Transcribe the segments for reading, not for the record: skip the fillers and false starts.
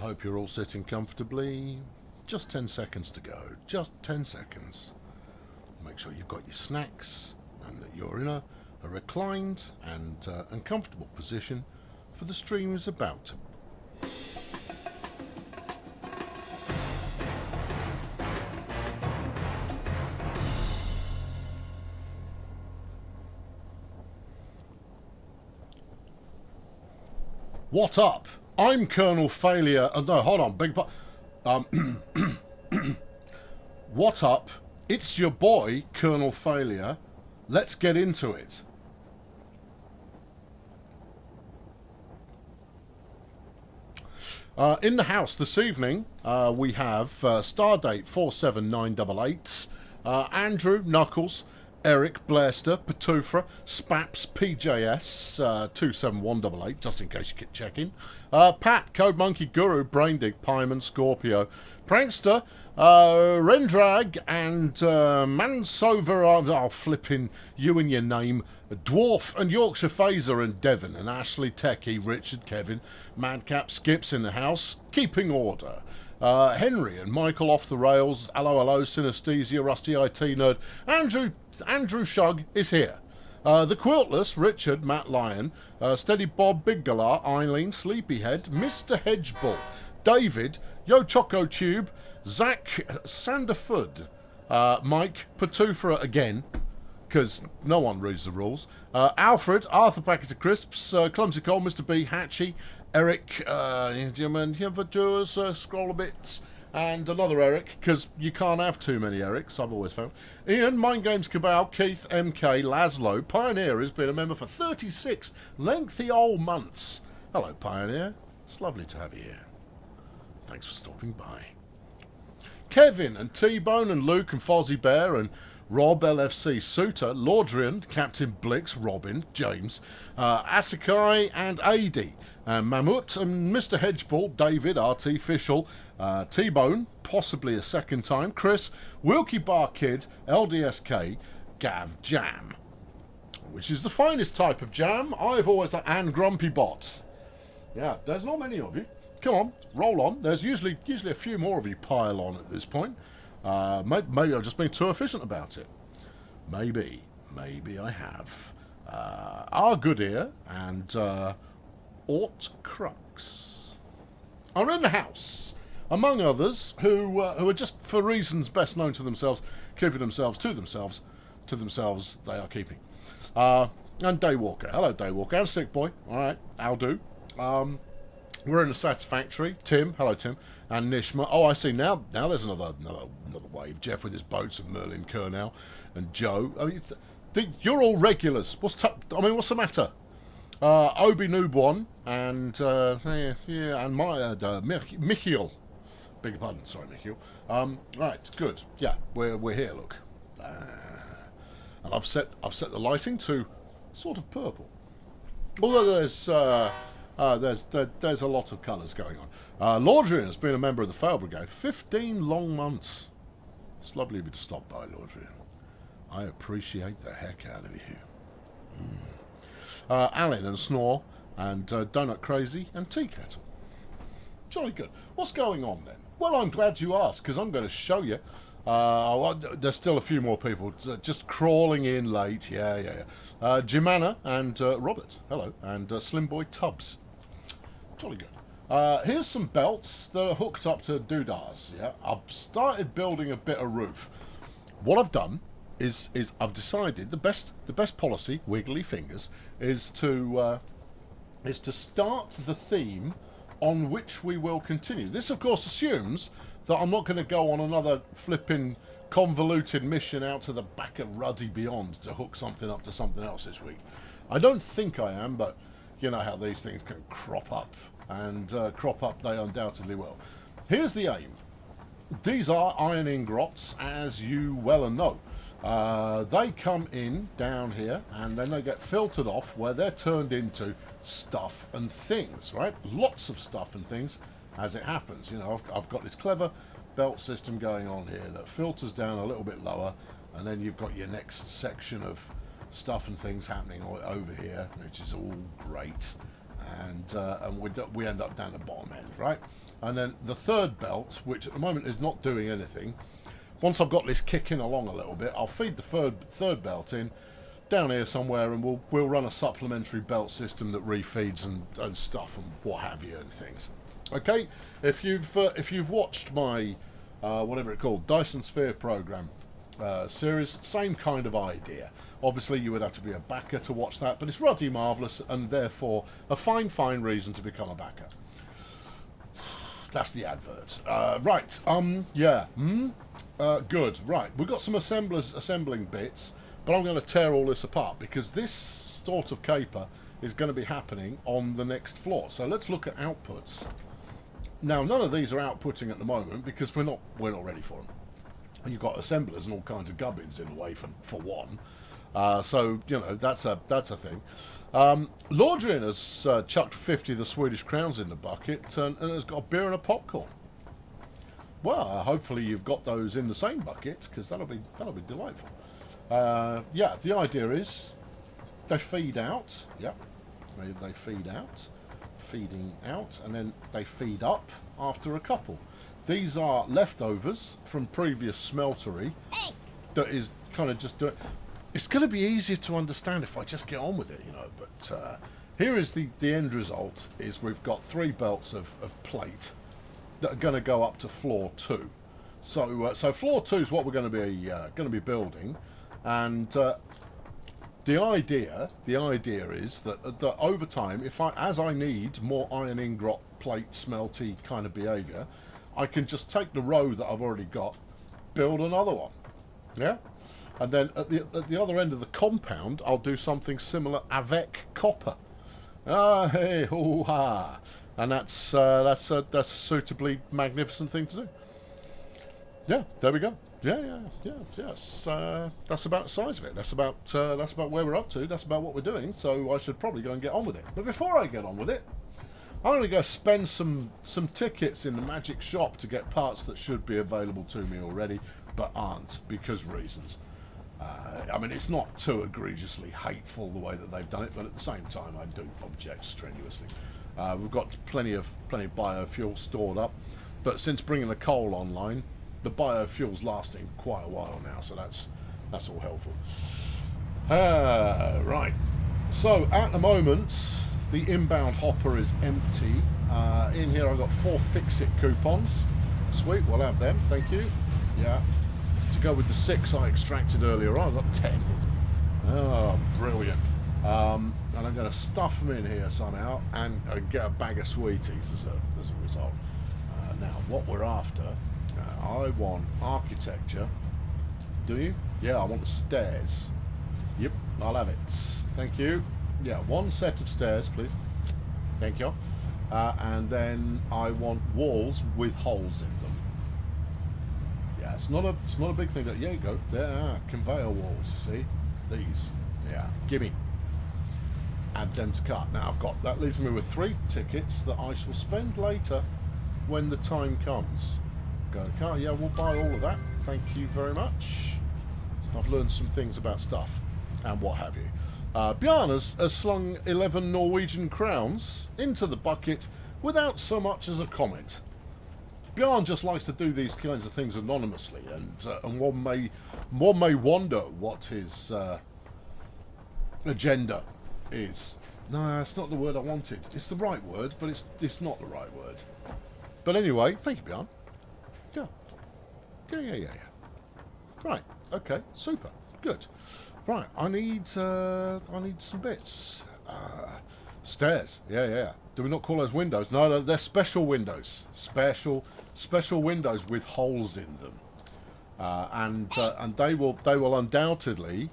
hope you're all sitting comfortably. Just 10 seconds to go. Just 10 seconds. Make sure you've got your snacks and that you're in a reclined and comfortable position for the stream is about to. What up? I'm Colonel Failure. No, hold on. Big What up? It's your boy, Colonel Failure. Let's get into it. In the house this evening, we have Stardate 47988, Andrew, Knuckles, Eric, Blaster, Patufra, Spaps, PJS 27188, just in case you keep checking, Pat, Code Monkey, Guru, Braindig, Pyman, Scorpio, Prankster, Rendrag, and Mansover, flipping you and your name, Dwarf, and Yorkshire Phaser, and Devon, and Ashley, Techie, Richard, Kevin, Madcap, Skips in the house, keeping order. Henry and Michael off the rails. Hello, synesthesia, Rusty IT nerd. Andrew Shug is here. The Quiltless, Richard, Matt Lyon, Steady Bob, Big Galar, Eileen, Sleepyhead, Mr. Hedgebull, David, Yo Choco Tube, Zach Sanderford, Mike, Patufra again, because no one reads the rules, Alfred, Arthur Packet of Crisps, Clumsy Cole, Mr. B, Hatchie, Eric, scroll a bit, and another Eric, because you can't have too many Erics, I've always found. Ian, Mind Games Cabal, Keith, MK, Laszlo, Pioneer has been a member for 36 lengthy old months. Hello, Pioneer. It's lovely to have you here. Thanks for stopping by. Kevin and T-Bone and Luke and Fozzie Bear and Rob, LFC Suitor, Laudrian, Captain Blix, Robin, James, Asakai and Adi, Mammoth and Mr. Hedgeball, David, Artificial, T-Bone, possibly a second time, Chris, Wilkie Bar Kid, LDSK, Gav Jam, which is the finest type of jam I've always had, and Grumpy Bot. Yeah, there's not many of you. Come on, roll on. There's usually a few more of you pile on at this point. Maybe I've just been too efficient about it. Maybe I have. Our Good Ear and Ort Crux are in the house, among others who are just for reasons best known to themselves, keeping themselves to themselves. To themselves, they are keeping. And Daywalker. Hello, Daywalker. And Sick Boy. All right, I'll do. We're in the Satisfactory. Tim, hello Tim, and Nishma. Oh, I see now. Now there's another wave. Jeff with his boats and Merlin Kernow and Joe. I mean, you're all regulars. What's the matter? Obi Noob and and Michiel. Beg your pardon. Sorry, Michiel. Right, good. Yeah, we're here. Look, and I've set the lighting to sort of purple. Although there's a lot of colours going on. Laudrian has been a member of the Fail Brigade 15 long months. It's lovely of you to stop by, Laudrian. I appreciate the heck out of you. Alan and Snore and Donut Crazy and Tea Kettle. Jolly good. What's going on then? Well, I'm glad you asked, because I'm going to show you. There's still a few more people just crawling in late. Yeah. Jimana and Robert. Hello. And Slim Boy Tubbs. Jolly good. Here's some belts that are hooked up to doodahs. Yeah, I've started building a bit of roof. What I've done is I've decided the best policy, wiggly fingers, is to start the theme on which we will continue. This, of course, assumes that I'm not going to go on another flipping convoluted mission out to the back of Ruddy Beyond to hook something up to something else this week. I don't think I am, but you know how these things can crop up, and crop up they undoubtedly will. Here's the aim. These are iron ingots, as you well know. They come in down here, and then they get filtered off, where they're turned into stuff and things, right? Lots of stuff and things as it happens. You know, I've got this clever belt system going on here that filters down a little bit lower, and then you've got your next section of stuff and things happening over here, which is all great. and we end up down the bottom end, right? And then the third belt, which at the moment is not doing anything, once I've got this kicking along a little bit, I'll feed the third belt in down here somewhere, and we'll run a supplementary belt system that refeeds and stuff and what have you and things. Okay, if you've watched my whatever it's called, Dyson Sphere program series, same kind of idea. Obviously, you would have to be a backer to watch that, but it's ruddy marvellous, and therefore a fine reason to become a backer. That's the advert. Right. Yeah. Good. Right. We've got some assembling bits, but I'm going to tear all this apart because this sort of caper is going to be happening on the next floor. So let's look at outputs. Now, none of these are outputting at the moment because we're not ready for them. And you've got assemblers and all kinds of gubbins in the way for one. So you know that's a thing. Lordrian has chucked 50 of the Swedish crowns in the bucket and has got a beer and a popcorn. Well, hopefully you've got those in the same bucket because that'll be delightful. Yeah, the idea is they feed out. Yeah, they feed out, feeding out, and then they feed up after a couple. These are leftovers from previous smeltery that is kind of just doing. It's going to be easier to understand if I just get on with it, you know. But here is the end result: is we've got 3 belts of plate that are going to go up to floor 2. So floor 2 is what we're going to be building, and the idea is that over time, as I need more iron ingot plate smelty kind of behaviour, I can just take the row that I've already got, build another one, yeah. And then at the other end of the compound, I'll do something similar avec copper. Ah, hey, hoo ha! And that's a suitably magnificent thing to do. Yeah, there we go. Yeah. Yes, that's about the size of it. That's about where we're up to. That's about what we're doing. So I should probably go and get on with it. But before I get on with it, I'm going to go spend some tickets in the magic shop to get parts that should be available to me already, but aren't because reasons. I mean, it's not too egregiously hateful the way that they've done it, but at the same time, I do object strenuously. We've got plenty of biofuel stored up, but since bringing the coal online, the biofuel's lasting quite a while now, so that's all helpful. Right. So at the moment, the inbound hopper is empty. In here, I've got 4 Fix-It coupons. Sweet, we'll have them. Thank you. Yeah. To go with the 6 I extracted earlier on, I've got 10. Oh, brilliant. And I'm going to stuff them in here somehow and get a bag of sweeties as a result. Now, what we're after, I want architecture. Do you? Yeah, I want the stairs. Yep, I'll have it. Thank you. Yeah, 1 set of stairs, please. Thank you. And then I want walls with holes in them. Yeah, it's not a big thing. There you go. There are conveyor walls. You see these? Yeah, gimme. Add them to cart. Now I've got that. Leaves me with 3 tickets that I shall spend later when the time comes. Go to cart. Yeah, we'll buy all of that. Thank you very much. I've learned some things about stuff and what have you. Bjarne has slung 11 Norwegian crowns into the bucket without so much as a comment. Bjarne just likes to do these kinds of things anonymously, and one may wonder what his agenda is. No, it's not the word I wanted. It's the right word, but it's not the right word. But anyway, thank you, Bjarne. Yeah. Right. Okay. Super. Good. Right. I need some bits. Stairs. Yeah. Do we not call those windows? No, they're special windows. Special windows with holes in them, and they will undoubtedly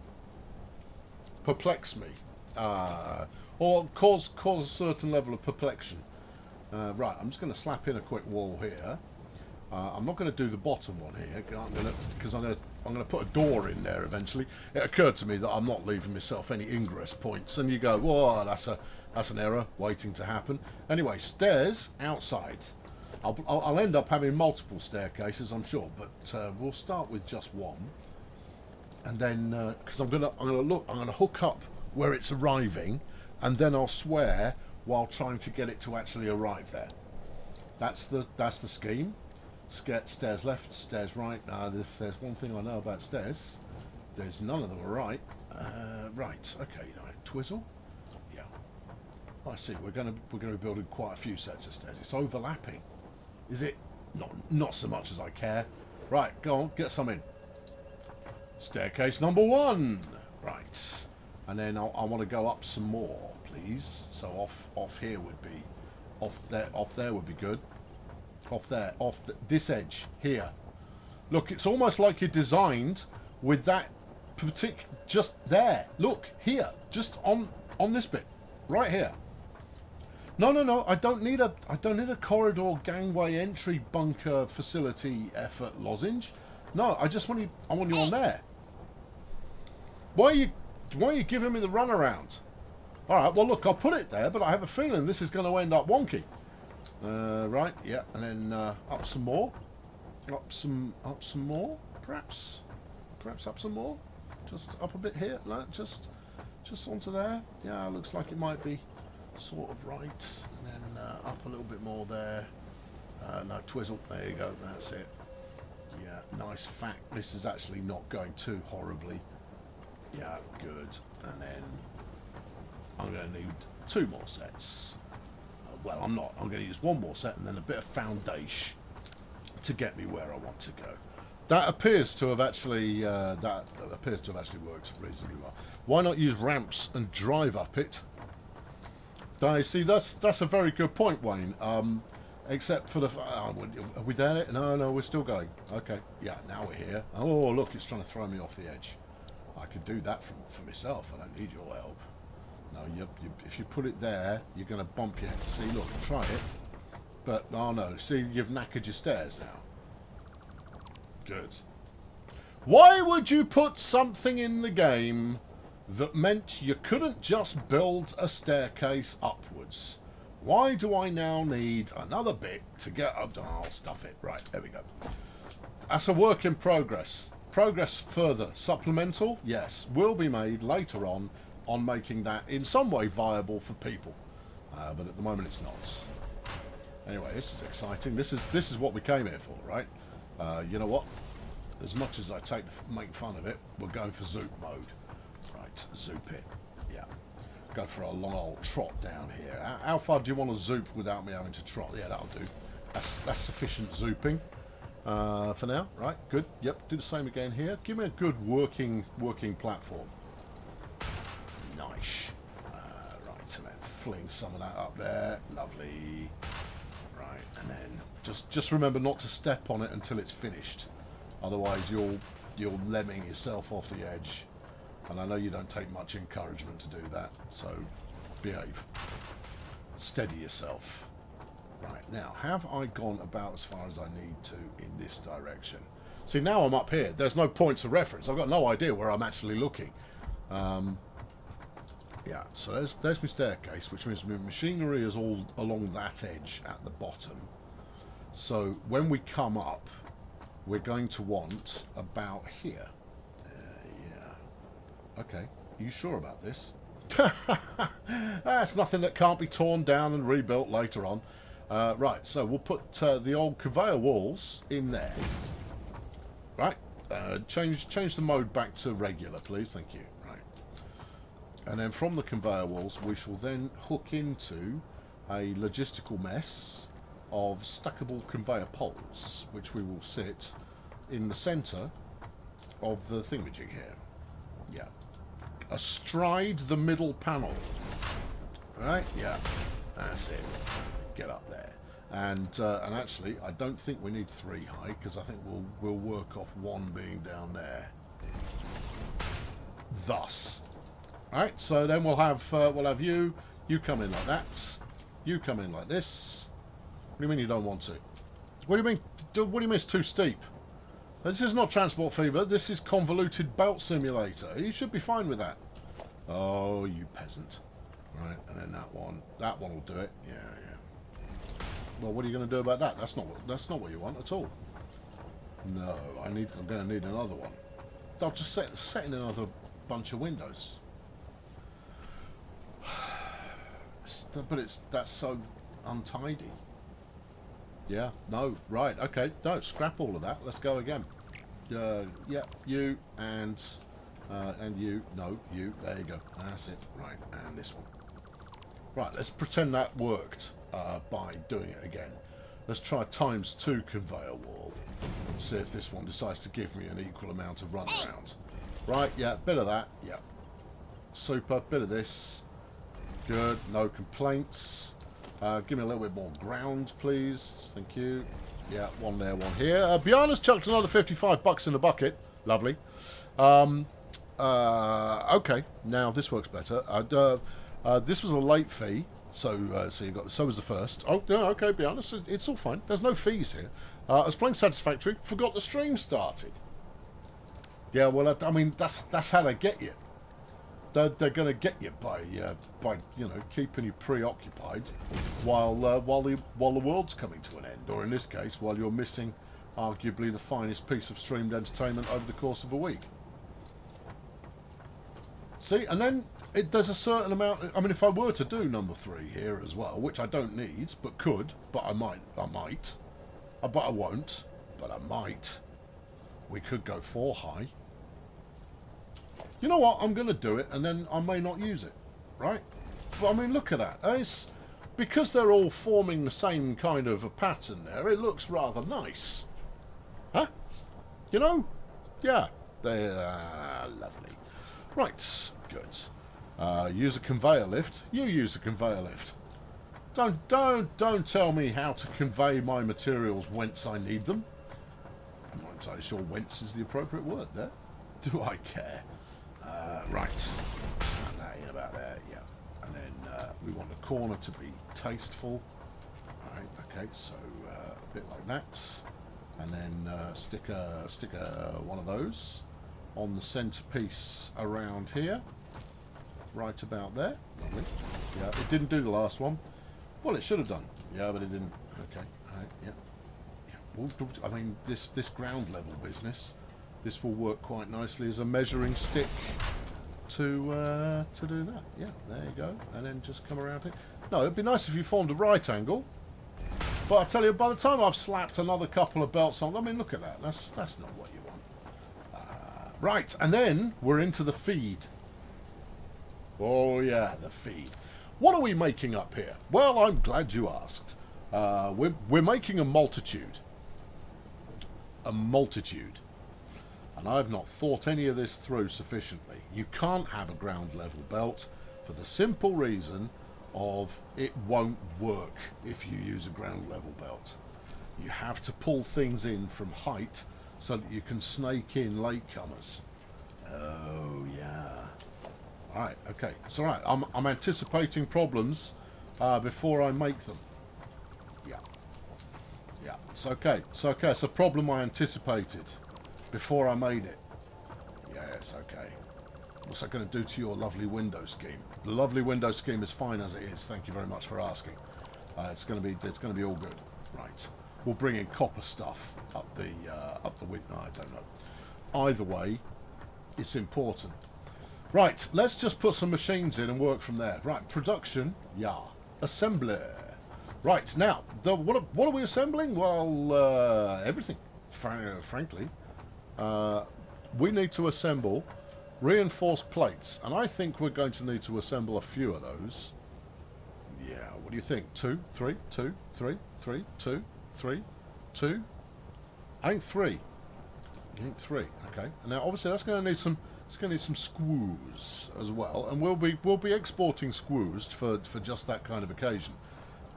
perplex me, or cause a certain level of perplexion. Right, I'm just going to slap in a quick wall here. I'm not going to do the bottom one here because I'm going to put a door in there eventually. It occurred to me that I'm not leaving myself any ingress points, and you go, whoa, that's an error waiting to happen. Anyway, stairs outside. I'll end up having multiple staircases, I'm sure, but we'll start with just one, and then because I'm gonna hook up where it's arriving, and then I'll swear while trying to get it to actually arrive there. That's the scheme. Stairs left, stairs right. If there's one thing I know about stairs, there's none of them are right. Right. Okay. Twizzle. Yeah. I see. We're going to be building quite a few sets of stairs. It's overlapping. Is it? Not so much as I care. Right. Go on. Get some in. Staircase number 1. Right. And then I want to go up some more, please. So off here would be, off there would be good. Off there, this edge here. Look, it's almost like you're designed with that just there. Look here, just on this bit, right here. No. I don't need a corridor, gangway, entry, bunker, facility, effort, lozenge. No, I want you on there. Why are you giving me the runaround? All right, well look, I'll put it there, but I have a feeling this is going to end up wonky. Right, yeah, and then up some more, up some more, perhaps up some more, just up a bit here, like just onto there. Yeah, looks like it might be sort of right, and then up a little bit more there. No, twizzle. There you go. That's it. Yeah, nice fact. This is actually not going too horribly. Yeah, good. And then I'm going to need 2 more sets. Well, I'm not. I'm going to use 1 more set and then a bit of foundation to get me where I want to go. That appears to have actually worked reasonably well. Why not use ramps and drive up it? See, that's a very good point, Wayne. Except for the are we there? No, we're still going. Okay, yeah, now we're here. Oh, look, it's trying to throw me off the edge. I could do that for myself. I don't need your help. No, if you put it there, you're going to bump your head. See, look, try it. But, oh no, see, you've knackered your stairs now. Good. Why would you put something in the game that meant you couldn't just build a staircase upwards? Why do I now need another bit to get up? Oh, stuff it. Right, there we go. That's a work in progress. Progress further. Supplemental? Yes. Will be made later on making that in some way viable for people. But at the moment it's not. Anyway, this is exciting. This is what we came here for, right? You know what? As much as I make fun of it, we're going for zoop mode. Right, zoop it. Yeah. Go for a long old trot down here. How far do you want to zoop without me having to trot? Yeah, that'll do. That's sufficient zooping. For now, right? Good. Yep. Do the same again here. Give me a good working platform. Nice. Right, and then fling some of that up there. Lovely. Right, and then just remember not to step on it until it's finished. Otherwise, you'll lemming yourself off the edge. And I know you don't take much encouragement to do that. So behave. Steady yourself. Right, now, have I gone about as far as I need to in this direction? See, now I'm up here. There's no points of reference. I've got no idea where I'm actually looking. Yeah, so there's my staircase, which means my machinery is all along that edge at the bottom. So when we come up, we're going to want about here. Yeah. Okay, are you sure about this? That's nothing that can't be torn down and rebuilt later on. Right, so we'll put the old conveyor walls in there. Right, change the mode back to regular, please. Thank you. Right, and then from the conveyor walls, we shall then hook into a logistical mess of stackable conveyor poles, which we will sit in the centre of the thingamajig here. Yeah, astride the middle panel. Right, yeah, that's it. Get up there, and actually, I don't think we need 3 high because I think we'll work off 1 being down there. Thus, right. So then we'll have you come in like that, you come in like this. What do you mean you don't want to? What do you mean? What do you mean it's too steep? This is not Transport Fever. This is Convoluted Belt Simulator. You should be fine with that. Oh, you peasant! Right, and then that one will do it. Yeah. Well, what are you going to do about that? That's not what you want at all. No, I'm going to need another one. I'll just set in another bunch of windows. but that's so untidy. Yeah, no, right, okay, no, scrap all of that. Let's go again. Yeah, you and you. No, you. There you go. That's it. Right, and this one. Right, let's pretend that worked by doing it again. Let's try ×2 conveyor wall and see if this one decides to give me an equal amount of runaround. Right, yeah, bit of that. Yeah, super. Bit of this. Good. No complaints. Give me a little bit more ground, please. Thank you. Yeah, one there, one here. Bjarna's chucked another $55 in the bucket. Lovely. Okay, now this works better. This was a late fee, so so was the first. Oh, no, okay, Bjarna, it's all fine. There's no fees here. I was playing Satisfactory, forgot the stream started. Yeah, well, I mean, that's how they get you. They're going to get you by keeping you preoccupied while the world's coming to an end, or in this case, while you're missing arguably the finest piece of streamed entertainment over the course of a week. See, and then there's a certain amount. I mean, if I were to do number 3 here as well, which I don't need, but could, but I might, but I won't, but I might. We could go 4 high. You know what? I'm going to do it, and then I may not use it, right? But I mean, look at that. It's, because they're all forming the same kind of a pattern there, it looks rather nice. Huh? You know? Yeah. They're lovely. Right. Good. Use a conveyor lift. You use a conveyor lift. Don't tell me how to convey my materials whence I need them. I'm not entirely sure whence is the appropriate word there. Do I care? Right, and that in about there, yeah. And then we want the corner to be tasteful. Alright, okay, so a bit like that. And then stick one of those on the centerpiece around here. Right about there. Lovely. Yeah, it didn't do the last one. Well, it should have done. Yeah, but it didn't. Okay, alright, yeah. Well, I mean, this ground level business, this will work quite nicely as a measuring stick to do that. Yeah, there you go. And then just come around here. No, it'd be nice if you formed a right angle. But I tell you, by the time I've slapped another couple of belts on, I mean, look at that. That's not what you want. Right, and then we're into the feed. Oh yeah, the feed. What are we making up here? Well, I'm glad you asked. We're making a multitude. A multitude. And I've not thought any of this through sufficiently. You can't have a ground level belt for the simple reason of it won't work if you use a ground level belt. You have to pull things in from height so that you can snake in latecomers. Oh yeah. Alright, okay. It's alright. I'm anticipating problems before I make them. Yeah. Yeah, it's okay. It's okay. It's a problem I anticipated before I made it. Yeah, it's okay. What's that going to do to your lovely window scheme? The lovely window scheme is fine as it is. Thank you very much for asking. It's going to be all good. Right. We'll bring in copper stuff up the window. No, I don't know. Either way, it's important. Right. Let's just put some machines in and work from there. Right. Production. Yeah. Assembly. Right. Now, what are we assembling? Well, everything. Frankly. We need to assemble reinforced plates, and I think we're going to need to assemble a few of those. Yeah, what do you think? 2, 3, 2, 3, 3, 2, 3, 2. Ain't 3. Ain't 3. Okay. Now, obviously, that's going to need some. It's going to need some screws as well, and we'll be exporting screws for just that kind of occasion.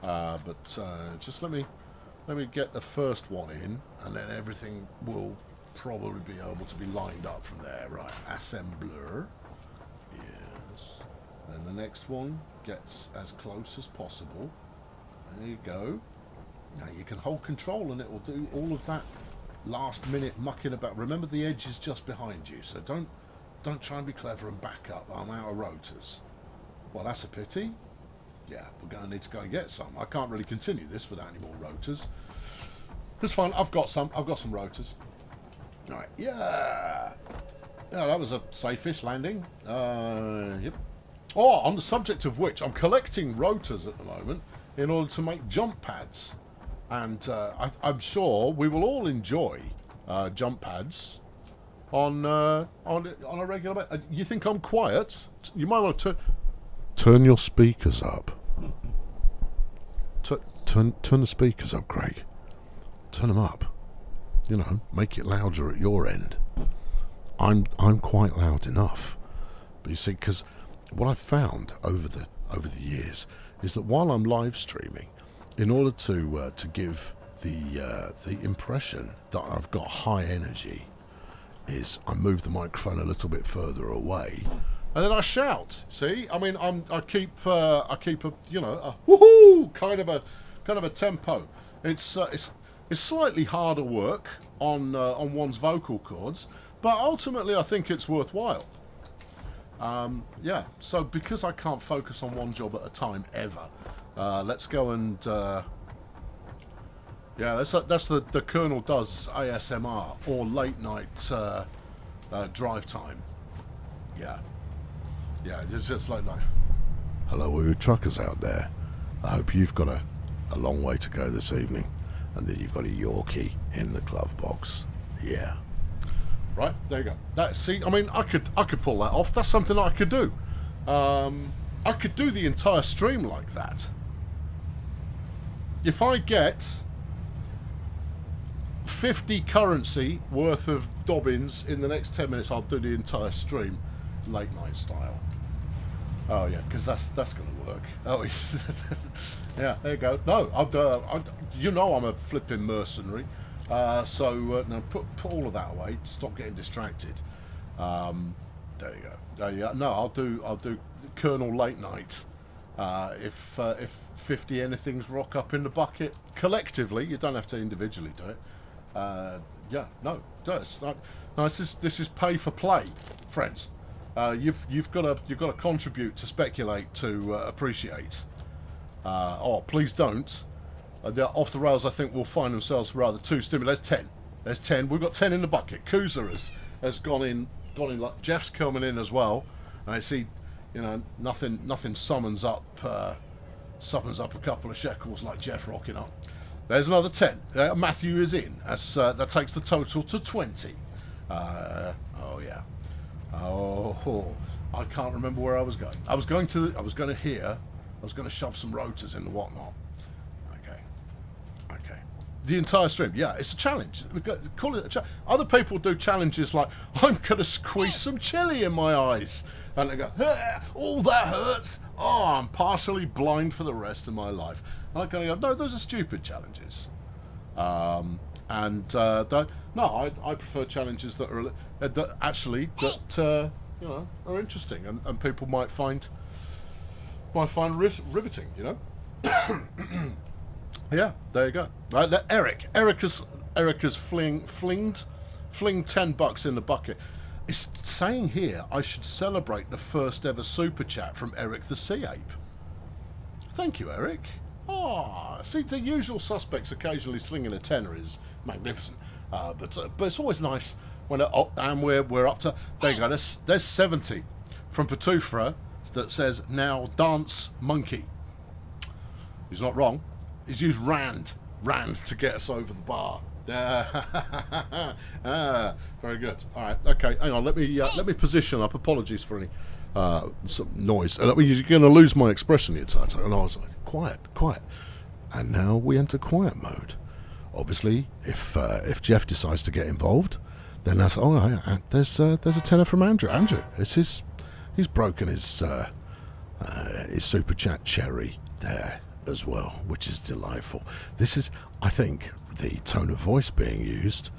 But just let me get the first one in, and then everything will probably be able to be lined up from there. Right, assembler. Yes. And the next one gets as close as possible. There you go. Now you can hold control and it will do all of that last minute mucking about. Remember, the edge is just behind you, so don't try and be clever and back up. I'm out of rotors. Well, that's a pity. Yeah, we're going to need to go and get some. I can't really continue this without any more rotors. It's fine. I've got some rotors. All right. Yeah. Yeah, that was a safe-ish landing. Yep. Oh, on the subject of which, I'm collecting rotors at the moment in order to make jump pads. And I'm sure we will all enjoy jump pads on a regular basis. You think I'm quiet? You might want to turn your speakers up. Turn the speakers up, Craig. Turn them up. You know, make it louder at your end. I'm quite loud enough. But you see, because what I've found over the years is that while I'm live streaming, in order to give the impression that I've got high energy, is I move the microphone a little bit further away, and then I shout. See, I mean, I keep a woohoo kind of a tempo. It's slightly harder work on one's vocal cords, but ultimately I think it's worthwhile. Yeah. So because I can't focus on one job at a time ever, let's go and yeah, that's the Colonel does ASMR or late night drive time. Yeah. Yeah, it's just like, hello, all you truckers out there. I hope you've got a long way to go this evening, and that you've got a Yorkie in the glove box. Yeah. Right, there you go. See, I mean, I could pull that off. That's something I could do. I could do the entire stream like that. If I get 50 currency worth of Dobbins in the next 10 minutes, I'll do the entire stream late night style. Oh yeah, because that's going to work. Oh yeah, there you go. No, you know I'm a flipping mercenary. So now put all of that away. Stop getting distracted. There you go. Yeah, no, I'll do Colonel late night. If 50 anythings rock up in the bucket collectively, you don't have to individually do it. Yeah, no, this is pay for play, friends. You've got to contribute to speculate to appreciate. Oh, please don't. They're off the rails. I think will find themselves rather too stimulated. There's 10. We've got 10 in the bucket. Kuza has gone in. Like Jeff's coming in as well. And I see, you know, nothing summons up a couple of shekels like Jeff rocking up. There's another 10. Matthew is in. That takes the total to 20. Oh yeah. Oh, I can't remember where I was going. I was going to shove some rotors in the whatnot. Okay. The entire stream. Yeah, it's a challenge. Call it a challenge. Other people do challenges like, I'm going to squeeze some chili in my eyes. And they go, all that hurts. Oh, I'm partially blind for the rest of my life. And I'm going to go, no, those are stupid challenges. I prefer challenges that are are interesting and people might find riveting. You know. Yeah, there you go. Right, Eric has fling $10 in the bucket. It's saying here I should celebrate the first ever super chat from Eric the Sea Ape. Thank you, Eric. Oh, see, the usual suspects occasionally slinging a tenner is magnificent, but it's always nice when and we're up to, there you go. There's 70 from Patufra that says now dance monkey. He's not wrong. He's used rand to get us over the bar. Very good. All right. Okay. Hang on. Let me position up. Apologies for any some noise. You're going to lose my expression the entire time. And I was like, quiet. And now we enter quiet mode. Obviously, if Jeff decides to get involved, then that's there's a tenner from Andrew. Andrew, he's broken his super chat cherry there as well, which is delightful. This is, I think, the tone of voice being used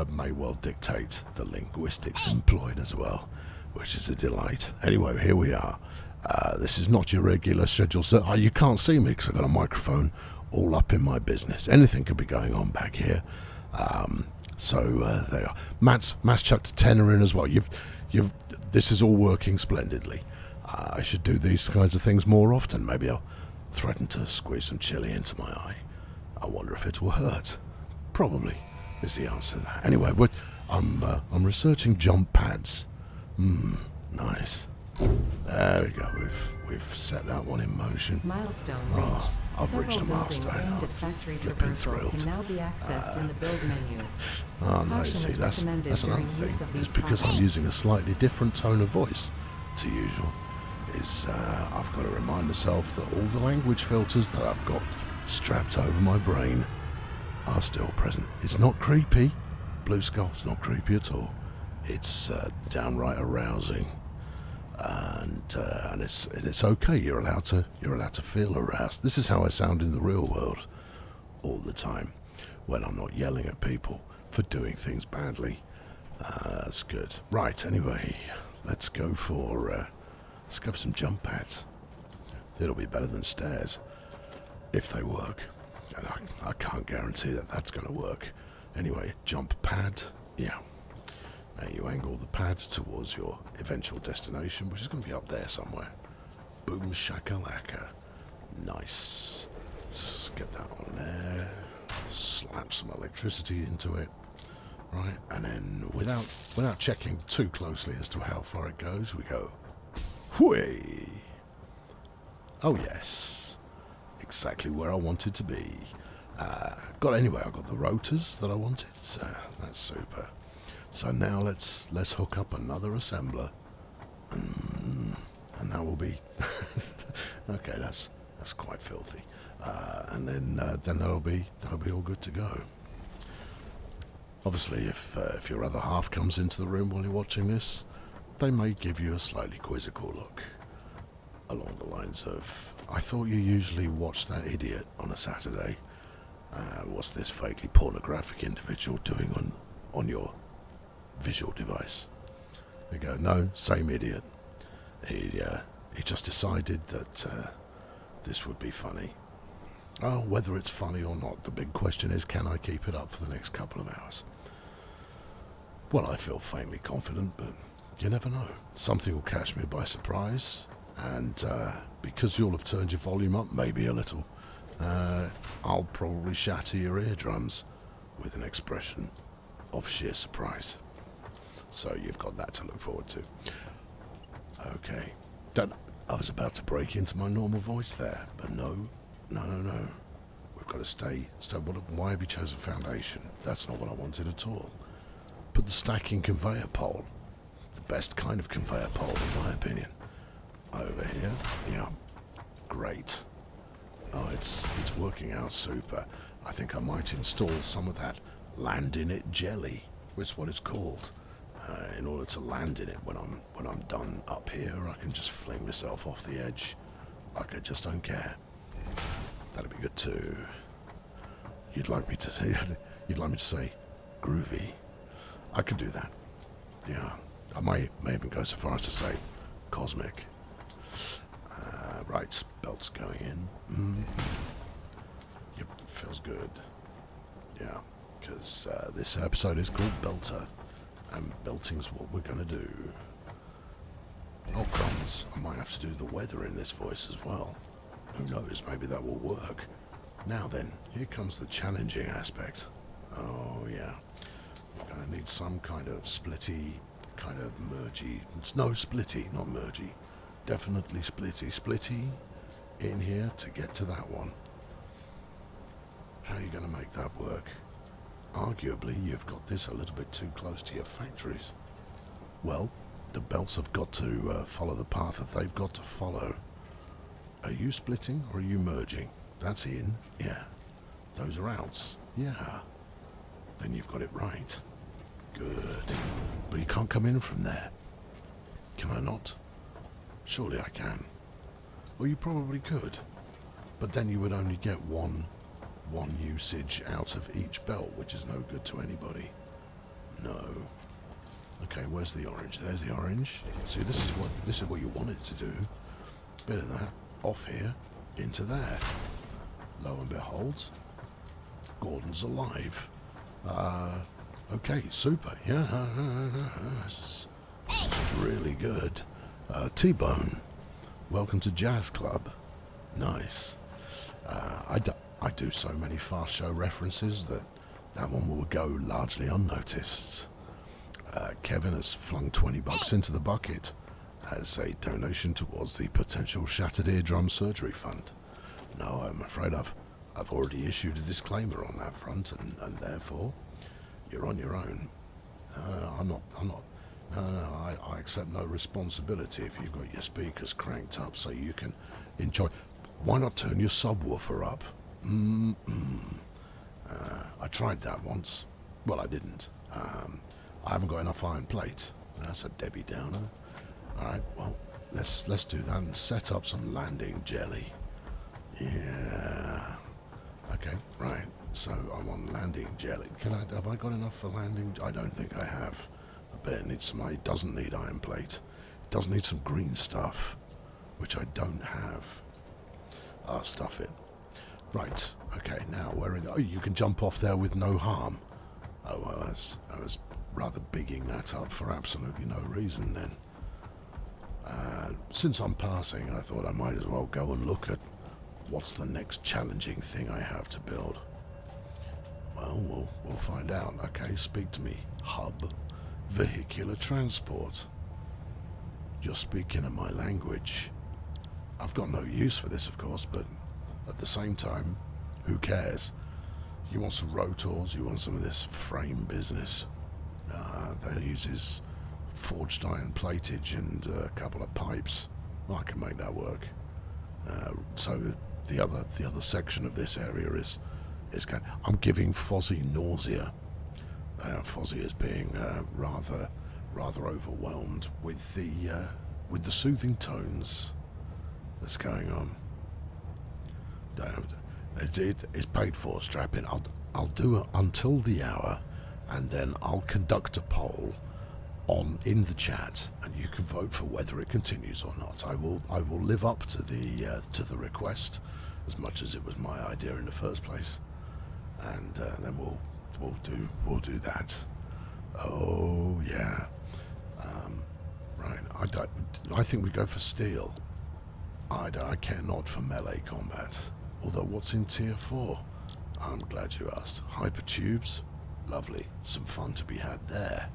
may well dictate the linguistics employed as well, which is a delight. Anyway, here we are. This is not your regular schedule. So you can't see me because I've got a microphone all up in my business. Anything could be going on back here. So there you are. Matt's chucked a tenner in as well. This is all working splendidly. I should do these kinds of things more often. Maybe I'll threaten to squeeze some chili into my eye. I wonder if it will hurt. Probably is the answer to that. Anyway, I'm researching jump pads. Nice. There we go. We've set that one in motion. Milestone reached. I've reached a Several buildings milestone. aimed I'm at factory flipping traversal thrilled. can now be accessed in the build menu. Oh no, Caution see, is that's recommended another during thing. use of these It's because I'm products. using a slightly different tone of voice to usual. I've got to remind myself that all the language filters that I've got strapped over my brain are still present. It's not creepy. Blue Skull, it's not creepy at all. It's downright arousing. And it's okay. You're allowed to feel aroused. This is how I sound in the real world all the time, when I'm not yelling at people for doing things badly. That's good. Right. Anyway, let's go for some jump pads. It'll be better than stairs if they work, and I can't guarantee that that's going to work. Anyway, jump pad. Yeah. Now you angle the pad towards your eventual destination, which is going to be up there somewhere. Boom shakalaka. Nice. Let's get that on there. Slap some electricity into it. Right, and then without checking too closely as to how far it goes, we go. Whee! Oh yes. Exactly where I wanted to be. I got the rotors that I wanted. That's super. So now let's hook up another assembler, and that will be okay. That's quite filthy, and then that'll be all good to go. Obviously, if your other half comes into the room while you're watching this, they may give you a slightly quizzical look, along the lines of, "I thought you usually watched that idiot on a Saturday. What's this vaguely pornographic individual doing on your visual device?" They go, "No, same idiot. He just decided that this would be funny." Oh, whether it's funny or not, the big question is, can I keep it up for the next couple of hours? Well, I feel faintly confident, but you never know. Something will catch me by surprise, and because you'll have turned your volume up maybe a little, I'll probably shatter your eardrums with an expression of sheer surprise. So you've got that to look forward to. Okay. I was about to break into my normal voice there, but no. We've got to stay. So why have you chosen foundation? That's not what I wanted at all. Put the stacking conveyor pole, the best kind of conveyor pole in my opinion, over here. Yeah. Great. Oh, it's working out super. I think I might install some of that land in it jelly, which is what it's called. In order to land in it when I'm done up here, I can just fling myself off the edge like I just don't care. That'd be good too. You'd like me to say groovy? I could do that. Yeah, I may even go so far as to say cosmic. Right, belt's going in. Yep, feels good. Yeah, because this episode is called Belter, and belting's what we're going to do. Oh crumbs, I might have to do the weather in this voice as well. Who knows, maybe that will work. Now then, here comes the challenging aspect. Oh yeah, we're going to need some kind of splitty, kind of mergy. No, splitty, not mergy. Definitely splitty in here to get to that one. How are you going to make that work? Arguably, you've got this a little bit too close to your factories. Well, the belts have got to follow the path that they've got to follow. Are you splitting or are you merging? That's in, yeah. Those are outs, yeah. Then you've got it right. Good. But you can't come in from there. Can I not? Surely I can. Well, you probably could. But then you would only get one usage out of each belt, which is no good to anybody. No. Okay, where's the orange? There's the orange. See, this is what you want it to do. Bit of that off here into there. Lo and behold, Gordon's alive. Okay, super. Yeah, this is really good. T-Bone, welcome to Jazz Club. Nice. I do so many fast show references that one will go largely unnoticed. Kevin has flung $20 into the bucket, as a donation towards the potential shattered eardrum surgery fund. No, I'm afraid I've already issued a disclaimer on that front, and therefore you're on your own. I'm not. No, I accept no responsibility if you've got your speakers cranked up so you can enjoy. Why not turn your subwoofer up? I tried that once. Well, I didn't. I haven't got enough iron plate. That's a Debbie Downer. Alright, well, let's do that and set up some landing jelly. Yeah. Okay, right. So I'm on landing jelly. Have I got enough for landing? I don't think I have. I bet it needs some. It doesn't need iron plate. It does need some green stuff, which I don't have. I'll stuff it. Right. Okay. Now where? Oh, you can jump off there with no harm. Oh well, I was rather bigging that up for absolutely no reason then. Since I'm passing, I thought I might as well go and look at what's the next challenging thing I have to build. Well, we'll find out. Okay, speak to me. Hub. Vehicular transport. You're speaking in my language. I've got no use for this, of course, but at the same time, who cares? You want some rotors, you want some of this frame business. That uses forged iron platage and a couple of pipes. Well, I can make that work. So the other section of this area is I'm giving Fozzie nausea. Fozzie is being rather overwhelmed with the soothing tones that's going on. It's paid for. Strap in. I'll do it until the hour, and then I'll conduct a poll in the chat, and you can vote for whether it continues or not. I will live up to the request as much as it was my idea in the first place, and then we'll do that. Oh yeah. Right. I think we go for steel. I care not for melee combat. Although what's in tier 4? I'm glad you asked. Hypertubes? Lovely. Some fun to be had there.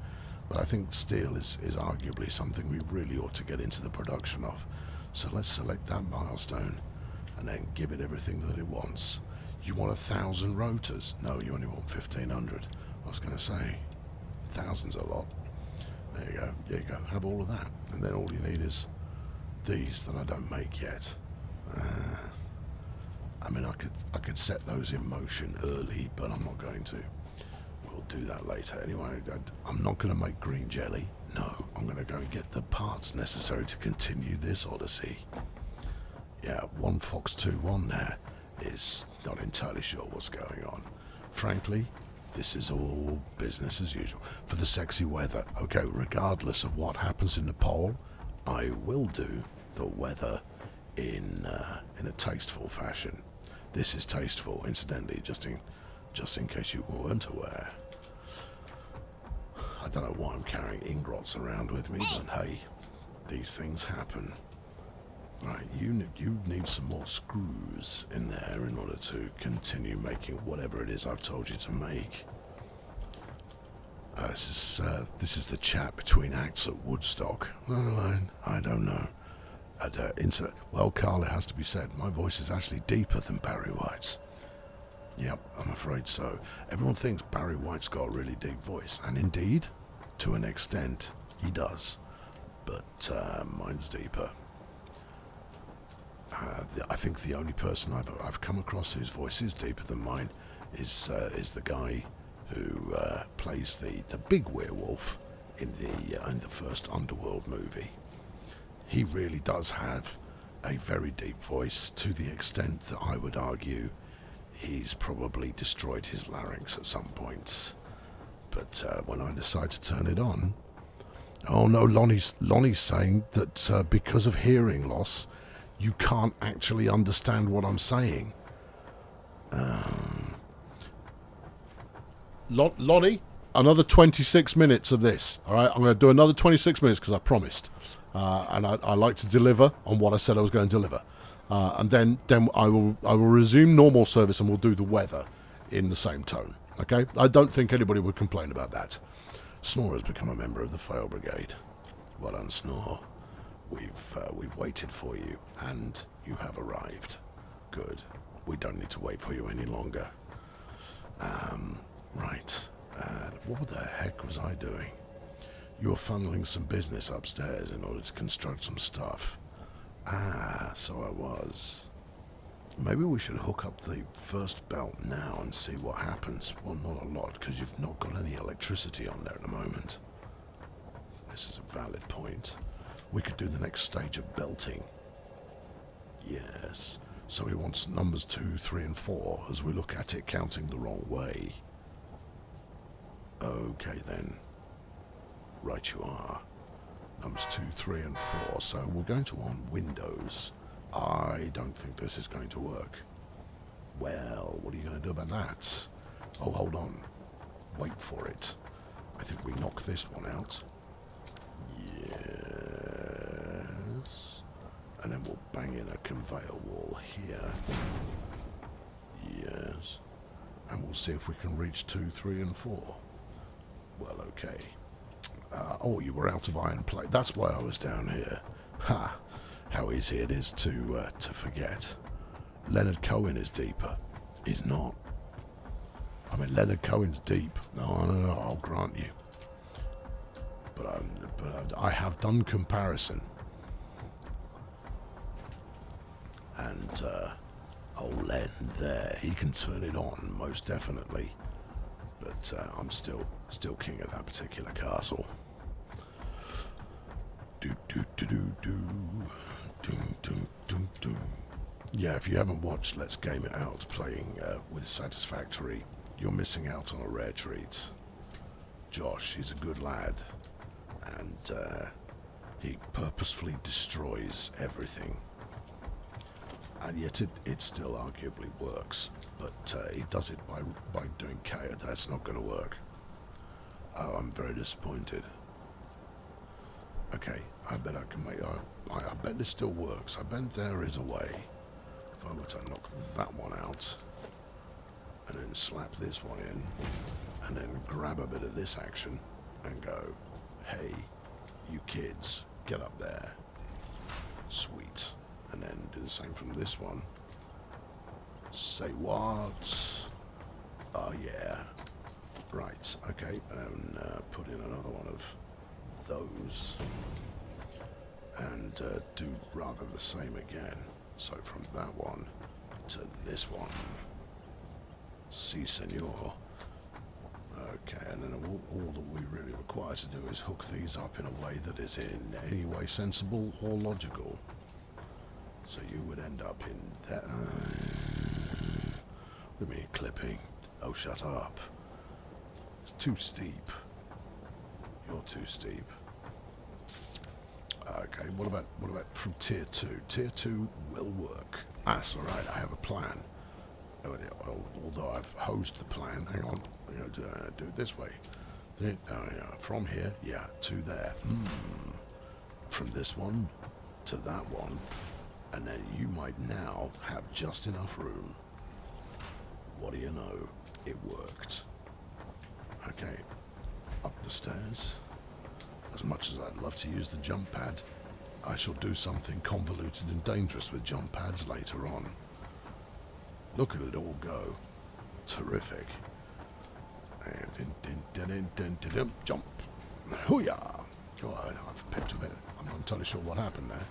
But I think steel is arguably something we really ought to get into the production of. So let's select that milestone and then give it everything that it wants. You want 1,000 rotors? No, you only want 1,500. I was going to say, 1,000's a lot. There you go. There you go. Have all of that. And then all you need is these that I don't make yet. I mean, I could set those in motion early, but I'm not going to. We'll do that later. Anyway, I'm not going to make green jelly. No, I'm going to go and get the parts necessary to continue this odyssey. Yeah, 1Fox21 there is not entirely sure what's going on. Frankly, this is all business as usual. For the sexy weather, okay, regardless of what happens in the poll, I will do the weather in a tasteful fashion. This is tasteful, incidentally, just in case you weren't aware. I don't know why I'm carrying ingrots around with me, but hey, these things happen. Right, you need some more screws in there in order to continue making whatever it is I've told you to make. This is the chat between acts at Woodstock. I don't know. Well, Carl, it has to be said, my voice is actually deeper than Barry White's. Yep, I'm afraid so. Everyone thinks Barry White's got a really deep voice, and indeed, to an extent, he does. But mine's deeper. I think the only person I've come across whose voice is deeper than mine is the guy who plays the big werewolf in the first Underworld movie. He really does have a very deep voice, to the extent that I would argue he's probably destroyed his larynx at some point. But when I decide to turn it on, oh no, Lonnie's saying that because of hearing loss, you can't actually understand what I'm saying. Lonnie, another 26 minutes of this. All right, I'm going to do another 26 minutes because I promised. And I like to deliver on what I said I was going to deliver. And then I will resume normal service and we'll do the weather in the same tone. Okay? I don't think anybody would complain about that. Snore has become a member of the Fail Brigade. Well done, Snore. We've waited for you, and you have arrived. Good. We don't need to wait for you any longer. Right. What the heck was I doing? You were funneling some business upstairs in order to construct some stuff. Ah, so I was. Maybe we should hook up the first belt now and see what happens. Well, not a lot, because you've not got any electricity on there at the moment. This is a valid point. We could do the next stage of belting. Yes. So he wants numbers 2, 3, and 4 as we look at it counting the wrong way. Okay then. Right you are. Numbers 2, 3, and 4. So we're going to want Windows. I don't think this is going to work. Well, what are you going to do about that? Oh, hold on. Wait for it. I think we knock this one out. Yes. And then we'll bang in a conveyor wall here. Yes. And we'll see if we can reach 2, 3, and 4. Well, okay. Oh, you were out of iron plate. That's why I was down here. Ha! How easy it is to forget. Leonard Cohen is deeper. He's not. I mean, Leonard Cohen's deep. No, I'll grant you. But I have done comparison. And old Len there, he can turn it on, most definitely. But I'm still king of that particular castle. Yeah, if you haven't watched Let's Game It Out playing with Satisfactory, you're missing out on a rare treat. Josh, he's a good lad, and he purposefully destroys everything. And yet it still arguably works, but he does it by doing chaos. That's not going to work. Oh, I'm very disappointed. Okay, I bet I can make... I bet this still works. I bet there is a way. If I were to knock that one out, and then slap this one in, and then grab a bit of this action, and go, hey, you kids, get up there. Sweet. And then do the same from this one. Say what? Oh yeah. Right, okay, and put in another one of those. And do rather the same again. So from that one to this one. Si, senor. Okay, and then all that we really require to do is hook these up in a way that is in any way sensible or logical. So you would end up in that... Let me clipping. Oh, shut up. It's too steep. You're too steep. Okay, what about from tier 2? Tier 2 will work. That's alright, I have a plan. Although I've hosed the plan, hang on, I'm going to do it this way. From here, yeah, to there. From this one to that one. And then you might now have just enough room. What do you know? It worked. Okay, up the stairs. As much as I'd love to use the jump pad, I shall do something convoluted and dangerous with jump pads later on. Look at it all go. Terrific. And jump. Hoo-yah! Oh, I've picked a bit. I'm not entirely sure what happened there.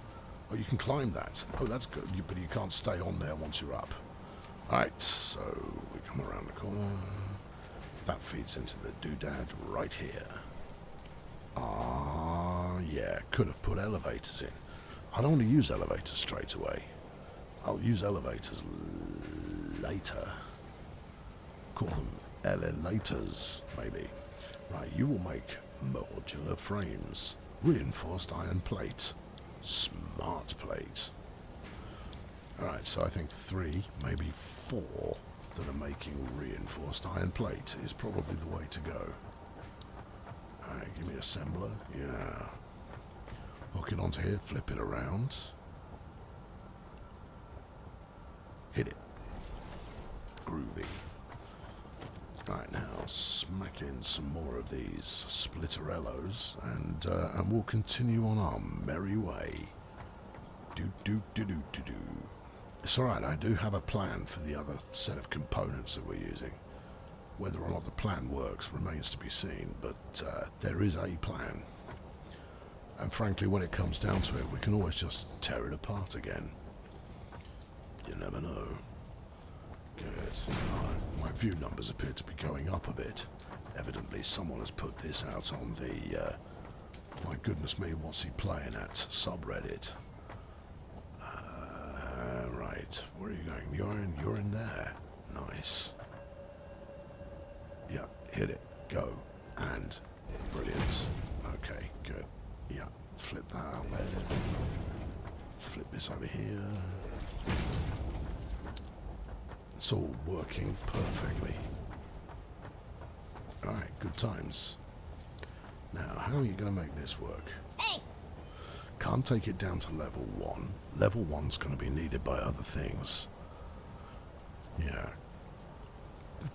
Oh, you can climb that. Oh, that's good, but you can't stay on there once you're up. Alright, so we come around the corner. That feeds into the doodad right here. Ah, yeah, could have put elevators in. I don't want to use elevators straight away. I'll use elevators later. Call them elevators, maybe. Right, you will make modular frames. Reinforced iron plate. Smart plate. Alright, so I think 3, maybe 4 that are making reinforced iron plate is probably the way to go. Alright, give me assembler. Yeah. Hook it onto here, flip it around. Hit it. Groovy. Alright, now smack in some more of these splitterellos, and we'll continue on our merry way. Do. It's alright, I do have a plan for the other set of components that we're using. Whether or not the plan works remains to be seen, but there is a plan. And frankly, when it comes down to it, we can always just tear it apart again. You never know. Good. My view numbers appear to be going up a bit. Evidently someone has put this out on the, my goodness me, what's he playing at, subreddit. Right, where are you going? You're in there. Nice. Yeah, hit it. Go. And. Brilliant. Okay, good. Yeah, flip that out there. Flip this over here. It's all working perfectly. Alright, good times. Now, how are you going to make this work? Hey! Can't take it down to level 1. Level 1's going to be needed by other things. Yeah.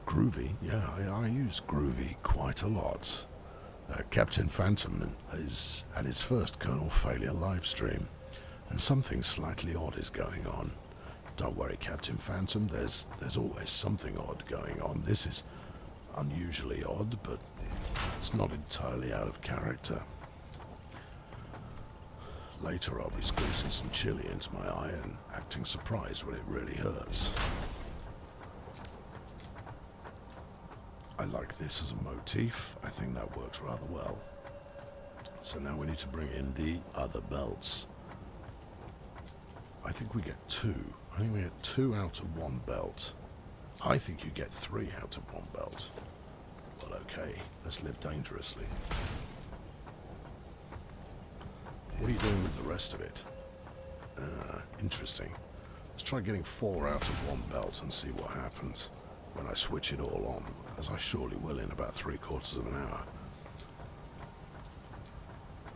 Groovy, yeah, I use Groovy quite a lot. Captain Phantom has had its first kernel failure livestream, and something slightly odd is going on. Don't worry, Captain Phantom, there's always something odd going on. This is unusually odd, but it's not entirely out of character. Later I'll be squeezing some chili into my eye and acting surprised when it really hurts. I like this as a motif. I think that works rather well. So now we need to bring in the other belts. I think we get 2. I think we get 2 out of 1 belt. I think you get 3 out of 1 belt. Well, okay, let's live dangerously. What are you doing with the rest of it? Interesting. Let's try getting 4 out of 1 belt and see what happens when I switch it all on, as I surely will in about 3/4 of an hour.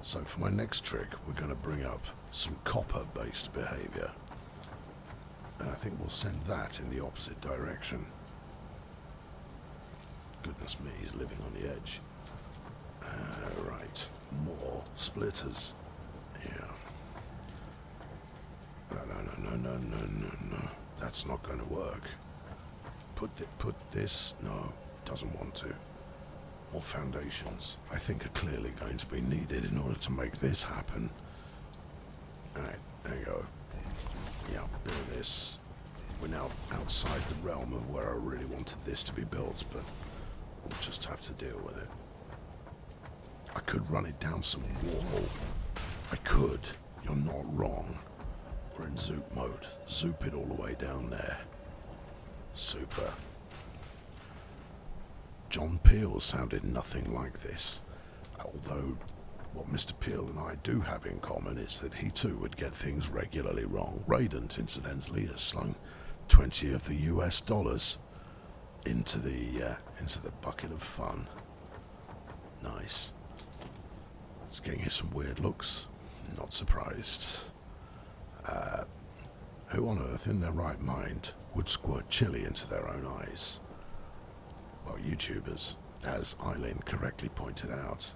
So for my next trick, we're going to bring up some copper-based behavior. And I think we'll send that in the opposite direction. Goodness me, he's living on the edge. Right, more splitters. Yeah. No. That's not going to work. Put this. No, doesn't want to. More foundations, I think, are clearly going to be needed in order to make this happen. Alright, there you go. Yeah, build this. We're now outside the realm of where I really wanted this to be built, but we'll just have to deal with it. I could run it down some wall. I could. You're not wrong. We're in zoop mode. Zoop it all the way down there. Super. John Peel sounded nothing like this. Although, what Mr. Peel and I do have in common is that he too would get things regularly wrong. Radent, incidentally, has slung 20 of the US dollars into the bucket of fun. Nice. It's getting you some weird looks. Not surprised. Who on earth in their right mind would squirt chili into their own eyes? Well, YouTubers, as Eileen correctly pointed out.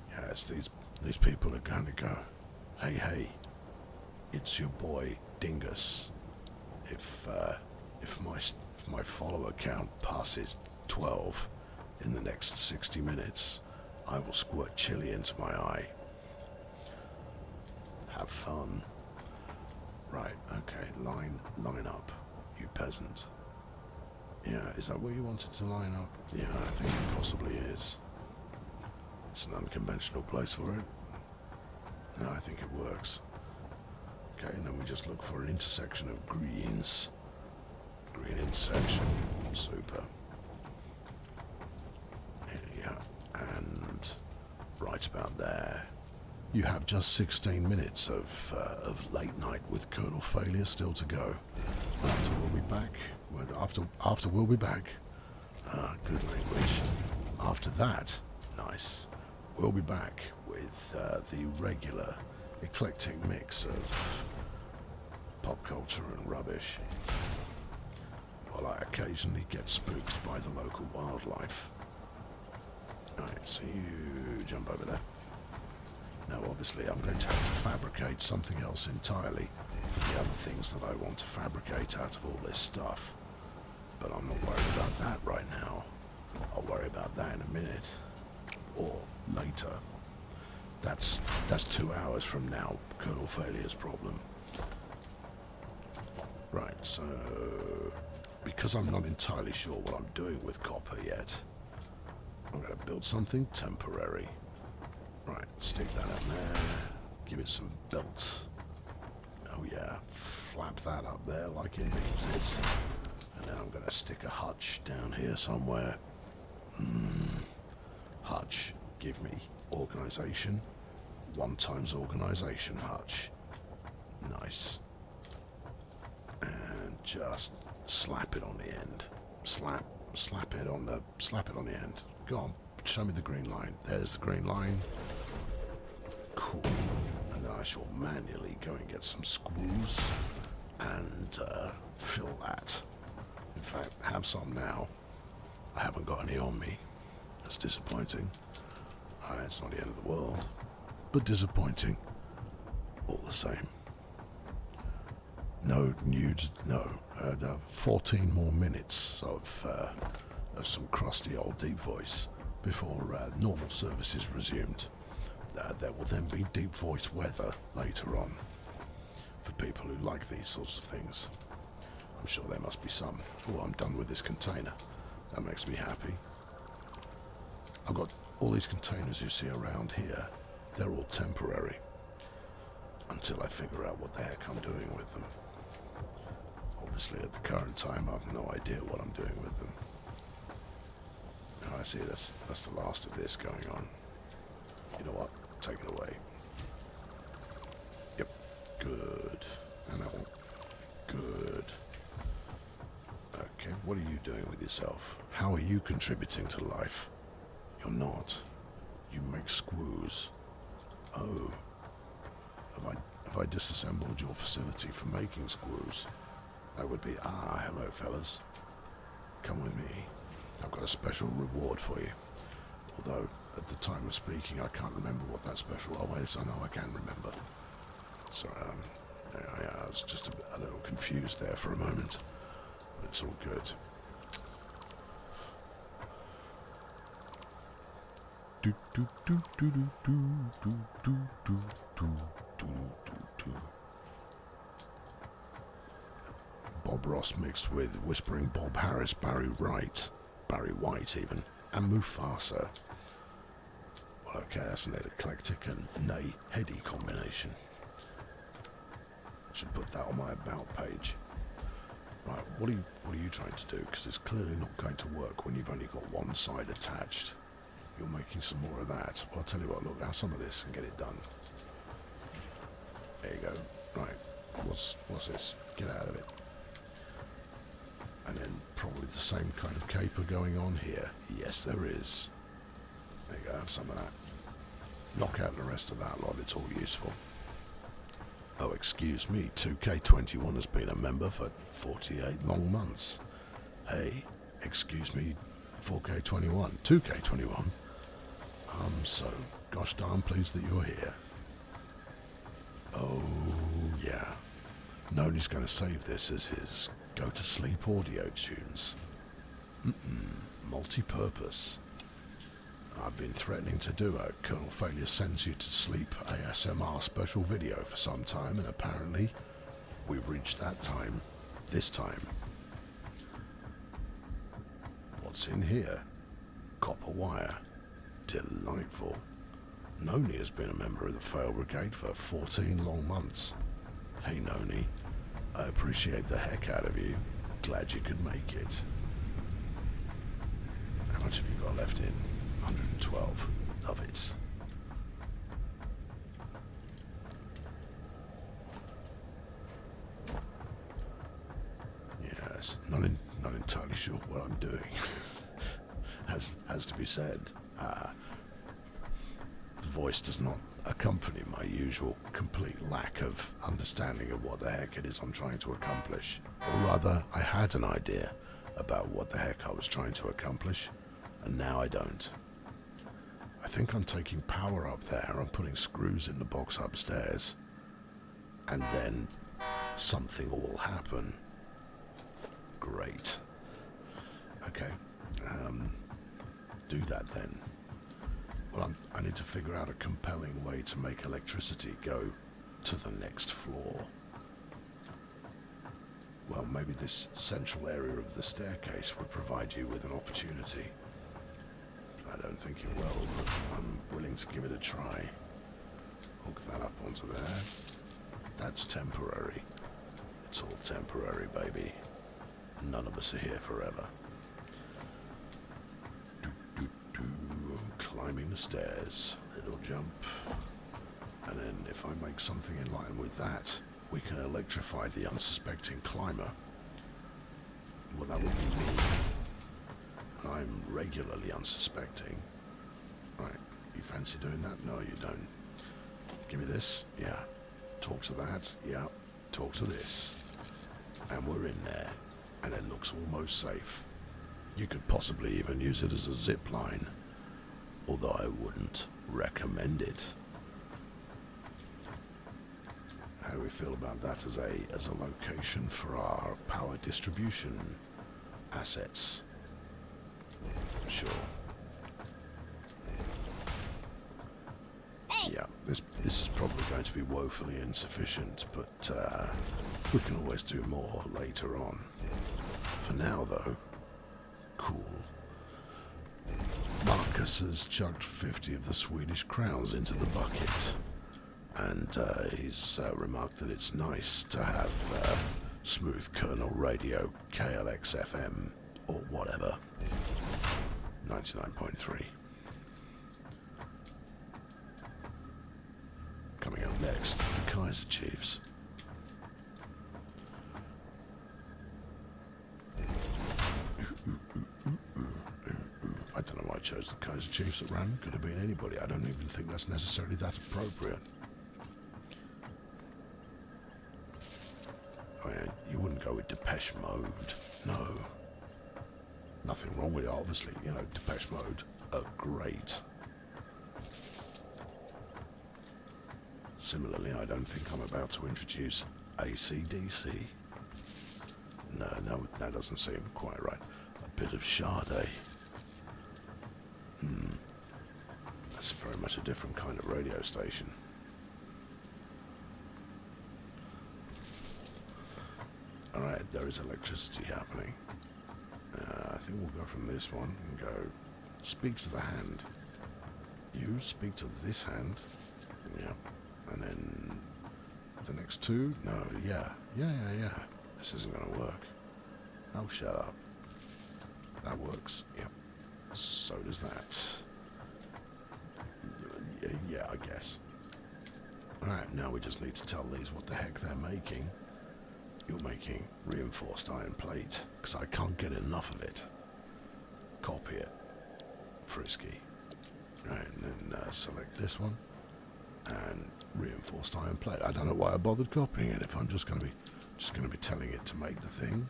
Yes, these people are going to go, hey, it's your boy Dingus. If my follower count passes 12 in the next 60 minutes, I will squirt chili into my eye. Have fun. Right, okay, line up, you peasant. Yeah, is that where you wanted to line up? Yeah, I think it possibly is. It's an unconventional place for it. No, I think it works. Okay, and then we just look for an intersection of greens. Green intersection. Super. Yeah, and right about there. You have just 16 minutes of late night with kernel failure still to go. After we'll be back. After we'll be back. Good language. After that, nice. We'll be back with the regular eclectic mix of pop culture and rubbish. Well, Well, I occasionally get spooked by the local wildlife. Right, so you jump over there. Now, obviously, I'm going to have to fabricate something else entirely for the other things that I want to fabricate out of all this stuff. But I'm not worried about that right now. I'll worry about that in a minute. Or later. That's 2 hours from now, Colonel Failure's problem. Right, so... because I'm not entirely sure what I'm doing with copper yet, I'm going to build something temporary. Right, stick that up there. Give it some belts. Oh yeah, flap that up there like it needs it. And then I'm going to stick a hutch down here somewhere. Hutch, give me organization. 1 times organization hutch. Nice. And just slap it on the end. Slap it on the end. Go on, show me the green line. There's the green line. Cool. And then I shall manually go and get some screws and fill that. In fact, have some now. I haven't got any on me. That's disappointing. It's not the end of the world, but disappointing all the same. No nudes, no. 14 more minutes of some crusty old deep voice before normal service is resumed. There will then be deep voice weather later on for people who like these sorts of things. I'm sure there must be some. Oh, I'm done with this container. That makes me happy. I've got all these containers you see around here. They're all temporary until I figure out what the heck I'm doing with them. Obviously, at the current time, I have no idea what I'm doing with them. Oh, I see, that's the last of this going on. You know what? Take it away. Yep. Good. And that one. Good. Okay, what are you doing with yourself? How are you contributing to life? You're not. You make screws. Oh. Have I disassembled your facility for making screws? That would be, hello fellas. Come with me. I've got a special reward for you. Although, at the time of speaking, I can't remember what that special... Oh, wait, I know I can remember. Sorry, I was just a little confused there for a moment. But it's all good. Bob Ross mixed with Whispering Bob Harris, Barry White even, and Mufasa. Well, okay, that's an eclectic and nay heady combination. Should put that on my about page. Right, what are you trying to do? Because it's clearly not going to work when you've only got one side attached. You're making some more of that. Well, I'll tell you what, look, have some of this and get it done. There you go. Right, what's this? Get out of it. And then probably the same kind of caper going on here. Yes, there is. There you go, have some of that. Knock out the rest of that lot, it's all useful. Oh, excuse me, 2K21 has been a member for 48 long months. Hey, excuse me, 4K21, 2K21. I'm so gosh darn pleased that you're here. Oh, yeah. Noni's going to save this as his go-to-sleep audio tunes. Multi-purpose. I've been threatening to do a Colonel Failure Sends You to Sleep ASMR special video for some time, and apparently we've reached that time this time. What's in here? Copper wire. Delightful. Noni has been a member of the Fail Brigade for 14 long months. Hey Noni, I appreciate the heck out of you. Glad you could make it. How much have you got left in? 112. Love it. Yes, not entirely sure what I'm doing. Has to be said. The voice does not accompany my usual complete lack of understanding of what the heck it is I'm trying to accomplish. Or rather, I had an idea, about what the heck I was trying to accomplish, and now I don't. I think I'm taking power up there and putting screws in the box upstairs, and then something will happen. Great. Okay, do that then. Well, I need to figure out a compelling way to make electricity go to the next floor. Well, maybe this central area of the staircase would provide you with an opportunity. I don't think it will, but I'm willing to give it a try. Hook that up onto there. That's temporary. It's all temporary, baby. None of us are here forever. Climbing the stairs. Little jump. And then if I make something in line with that, we can electrify the unsuspecting climber. Well, that would be me. I'm regularly unsuspecting. Right, you fancy doing that? No, you don't. Give me this. Yeah. Talk to that. Yeah. Talk to this. And we're in there. And it looks almost safe. You could possibly even use it as a zip line. Although I wouldn't recommend it. How do we feel about that as a location for our power distribution assets? Sure. Yeah, this is probably going to be woefully insufficient, but we can always do more later on. For now, though, cool. Marcus has chucked 50 of the Swedish crowns into the bucket, and he's remarked that it's nice to have smooth kernel radio, KLX FM, or whatever. 99.3. Coming up next, the Kaiser Chiefs. I don't know why I chose the Kaiser Chiefs at random. Could have been anybody. I don't even think that's necessarily that appropriate. I mean, you wouldn't go with Depeche Mode. No. Nothing wrong with it, obviously. You know, Depeche Mode are great. Similarly, I don't think I'm about to introduce AC/DC. No, that doesn't seem quite right. A bit of Sade. That's very much a different kind of radio station. Alright, there is electricity happening. I think we'll go from this one and go, speak to the hand. You speak to this hand. Yeah. And then the next two. No, yeah. This isn't going to work. Oh, shut up. That works. Yep. So does that. Yeah, I guess. Alright, now we just need to tell these what the heck they're making. You're making reinforced iron plate, because I can't get enough of it. Copy it. Frisky. Right, and then select this one. And reinforced iron plate. I don't know why I bothered copying it if I'm just going to be telling it to make the thing.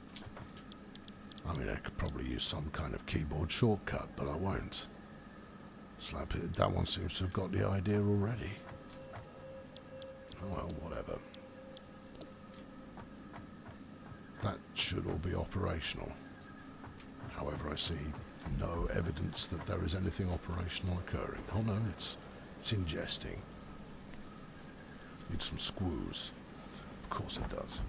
I mean, I could probably use some kind of keyboard shortcut, but I won't. Slap it. That one seems to have got the idea already. Oh well, whatever. That should all be operational. However, I see no evidence that there is anything operational occurring. Oh no, it's ingesting. Needs some screws. Of course it does.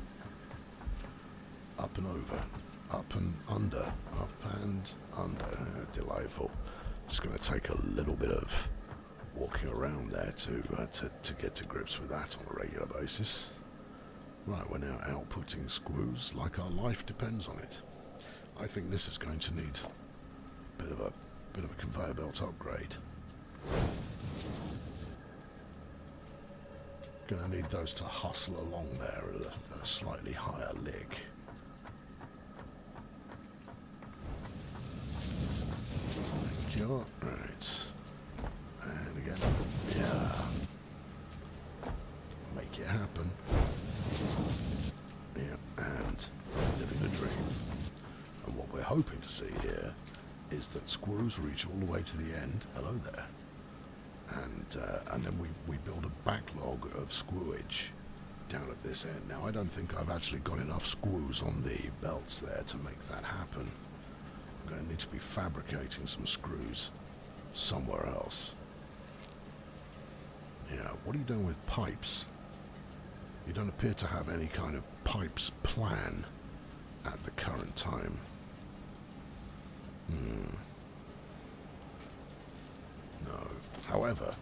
Up and over. Up and under. Up and under. Delightful. It's going to take a little bit of walking around there to get to grips with that on a regular basis. Right, we're now outputting screws like our life depends on it. I think this is going to need a bit of a conveyor belt upgrade. Gonna need those to hustle along there at a slightly higher lick. Thank you. Right. And again, yeah. Make it happen. Yeah, and living the dream. And what we're hoping to see here is that screws reach all the way to the end. Hello there. And then we build a backlog of screwage down at this end. Now, I don't think I've actually got enough screws on the belts there to make that happen. I'm going to need to be fabricating some screws somewhere else. Yeah, what are you doing with pipes? You don't appear to have any kind of pipes plan at the current time. No. However,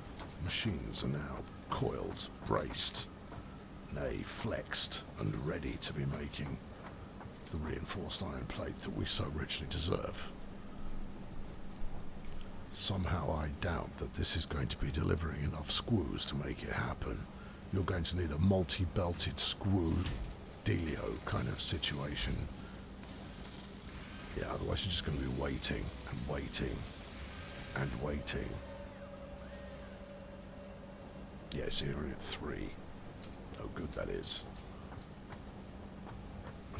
machines are now coiled, braced, nay, flexed, and ready to be making the reinforced iron plate that we so richly deserve. Somehow I doubt that this is going to be delivering enough screws to make it happen. You're going to need a multi-belted screw dealio kind of situation. Yeah, otherwise you're just going to be waiting and waiting and waiting. Yeah, so you're at 3. Oh, good that is.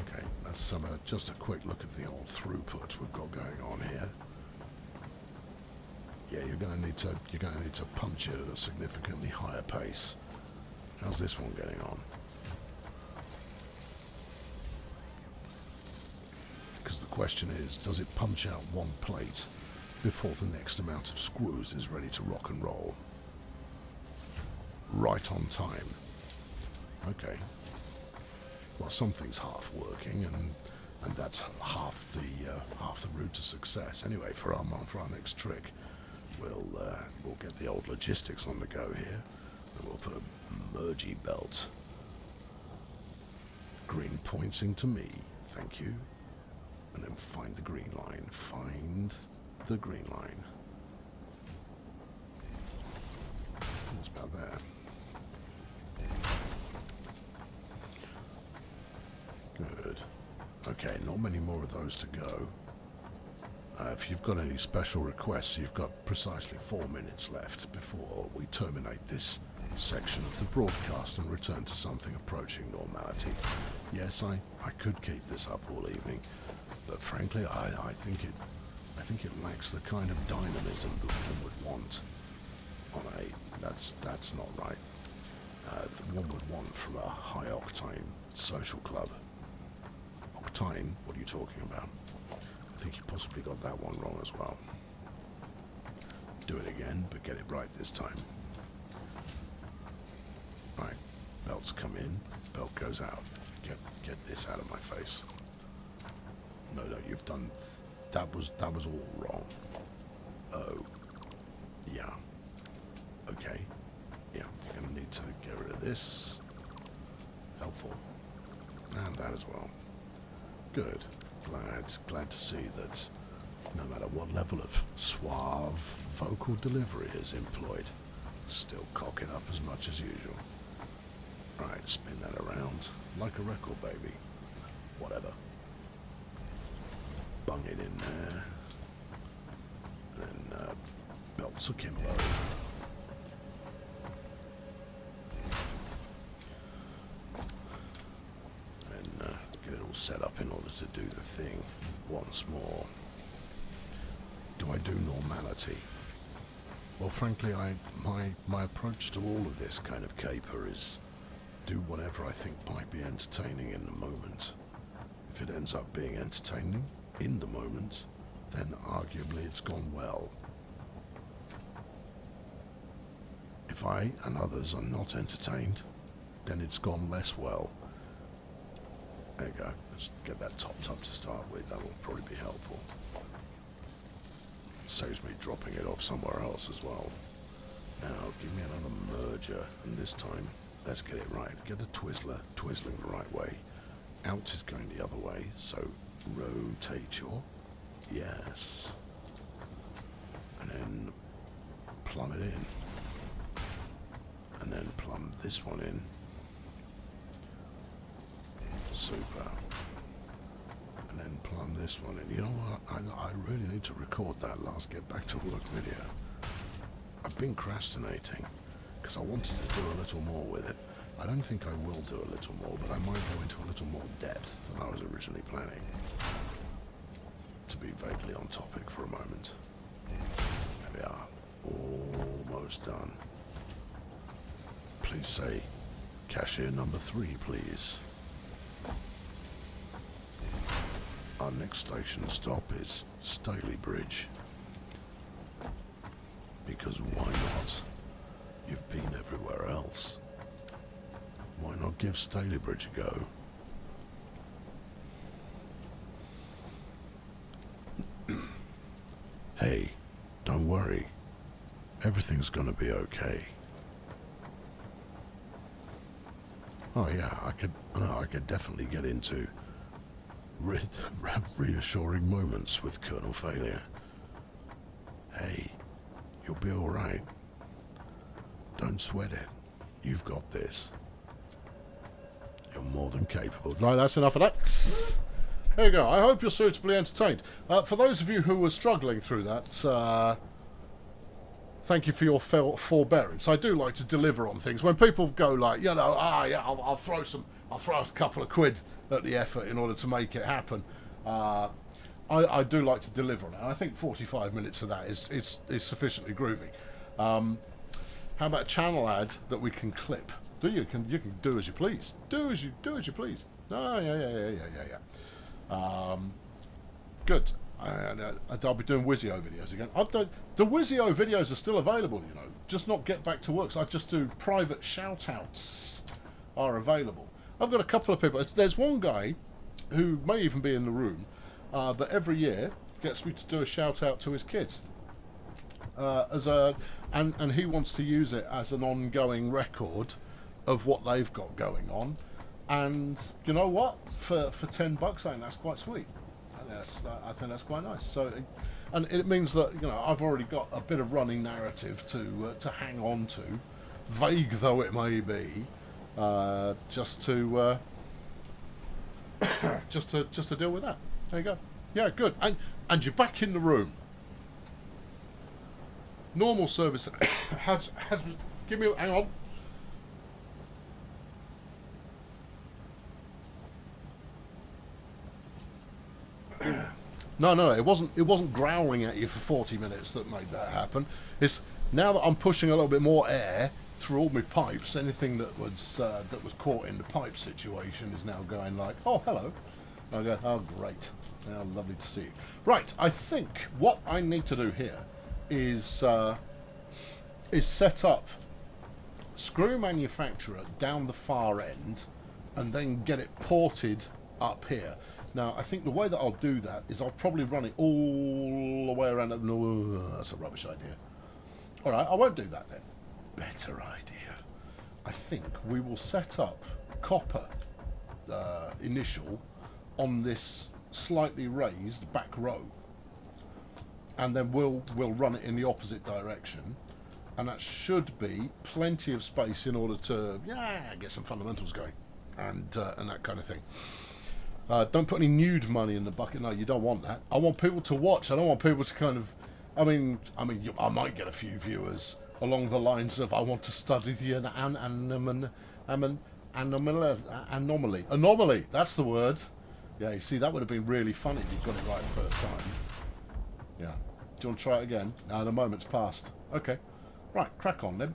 Okay, let's just a quick look at the old throughput we've got going on here. Yeah, you're going to need to punch it at a significantly higher pace. How's this one getting on? Because the question is, does it punch out one plate before the next amount of screws is ready to rock and roll? Right on time. Okay. Well, something's half working, and that's half the route to success. Anyway, for our next trick, we'll get the old logistics on the go here, and we'll put a mergy belt. Green pointing to me, thank you. And then find the green line. Find the green line. What's about that? Good. Okay, not many more of those to go. If you've got any special requests, you've got precisely 4 minutes left before we terminate this section of the broadcast and return to something approaching normality. Yes, I could keep this up all evening, but frankly, I think it lacks the kind of dynamism that one would want on that's not right. That one would want from a high-octane social club. Octane? What are you talking about? I think you possibly got that one wrong as well. Do it again, but get it right this time. Right, belts come in, belt goes out. Get this out of my face. No, you've done... That was all wrong. Oh. Yeah. Okay. Yeah, you're gonna need to get rid of this. Helpful. And that as well. Good. Glad to see that no matter what level of suave vocal delivery is employed, still cock it up as much as usual. Right, spin that around like a record, baby. Whatever. Bung it in there. Then belts akimbo. Get it all set up in order to do the thing once more. Do I do normality? Well, frankly, my approach to all of this kind of caper is do whatever I think might be entertaining in the moment. If it ends up being entertaining in the moment, then arguably it's gone well. If I and others are not entertained, then it's gone less well. There you go. Let's get that topped up to start with. That will probably be helpful. Saves me dropping it off somewhere else as well. Now, give me another merger, and this time, let's get it right. Get a Twizzler, twizzling the right way. Out is going the other way, so rotate your... Yes. And then plumb it in. And then plumb this one in. Super. And then plumb this one in. You know what? I really need to record that last Get Back to Work video. I've been procrastinating because I wanted to do a little more with it. I don't think I will do a little more, but I might go into a little more depth than I was originally planning. be vaguely on topic for a moment. There we are. Almost done. Please say, cashier number 3, please. Our next station stop is Staley Bridge. Because why not? You've been everywhere else. Why not give Staley Bridge a go? Hey, don't worry. Everything's gonna be okay. Oh yeah, I could definitely get into reassuring moments with Colonel Failure. Hey, you'll be alright. Don't sweat it. You've got this. You're more than capable. Right, that's enough of that. There you go. I hope you're suitably entertained. For those of you who were struggling through that, thank you for your forbearance. I do like to deliver on things. When people go like, you know, yeah, I'll throw a couple of quid at the effort in order to make it happen. I do like to deliver on it. And I think 45 minutes of that is sufficiently groovy. How about a channel ad that we can clip? You can do as you please. Do as you please. Oh yeah. Good. I'll be doing Wizio videos again. The Wizio videos are still available, you know. Just not get back to work. So I just do private shout-outs are available. I've got a couple of people. There's one guy who may even be in the room, but every year gets me to do a shout-out to his kids. And he wants to use it as an ongoing record of what they've got going on. And you know what? For $10, I think that's quite sweet. I think that's quite nice. So, and it means that, you know, I've already got a bit of running narrative to hang on to, vague though it may be, just to deal with that. There you go. Yeah, good. And you're back in the room. Normal service has give me hang on. No, it wasn't growling at you for 40 minutes that made that happen. It's now that I'm pushing a little bit more air through all my pipes. Anything that was caught in the pipe situation is now going like, oh hello. I go, oh great, how lovely to see you. Right, I think what I need to do here is set up screw manufacturer down the far end, and then get it ported up here. Now, I think the way that I'll do that is I'll probably run it all the way around. No, that's a rubbish idea. All right, I won't do that then. Better idea. I think we will set up copper initial on this slightly raised back row, and then we'll run it in the opposite direction, and that should be plenty of space in order to get some fundamentals going, and that kind of thing. Don't put any nude money in the bucket. No, you don't want that. I want people to watch. I don't want people to kind of. I mean, I might get a few viewers along the lines of, I want to study the anomaly. That's the word. Yeah, you see, that would have been really funny if you got it right the first time. Yeah. Do you want to try it again? No, the moment's passed. Okay. Right, crack on then.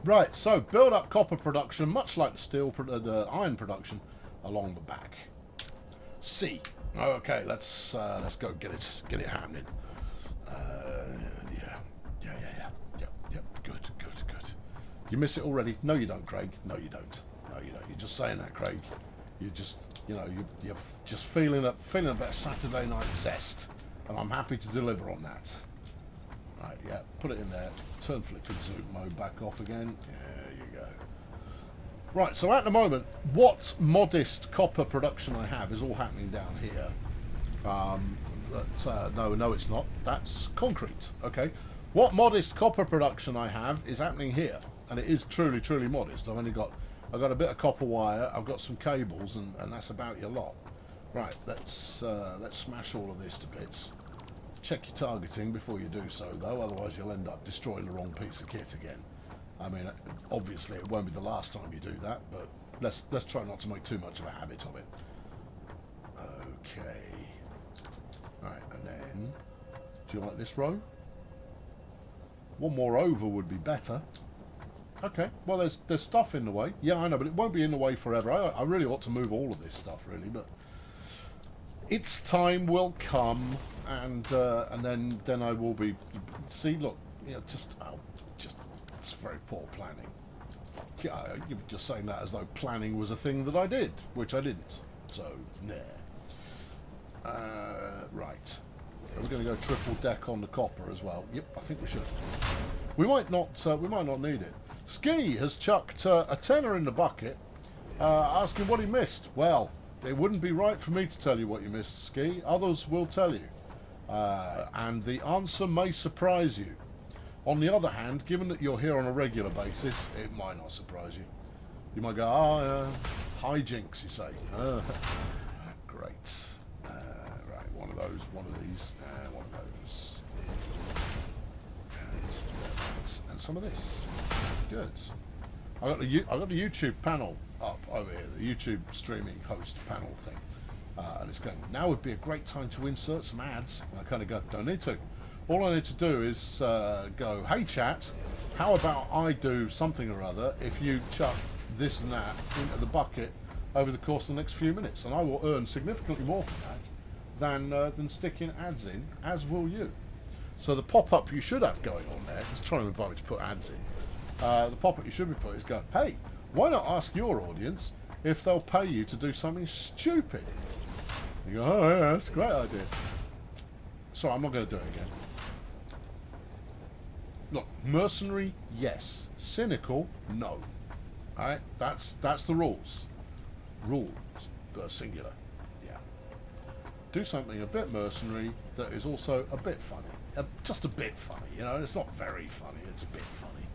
Right, so build up copper production, much like the iron production, along the back. C. Okay, let's go get it happening. Yeah. Good. You miss it already? No, you don't, Craig. No, you don't. You're just saying that, Craig. You're just, you're just feeling a bit of Saturday night zest, and I'm happy to deliver on that. Right, yeah, put it in there. Turn flick and zoom mode back off again. There you go. Right, so at the moment, what modest copper production I have is all happening down here. No, it's not. That's concrete. Okay. What modest copper production I have is happening here, and it is truly, truly modest. I've got a bit of copper wire. I've got some cables, and that's about your lot. Right. Let's smash all of this to bits. Check your targeting before you do so, though, otherwise you'll end up destroying the wrong piece of kit again. I mean, obviously it won't be the last time you do that, but let's try not to make too much of a habit of it. Okay. Right, and then... Do you like this row? One more over would be better. Okay, well there's stuff in the way. Yeah, I know, but it won't be in the way forever. I really ought to move all of this stuff, really, but... Its time will come, and then I will be... See, look, you know, just it's very poor planning. Yeah, you're just saying that as though planning was a thing that I did, which I didn't. So, nah. Right. We're going to go triple deck on the copper as well. Yep, I think we should. We might not need it. Ski has chucked a tenner in the bucket, asking what he missed. Well, it wouldn't be right for me to tell you what you missed, Ski. Others will tell you. And the answer may surprise you. On the other hand, given that you're here on a regular basis, it might not surprise you. You might go, hijinks, you say. Great. Right, one of those, one of these, one of those. And some of this. Good. I got the YouTube panel up over here, the YouTube streaming host panel thing. And it's going, now would be a great time to insert some ads. And I kind of go, don't need to. All I need to do is go, hey chat, how about I do something or other if you chuck this and that into the bucket over the course of the next few minutes, and I will earn significantly more for that than sticking ads in, as will you. So the pop-up you should have going on there, just trying to invite me to put ads in, the pop-up you should be putting is go, hey, why not ask your audience if they'll pay you to do something stupid? You go, oh yeah, that's a great idea. Sorry, I'm not going to do it again. Look, mercenary, yes. Cynical, no. Alright, that's the rules. Rules, singular. Yeah. Do something a bit mercenary that is also a bit funny. Just a bit funny, you know. It's not very funny, it's a bit funny.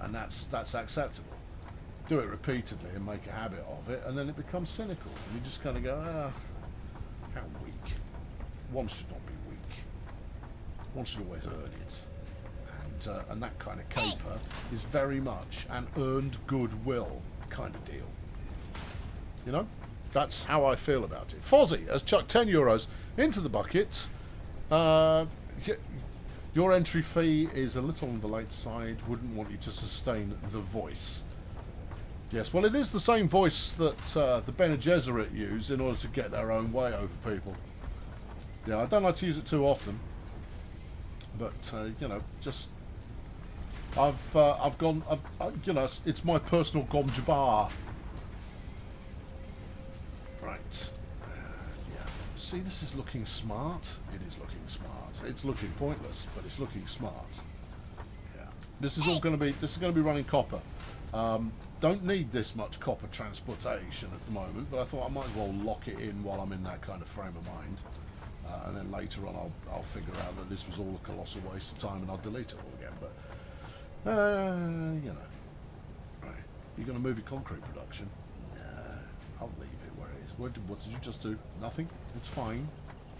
And that's acceptable. Do it repeatedly and make a habit of it, and then it becomes cynical. And you just kind of go, how weak. One should not be weak. One should always earn it. And that kind of caper is very much an earned goodwill kind of deal. You know? That's how I feel about it. Fozzie has chucked €10 into the bucket. Your entry fee is a little on the late side. Wouldn't want you to sustain the voice. Yes, well, it is the same voice that the Bene Gesserit use in order to get their own way over people. Yeah, I don't like to use it too often. But, you know, just... I've gone, you know, it's my personal Gom Jabbar. Right. Yeah. See, this is looking smart. It is looking smart. It's looking pointless, but it's looking smart. Yeah. This is going to be running copper. Don't need this much copper transportation at the moment, but I thought I might as well lock it in while I'm in that kind of frame of mind. And then later on I'll figure out that this was all a colossal waste of time and I'll delete it all again. But you know, right? You're going to move your concrete production? Nah, I'll leave it where it is. What did you just do? Nothing. It's fine.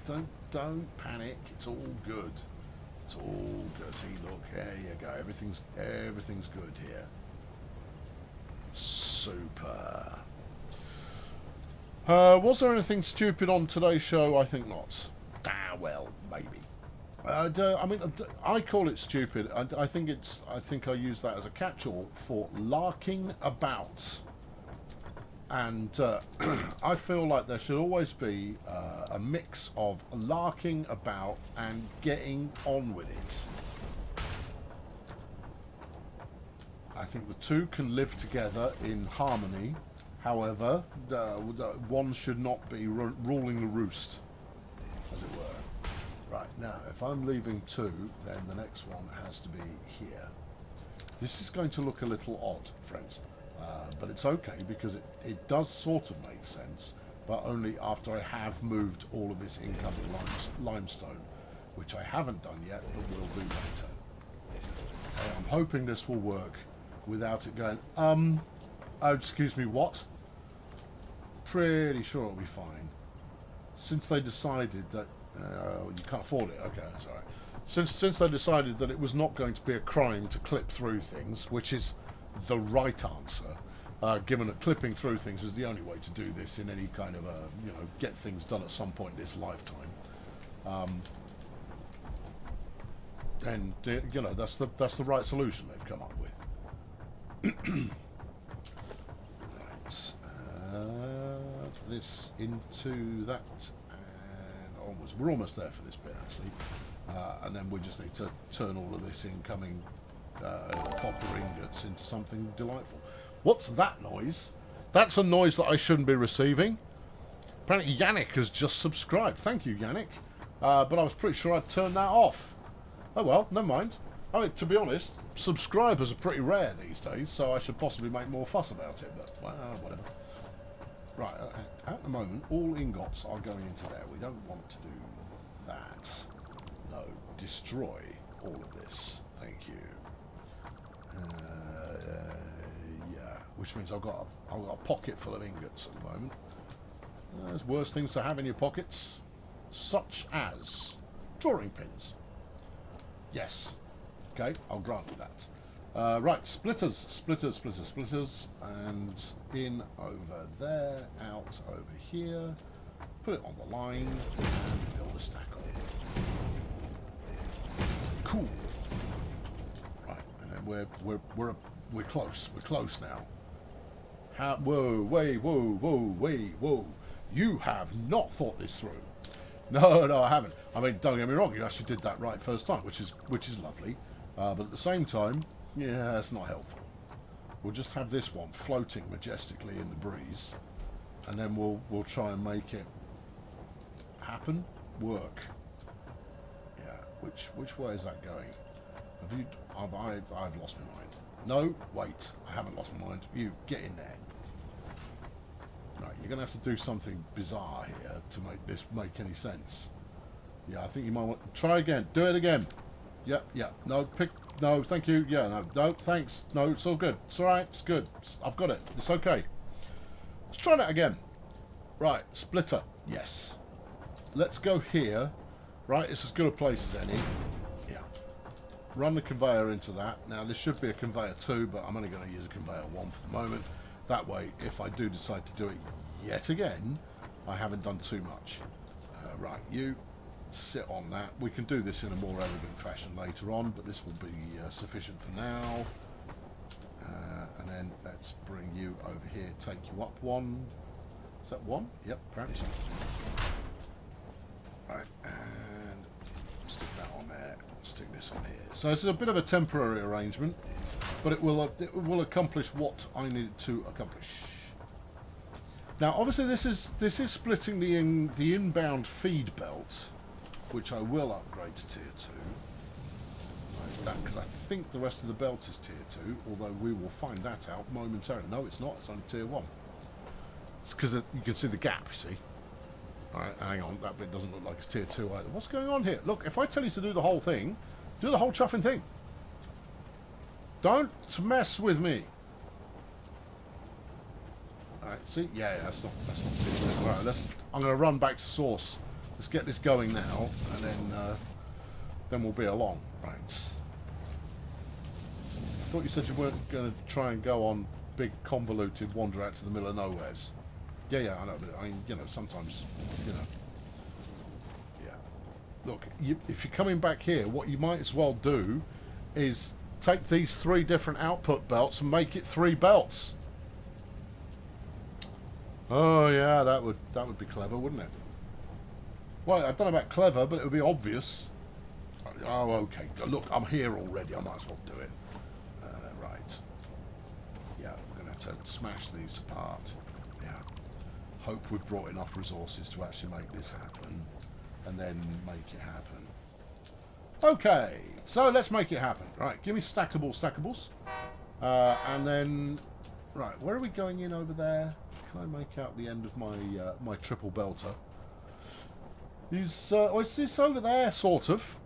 Don't panic. It's all good. It's all good. See, look, there you go. Everything's good here. Super. Was there anything stupid on today's show? I think not. Well, maybe. I mean, I call it stupid. I think I use that as a catch-all for larking about. And I feel like there should always be a mix of larking about and getting on with it. I think the two can live together in harmony. However, one should not be ruling the roost, as it were. Right, now, if I'm leaving 2, then the next one has to be here. This is going to look a little odd, friends. But it's okay, because it does sort of make sense, but only after I have moved all of this incoming limestone, which I haven't done yet, but will do later. Okay, I'm hoping this will work without it going, oh, excuse me, what? Pretty sure it'll be fine. Since they decided that you can't afford it, okay, that's alright. Since they decided that it was not going to be a crime to clip through things, which is the right answer, given that clipping through things is the only way to do this in any kind of get things done at some point in this lifetime. And that's the right solution they've come up with. Right, this into that and onwards. We're almost there for this bit actually, and then we just need to turn all of this incoming copper ingots into something delightful. What's that noise? That's a noise that I shouldn't be receiving. Apparently Yannick has just subscribed. Thank you, Yannick. But I was pretty sure I'd turned that off. Oh well, never mind. I mean, to be honest, subscribers are pretty rare these days, so I should possibly make more fuss about it, but well, whatever. Right, at the moment, all ingots are going into there. We don't want to do that. No, destroy all of this. Thank you. Yeah, which means I've got a pocket full of ingots at the moment. There's worse things to have in your pockets, such as drawing pins. Yes. Okay, I'll grant you that. Right, splitters, and in over there, out over here. Put it on the line and build a stack on it. Cool. Right, and then we're close. We're close now. Whoa! You have not thought this through. No, I haven't. I mean, don't get me wrong. You actually did that right first time, which is lovely. But at the same time, yeah, it's not helpful. We'll just have this one floating majestically in the breeze, and then we'll try and make it happen, work. Yeah. Which way is that going? I've lost my mind. No, wait. I haven't lost my mind. You get in there. Right, you're going to have to do something bizarre here to make this make any sense. Yeah, I think you might want to try again. Do it again. Yeah. No, thank you. Yeah, no, thanks. No, it's all good. It's all right. It's good. I've got it. It's okay. Let's try that again. Right, splitter. Yes. Let's go here. Right, it's as good a place as any. Yeah. Run the conveyor into that. Now, this should be a conveyor 2, but I'm only going to use a conveyor 1 for the moment. That way, if I do decide to do it yet again, I haven't done too much. Right, you sit on that. We can do this in a more elegant fashion later on, but this will be sufficient for now. And then let's bring you over here, take you up 1. Is that 1? Yep, apparently so. Right, and stick that on there, stick this on here. So this is a bit of a temporary arrangement, but it will accomplish what I need it to accomplish. Now, obviously, this is splitting the inbound feed belt, which I will upgrade to tier 2. Like that, because I think the rest of the belt is tier 2, although we will find that out momentarily. No, it's not. It's only tier 1. It's because you can see the gap. You see. All right, hang on. That bit doesn't look like it's tier 2 either. What's going on here? Look, if I tell you to do the whole thing, do the whole chuffing thing. Don't mess with me. Alright, see? Yeah, that's not good. Alright, I'm going to run back to source. Let's get this going now, and then we'll be along. Right. I thought you said you weren't going to try and go on big, convoluted wander out to the middle of nowheres. Yeah, I know, but I mean, sometimes, Yeah. Look, if you're coming back here, what you might as well do is take these 3 different output belts and make it 3 belts. Oh yeah, that would be clever, wouldn't it? Well, I don't know about clever, but it would be obvious. Oh, okay. Look, I'm here already. I might as well do it. Right. Yeah, we're going to have to smash these apart. Yeah. Hope we've brought enough resources to actually make this happen, and then make it happen. Okay, so let's make it happen. Right, give me stackables. And then, right, where are we going in over there? Can I make out the end of my my triple belter? Is this over there, sort of?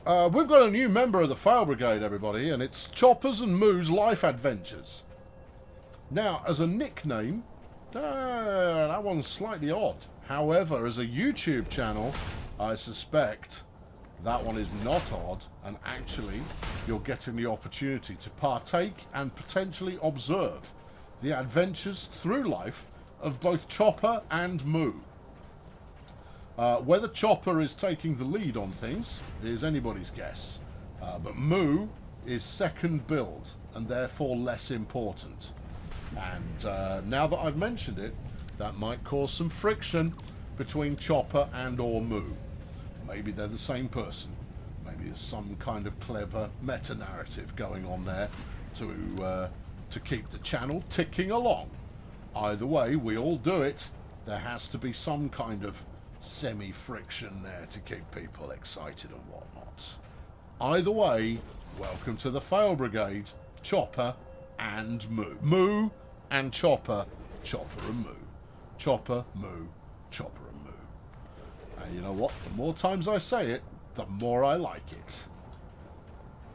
We've got a new member of the File Brigade, everybody, and it's Choppers and Moo's Life Adventures. Now, as a nickname, that one's slightly odd. However, as a YouTube channel, I suspect that one is not odd, and actually, you're getting the opportunity to partake and potentially observe the adventures through life of both Chopper and Moo. Whether Chopper is taking the lead on things is anybody's guess, but Moo is second build and therefore less important. And now that I've mentioned it, that might cause some friction between Chopper and or Moo. Maybe they're the same person. Maybe there's some kind of clever meta-narrative going on there to keep the channel ticking along. Either way, we all do it. There has to be some kind of semi-friction there to keep people excited and whatnot. Either way, welcome to the Fail Brigade, Chopper and Moo. Moo and Chopper, Chopper and Moo. Chopper, Moo, Chopper and Moo. And you know what? The more times I say it, the more I like it.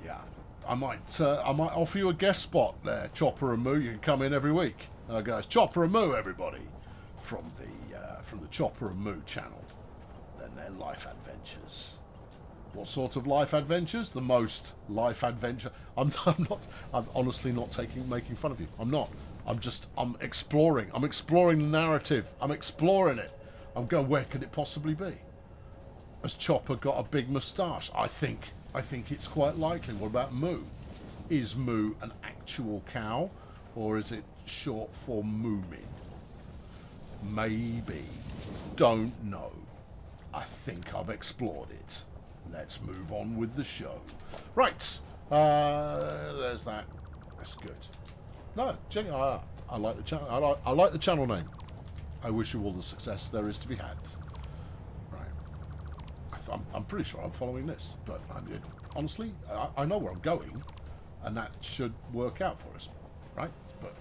Yeah. I might offer you a guest spot there, Chopper and Moo. You can come in every week. Guys, Chopper and Moo, everybody, from the Chopper and Moo channel. Then their life adventures. What sort of life adventures? The most life adventure. I'm honestly not making fun of you. I'm not. I'm exploring. I'm exploring the narrative. I'm exploring it. I'm going, where could it possibly be? Has Chopper got a big moustache? I think it's quite likely. What about Moo? Is Moo an actual cow, or is it short for Moomin? Maybe. Don't know. I think I've explored it. Let's move on with the show. Right. There's that. That's good. No, genuinely, I like the channel. I like the channel name. I wish you all the success there is to be had. Right. I'm pretty sure I'm following this, but honestly, I know where I'm going, and that should work out for us, right? But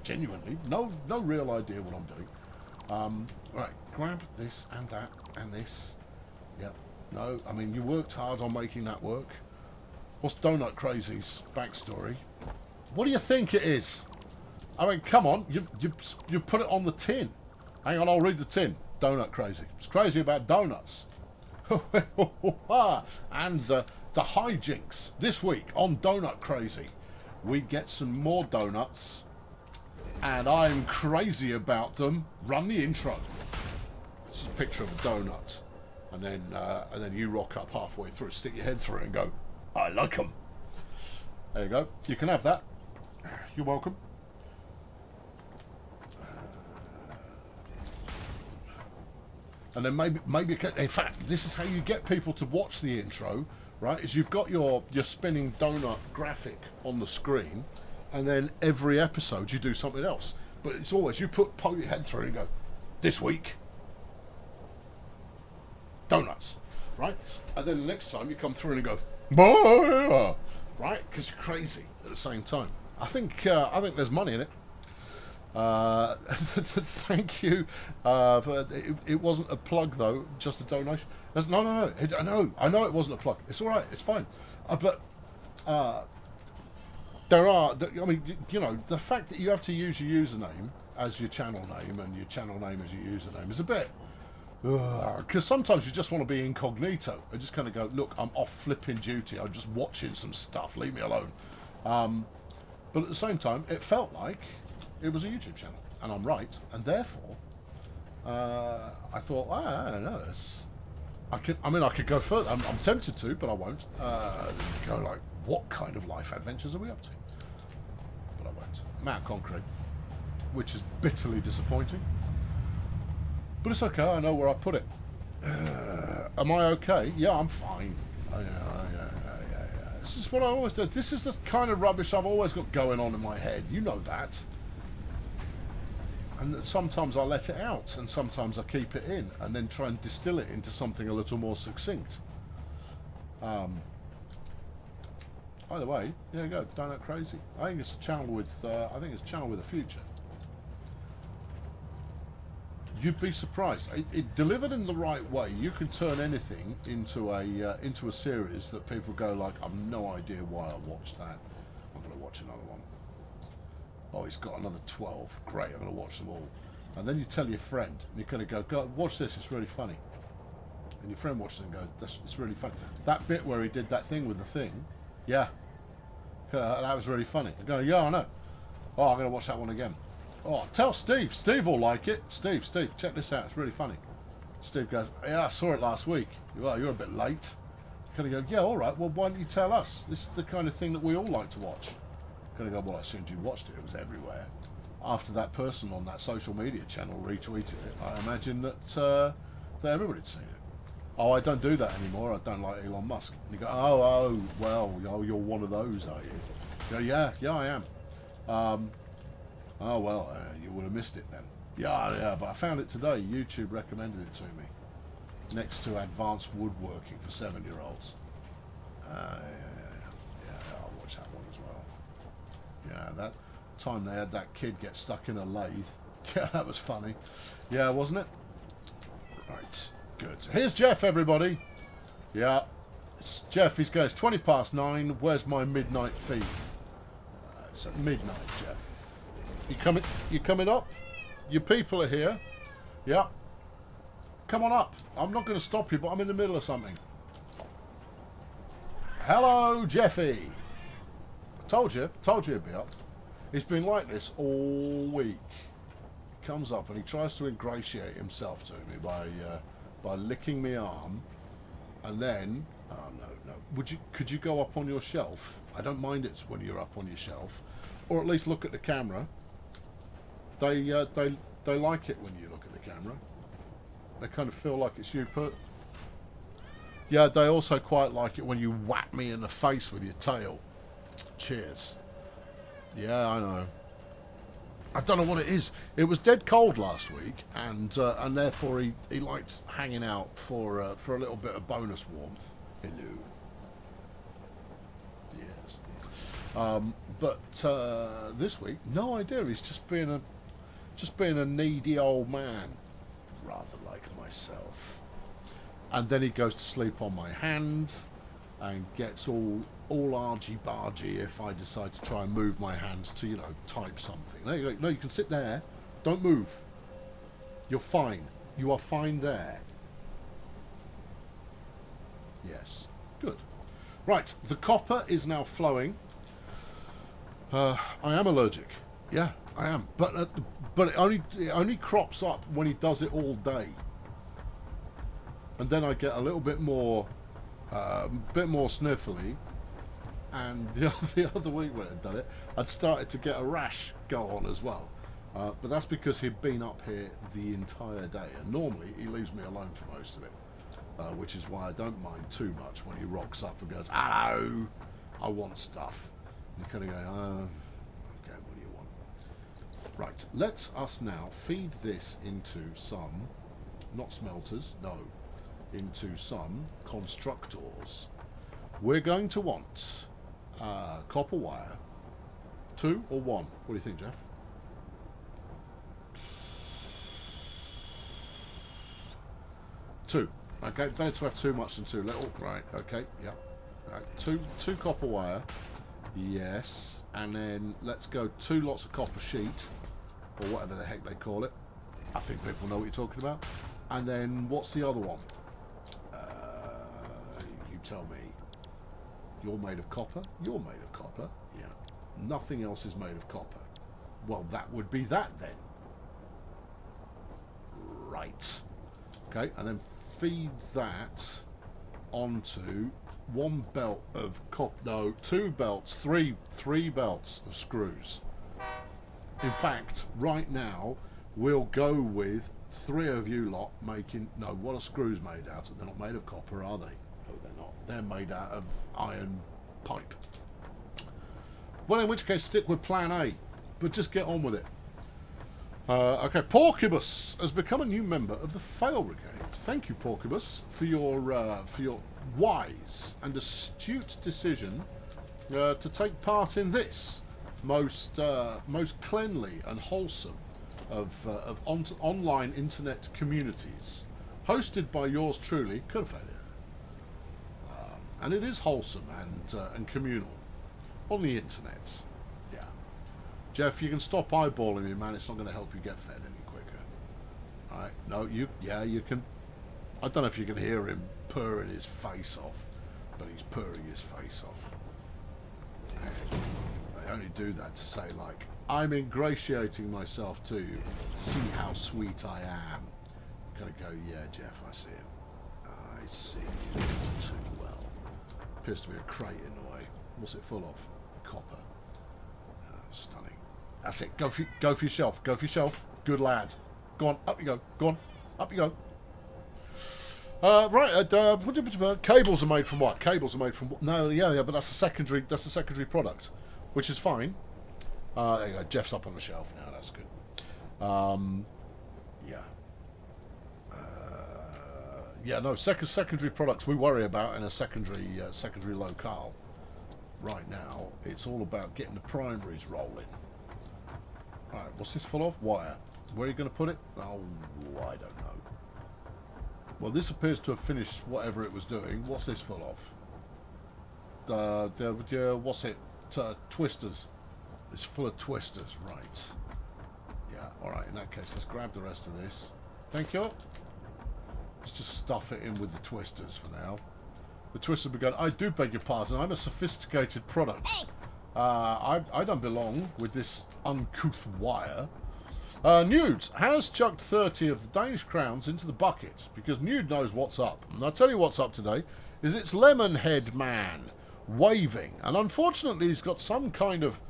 genuinely, no real idea what I'm doing. Right, grab this and that and this. Yep. No, I mean, you worked hard on making that work. What's Donut Crazy's backstory? What do you think it is? I mean, come on, you've put it on the tin. Hang on, I'll read the tin. Donut Crazy. It's crazy about donuts. And the hijinks this week on Donut Crazy. We get some more donuts, and I'm crazy about them. Run the intro. It's a picture of a donut, and then you rock up halfway through, stick your head through, and go, "I like them." There you go. You can have that. You're welcome. And then maybe in fact, this is how you get people to watch the intro, right? Is you've got your spinning donut graphic on the screen, and then every episode you do something else. But it's always you poke your head through and go, "This week, donuts," right? And then the next time you come through and you go, "Bah!" Right? Because you're crazy at the same time. I think there's money in it. Thank you. It wasn't a plug though, just a donation. No. I know it wasn't a plug. It's all right. It's fine. But there are. I mean, you know, the fact that you have to use your username as your channel name and your channel name as your username is a bit. Because sometimes you just want to be incognito. I just kind of go, look, I'm off flipping duty. I'm just watching some stuff. Leave me alone. But at the same time, it felt like it was a YouTube channel, and I'm right, and therefore, I thought, I don't know. I could go further. I'm tempted to, but I won't. Go like, what kind of life adventures are we up to? But I won't. Matt Concrete, which is bitterly disappointing. But it's okay, I know where I put it. Am I okay? Yeah, I'm fine. Yeah. This is what I always do. This is the kind of rubbish I've always got going on in my head. You know that. And sometimes I let it out, and sometimes I keep it in, and then try and distill it into something a little more succinct. Either way, there you go. Donut Crazy. I think it's a channel with. a channel with a future. You'd be surprised. It delivered in the right way. You can turn anything into a series that people go like, I've no idea why I watched that. I'm going to watch another one. Oh, he's got another 12. Great, I'm going to watch them all. And then you tell your friend, and you're going to go, watch this. It's really funny. And your friend watches it and goes, it's really funny. That bit where he did that thing with the thing, yeah, that was really funny. I go, yeah, I know. Oh, I'm going to watch that one again. Oh, tell Steve. Steve will like it. Steve, check this out. It's really funny. Steve goes, yeah, I saw it last week. Well, you're a bit late. Kind of go, yeah, all right. Well, why don't you tell us? This is the kind of thing that we all like to watch. Kind of go, well, as soon as you watched it, it was everywhere. After that person on that social media channel retweeted it, I imagine that everybody'd seen it. Oh, I don't do that anymore. I don't like Elon Musk. And you go, well, you're one of those, are you? You go, yeah, I am. You would have missed it then. Yeah, but I found it today. YouTube recommended it to me. Next to advanced woodworking for 7-year-olds. I'll watch that one as well. Yeah, that time they had that kid get stuck in a lathe. Yeah, that was funny. Yeah, wasn't it? Right, good. Here's Jeff, everybody. Yeah, it's Jeff. He's going, it's 20 past 9. Where's my midnight feed? It's at midnight, Jeff. You coming up? Your people are here. Yeah. Come on up. I'm not going to stop you, but I'm in the middle of something. Hello, Jeffy. Told you he'd be up. He's been like this all week. He comes up and he tries to ingratiate himself to me by licking my arm, and then, oh no. Could you go up on your shelf? I don't mind it when you're up on your shelf, or at least look at the camera. They like it when you look at the camera. They kind of feel like it's you put. Yeah, they also quite like it when you whack me in the face with your tail. Cheers. Yeah, I know. I don't know what it is. It was dead cold last week, and therefore he liked hanging out for a little bit of bonus warmth. Hello. Yes. But this week, no idea. He's just being a needy old man, rather like myself. And then he goes to sleep on my hand and gets all argy-bargy if I decide to try and move my hands to, type something. There you go. No, you can sit there. Don't move. You're fine. You are fine there. Yes. Good. Right. The copper is now flowing. I am allergic. Yeah, I am. But it only crops up when he does it all day. And then I get a little bit more sniffly. And the other week when I'd done it, I'd started to get a rash go on as well. But that's because he'd been up here the entire day. And normally he leaves me alone for most of it. Which is why I don't mind too much when he rocks up and goes, hello, I want stuff. And you kind of go, okay, what do you want? Right, let's us now feed this into some, not smelters, no, into some constructors. We're going to want copper wire, 2 or 1. What do you think, Jeff? 2. Okay, better to have too much than too little. Right, okay, yeah. Right, two copper wire. Yes. And then let's go 2 lots of copper sheet, or whatever the heck they call it. I think people know what you're talking about. And then what's the other one? You tell me. You're made of copper? You're made of copper. Yeah. Nothing else is made of copper. Well, that would be that then. Right. Okay, and then feed that onto 1 belt of copper. No, 2 belts, three belts of screws. In fact, right now we'll go with 3 of you lot making. No, what are screws made out of? They're not made of copper, are they? No, they're not. They're made out of iron pipe. Well, in which case, stick with Plan A, but just get on with it. Okay, Porkibus has become a new member of the Fail Brigade. Thank you, Porkibus, for your wise and astute decision to take part in this most cleanly and wholesome of online internet communities, hosted by yours truly, Kurfalia. And it is wholesome and communal on the internet. Yeah. Jeff, you can stop eyeballing me, man. It's not going to help you get fed any quicker. All right. No, you can. I don't know if you can hear him purring his face off, but he's purring his face off. And I only do that to say, like, I'm ingratiating myself to you. See how sweet I am. Gonna go, yeah, Jeff, I see it. I see you too well. Appears to be a crate in the way. What's it full of? Copper. Stunning. That's it. Go for your shelf. Go for your shelf. Good lad. Go on. Up you go. Go on. Up you go. Right. Cables are made from what? Cables are made from what? No, yeah, but that's a secondary. That's a secondary product, which is fine. There you go. Jeff's up on the shelf now. That's good. Yeah. Yeah. No. Secondary products we worry about in a secondary locale. Right now, it's all about getting the primaries rolling. Right. What's this full of? Wire. Where are you going to put it? Oh, I don't know. Well, this appears to have finished whatever it was doing. What's this full of? What's it? Twisters. It's full of twisters, right. Yeah, alright, in that case, let's grab the rest of this. Thank you. Let's just stuff it in with the twisters for now. The twisters began, I do beg your pardon, I'm a sophisticated product. I don't belong with this uncouth wire. Nude has chucked 30 of the Danish crowns into the bucket because Nude knows what's up. And I'll tell you what's up today is it's Lemonhead Man waving, and unfortunately he's got some kind of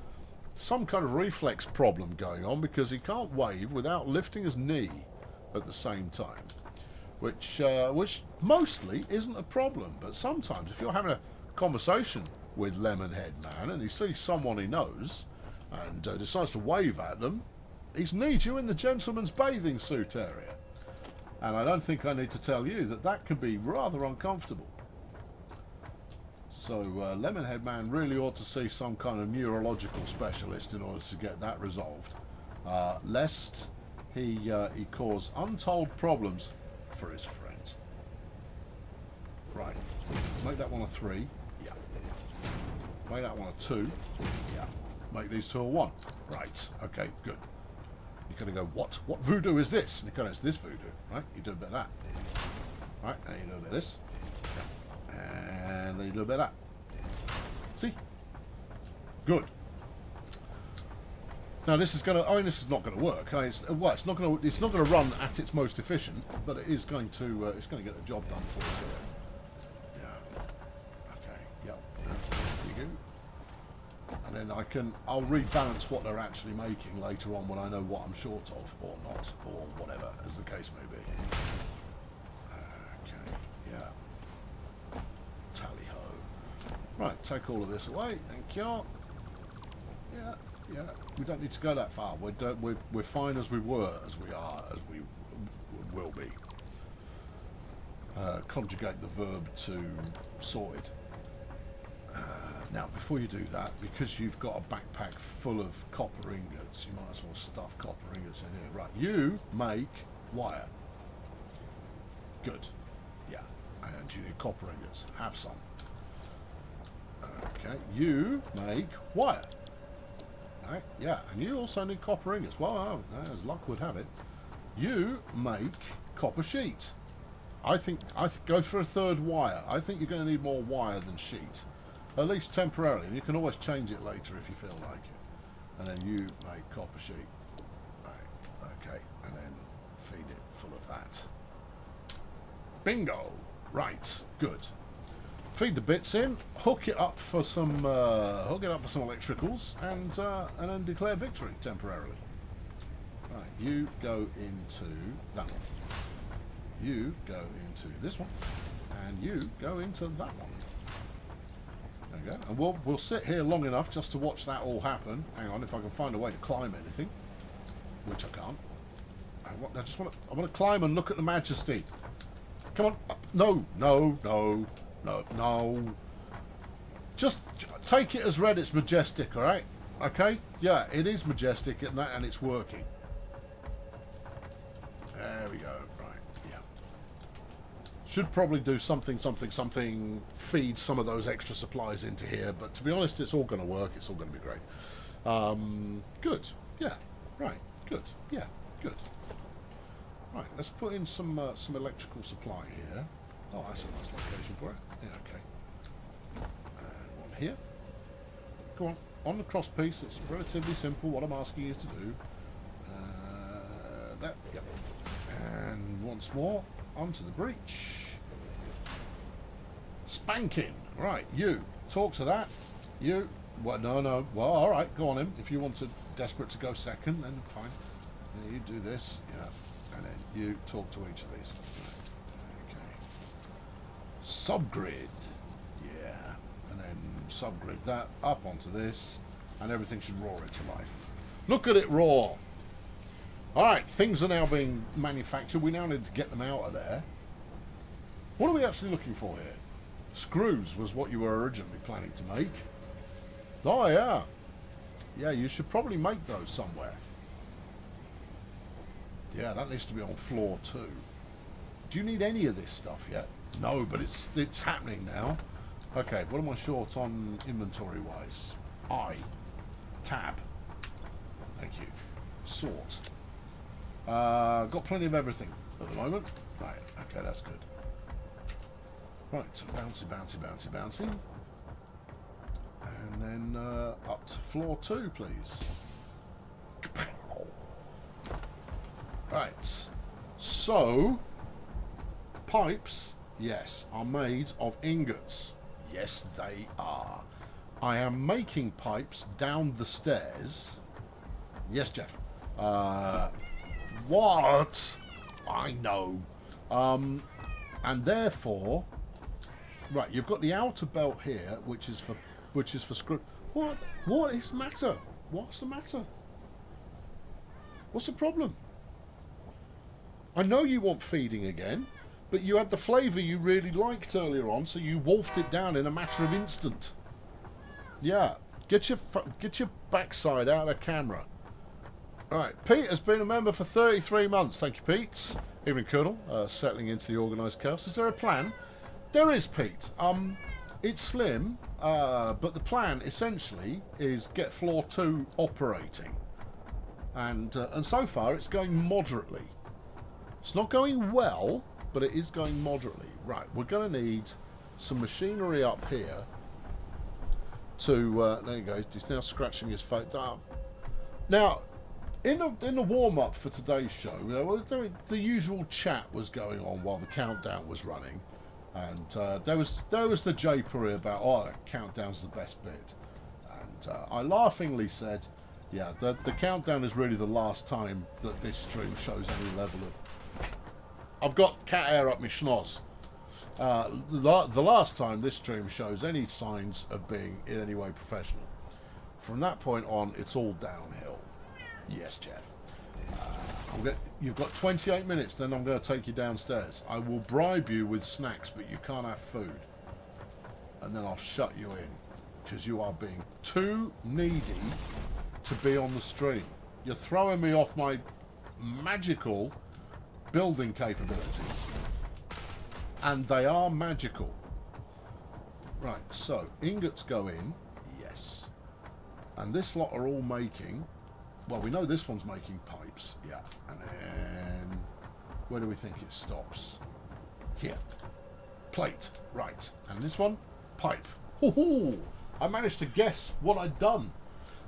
reflex problem going on because he can't wave without lifting his knee at the same time, which mostly isn't a problem, but sometimes if you're having a conversation with Lemonhead Man and he sees someone he knows and decides to wave at them, he needs you in the gentleman's bathing suit area. And I don't think I need to tell you that that can be rather uncomfortable. So Lemonhead Man really ought to see some kind of neurological specialist in order to get that resolved, lest he cause untold problems for his friends. Right, make that one a 3. Yeah. Make that one a 2. Yeah. Make these two a 1. Right. Okay. Good. You're going to go, what? What voodoo is this? And you're going, it's this voodoo. Right? You do a bit of that. Right? And you do a bit of this. And then you do a bit of that. See? Good. Now this is going to, I mean, this is not going to work. It's not going to run at its most efficient, but it is going to, it's going to get the job done for us here. Yeah. Okay. Yep. There you go. And then I'll rebalance what they're actually making later on when I know what I'm short of, or not, or whatever, as the case may be. Okay, yeah. Tally-ho. Right, take all of this away, thank you. Yeah, yeah, we don't need to go that far. We're fine as we were, as we are, as we will be. Conjugate the verb to sorted. Now, before you do that, because you've got a backpack full of copper ingots, you might as well stuff copper ingots in here. Right, you make wire. Good. Yeah, and you need copper ingots. Have some. Okay, you make wire. Right, yeah, and you also need copper ingots. Well, as luck would have it, you make copper sheet. I think go for a 3rd wire. I think you're going to need more wire than sheet. At least temporarily, and you can always change it later if you feel like it. And then you make copper sheet. Right, okay, and then feed it full of that. Bingo! Right, good. Feed the bits in, hook it up for some electricals, and then declare victory temporarily. Right, you go into that one. You go into this one, and you go into that one. There you go. And we'll sit here long enough just to watch that all happen. Hang on, if I can find a way to climb anything, which I can't. I want to climb and look at the majesty. Come on. No, no, no, no, no. Just take it as read. It's majestic, all right? Okay? Yeah, it is majestic, and it's working. There we go. Should probably do something, feed some of those extra supplies into here, but to be honest, it's all going to work, it's all going to be great. Good, yeah, right, good, yeah, good. Right, let's put in some electrical supply here. Oh, that's a nice location for it. Yeah, okay. And one here. Go on. on the cross piece. It's relatively simple. What I'm asking you to do. That. Yep. And once more onto the breach. Spanking. Right. You talk to that. You. Well, no. Well, all right. Go on him. If you want to, desperate to go second, then fine. Yeah, you do this. Yeah. And then you talk to each of these. Okay. Subgrid. Yeah. And then subgrid that up onto this, and everything should roar into life. Look at it roar! Alright, things are now being manufactured. We now need to get them out of there. What are we actually looking for here? Screws was what you were originally planning to make. Oh, yeah. Yeah, you should probably make those somewhere. Yeah, that needs to be on floor 2. Do you need any of this stuff yet? No, but it's happening now. Okay, what am I short on inventory-wise? Tab. Thank you. Sort. Got plenty of everything at the moment. Right, okay, that's good. Right, bouncy. And then up to floor 2, please. Kapow. Right, so pipes, yes, are made of ingots. Yes, they are. I am making pipes down the stairs. Yes, Jeff. What? I know. And therefore, right, you've got the outer belt here, which is for screw. What is the matter? What's the matter? What's the problem? I know you want feeding again, but you had the flavour you really liked earlier on, so you wolfed it down in a matter of instant. Yeah, get your backside out of the camera. Right, Pete has been a member for 33 months. Thank you, Pete. Evening, Colonel. Settling into the organised chaos. Is there a plan? There is, Pete. It's slim, but the plan essentially is get floor 2 operating, and so far it's going moderately. It's not going well, but it is going moderately. Right, we're going to need some machinery up here to... there you go, he's now scratching his face. Now, in the warm-up for today's show, the usual chat was going on while the countdown was running. And there was the japery about, the countdown's the best bit. And I laughingly said, yeah, the countdown is really the last time that this stream shows any level of... I've got cat hair up my schnoz. The last time this stream shows any signs of being in any way professional. From that point on, it's all downhill. Yes, Jeff. You've got 28 minutes, then I'm going to take you downstairs. I will bribe you with snacks, but you can't have food. And then I'll shut you in, because you are being too needy to be on the stream. You're throwing me off my magical building capabilities. And they are magical. Right, so, ingots go in. Yes. And this lot are all making... Well, we know this one's making pipes. Yeah. And then... Where do we think it stops? Here. Plate. Right. And this one? Pipe. Hoo-hoo! I managed to guess what I'd done.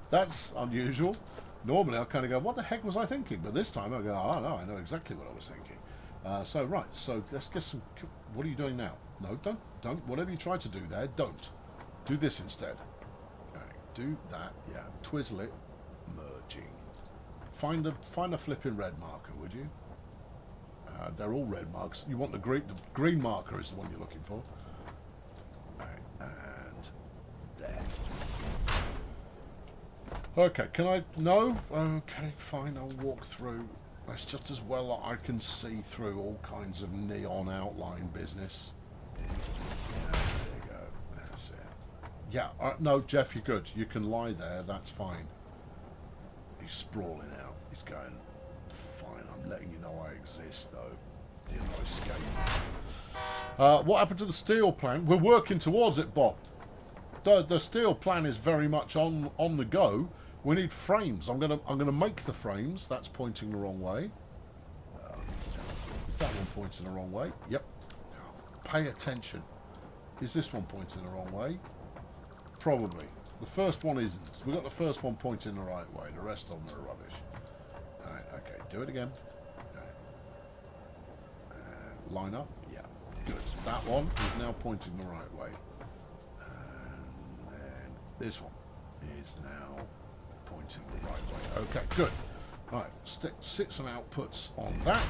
That's unusual. Normally I kind of go, what the heck was I thinking? But this time I go, oh no, I know exactly what I was thinking. So, right. So, let's get some... What are you doing now? No, don't. Whatever you try to do there, don't. Do this instead. Okay. Do that. Yeah. Twizzle it. Merging. Find a flipping red marker, would you? They're all red marks. You want the green marker is the one you're looking for. Right, and there. Okay, can I... No? Okay, fine, I'll walk through. That's just as well that I can see through all kinds of neon outline business. Yeah, there you go. That's it. Yeah, no, Jeff, you're good. You can lie there, that's fine. He's sprawling out. He's going, fine, I'm letting you know I exist, though. You're not escaping. What happened to the steel plan? We're working towards it, Bob. The steel plan is very much on the go. We need frames. I'm gonna make the frames. That's pointing the wrong way. Is that one pointing the wrong way? Yep. Pay attention. Is this one pointing the wrong way? Probably. The first one isn't. We've got the first one pointing the right way. The rest of them are rubbish. Alright, okay. Do it again. Okay. Line up. Yeah. Good. That one is now pointing the right way. And then this one is now pointing the right way. Okay, good. Right, sit some outputs on that.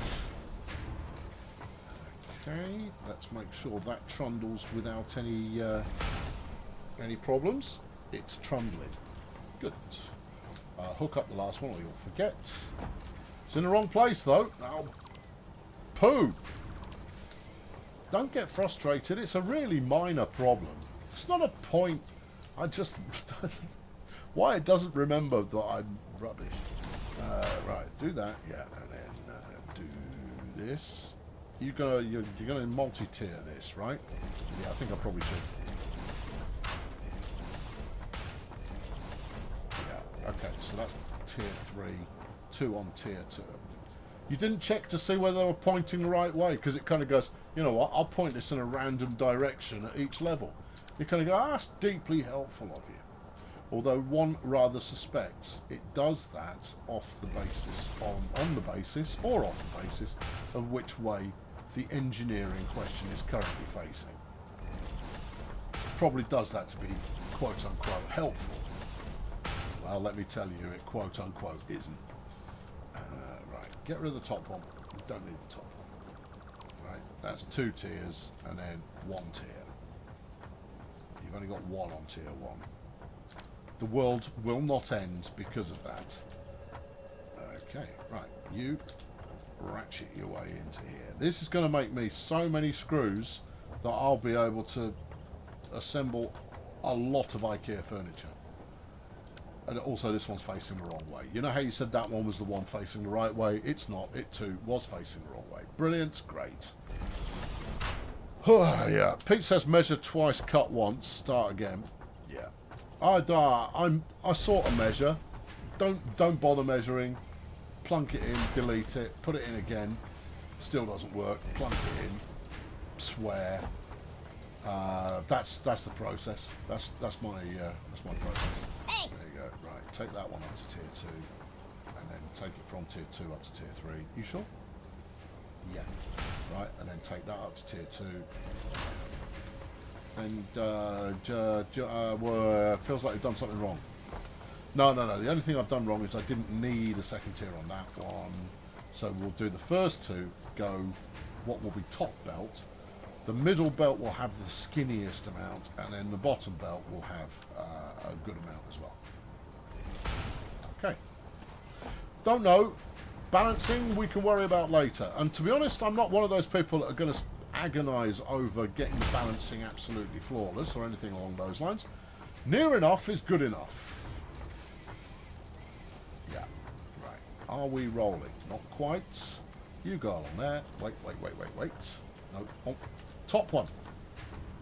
Okay, let's make sure that trundles without any problems. It's trundling. Good. Hook up the last one or you'll forget. It's in the wrong place though. Oh, poo! Don't get frustrated. It's a really minor problem. It's not a point. I just... why it doesn't remember that I'm rubbish. Right, do that. Yeah, and then do this. You're gonna multi-tier this, right? Yeah, I think I probably should. Yeah, okay, so that's tier 3, 2 on tier 2. You didn't check to see whether they were pointing the right way, because it kind of goes, you know what, I'll point this in a random direction at each level. You kind of go, that's deeply helpful of you. Although one rather suspects it does that off the basis, on the basis, or off the basis, of which way the engineer in question is currently facing. Probably does that to be quote-unquote helpful. Well, let me tell you, it quote-unquote isn't. Right, get rid of the top one. We don't need the top one. Right, that's 2 tiers, and then 1 tier. You've only got 1 on tier 1. The world will not end because of that. Okay, right, you ratchet your way into here. This is going to make me so many screws that I'll be able to assemble a lot of IKEA furniture. And also this one's facing the wrong way. You know how you said that one was the one facing the right way? It's not. It too was facing the wrong way. Brilliant. Great. Yeah. Pete says measure twice, cut once, start again. Yeah. I sort of measure. Don't bother measuring. Plunk it in, delete it, put it in again. Still doesn't work. Plunk it in. Swear. That's the process. That's my process. There you go. Right, take that one up to tier 2, and then take it from tier 2 up to tier 3. You sure? Yeah. Right, and then take that up to tier 2. And feels like you've done something wrong. No. The only thing I've done wrong is I didn't need a second tier on that one. So we'll do the first 2, go what will be top belt. The middle belt will have the skinniest amount, and then the bottom belt will have a good amount as well. Okay. Don't know. Balancing we can worry about later. And to be honest, I'm not one of those people that are going to agonise over getting the balancing absolutely flawless or anything along those lines. Near enough is good enough. Yeah. Right. Are we rolling? Not quite. You go along there. Wait. No. Oh. Top one.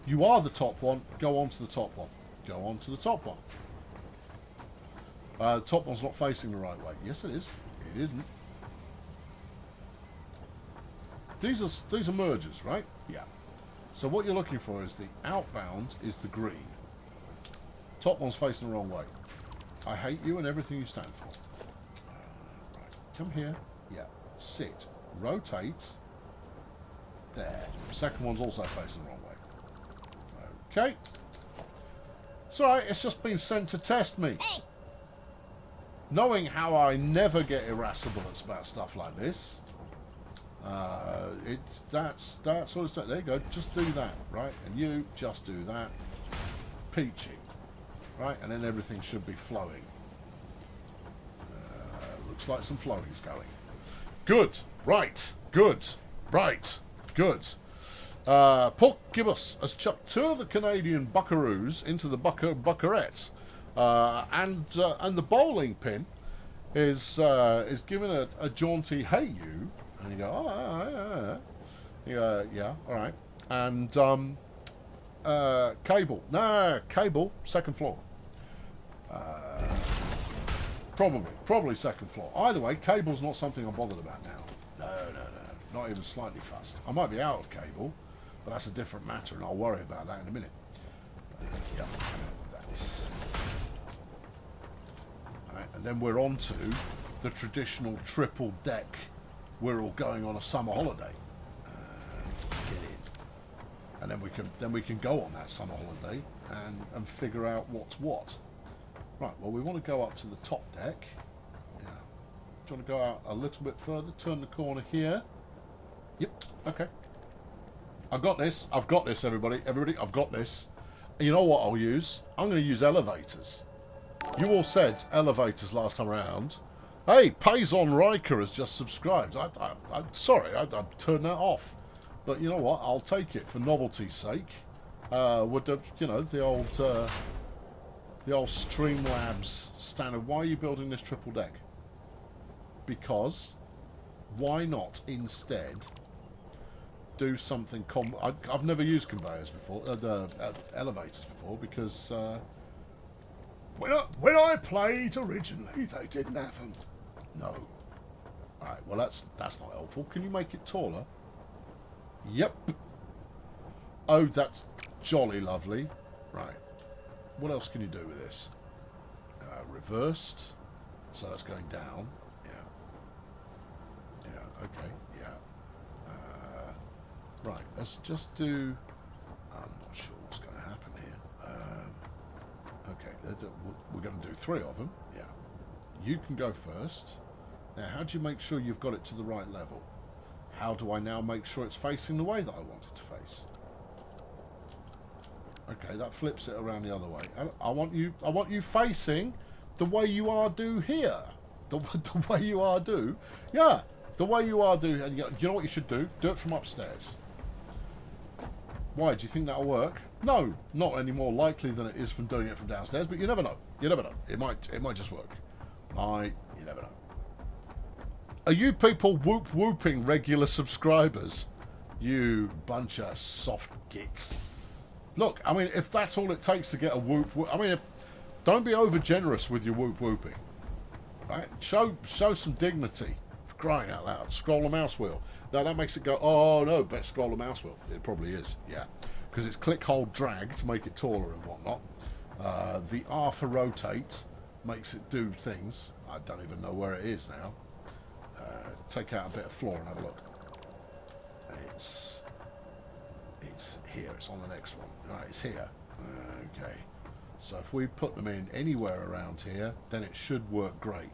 You are the top one. Go on to the top one. Go on to the top one. The top one's not facing the right way. Yes, it is. It isn't. These are mergers, right? Yeah. So what you're looking for is the outbound is the green. Top one's facing the wrong way. I hate you and everything you stand for. Right. Come here. Yeah. Sit. Rotate. There. Second one's also facing the wrong way. Okay. It's alright, it's just been sent to test me. Hey. Knowing how I never get irascible about stuff like this, that's sort of stuff. There you go, just do that, right? And you just do that. Peachy. Right, and then everything should be flowing. Looks like some flowing's going. Good, right, good, right. Good. Pork Gibbous has chucked 2 of the Canadian buckaroos into the buckarettes, and the bowling pin is given a jaunty "Hey you," and you go, "Oh, yeah, all right." And cable, cable, second floor. Probably second floor. Either way, cable's not something I'm bothered about now. No. Not even slightly fussed. I might be out of cable, but that's a different matter, and I'll worry about that in a minute. Yeah, that's And then we're on to the traditional triple deck. We're all going on a summer holiday. Get in. And then we can go on that summer holiday and figure out what's what. Right, well, we want to go up to the top deck. Yeah. Do you want to go out a little bit further? Turn the corner here. Yep, okay. I've got this, everybody. Everybody, I've got this. And you know what I'll use? I'm going to use elevators. You all said elevators last time around. Hey, Payson Riker has just subscribed. I'm sorry, I turned that off. But you know what? I'll take it for novelty's sake. With the, the old Streamlabs standard. Why are you building this triple deck? Because why not instead do something? I've never used conveyors before, elevators before, because when I played originally, they didn't have them. No. All right. Well, that's not helpful. Can you make it taller? Yep. Oh, that's jolly lovely. Right. What else can you do with this? Reversed. So that's going down. Yeah. Yeah. Okay. Yeah. Right. Let's just do. I'm not sure what's going to happen here. Okay. We're going to do 3 of them. Yeah. You can go first. Now, how do you make sure you've got it to the right level? How do I now make sure it's facing the way that I want it to face? Okay, that flips it around the other way. I want you facing the way you are do here. The way you are do. Yeah, the way you are do. And you know what you should do? Do it from upstairs. Why? Do you think that'll work? No, not any more likely than it is from doing it from downstairs. But you never know. You never know. It might just work. You never know. Are you people whooping regular subscribers? You bunch of soft gits. Look, I mean, if that's all it takes to get a whoop, I mean, don't be over generous with your whooping. Right? Show some dignity, for crying out loud. Scroll the mouse wheel. Now that makes it go, oh no, better scroll the mouse wheel. It probably is, yeah. Because it's click, hold, drag to make it taller and whatnot. The R for rotate makes it do things. I don't even know where it is now. Take out a bit of floor and have a look. It's here. It's on the next one. Right, it's here. Okay. So if we put them in anywhere around here, then it should work great.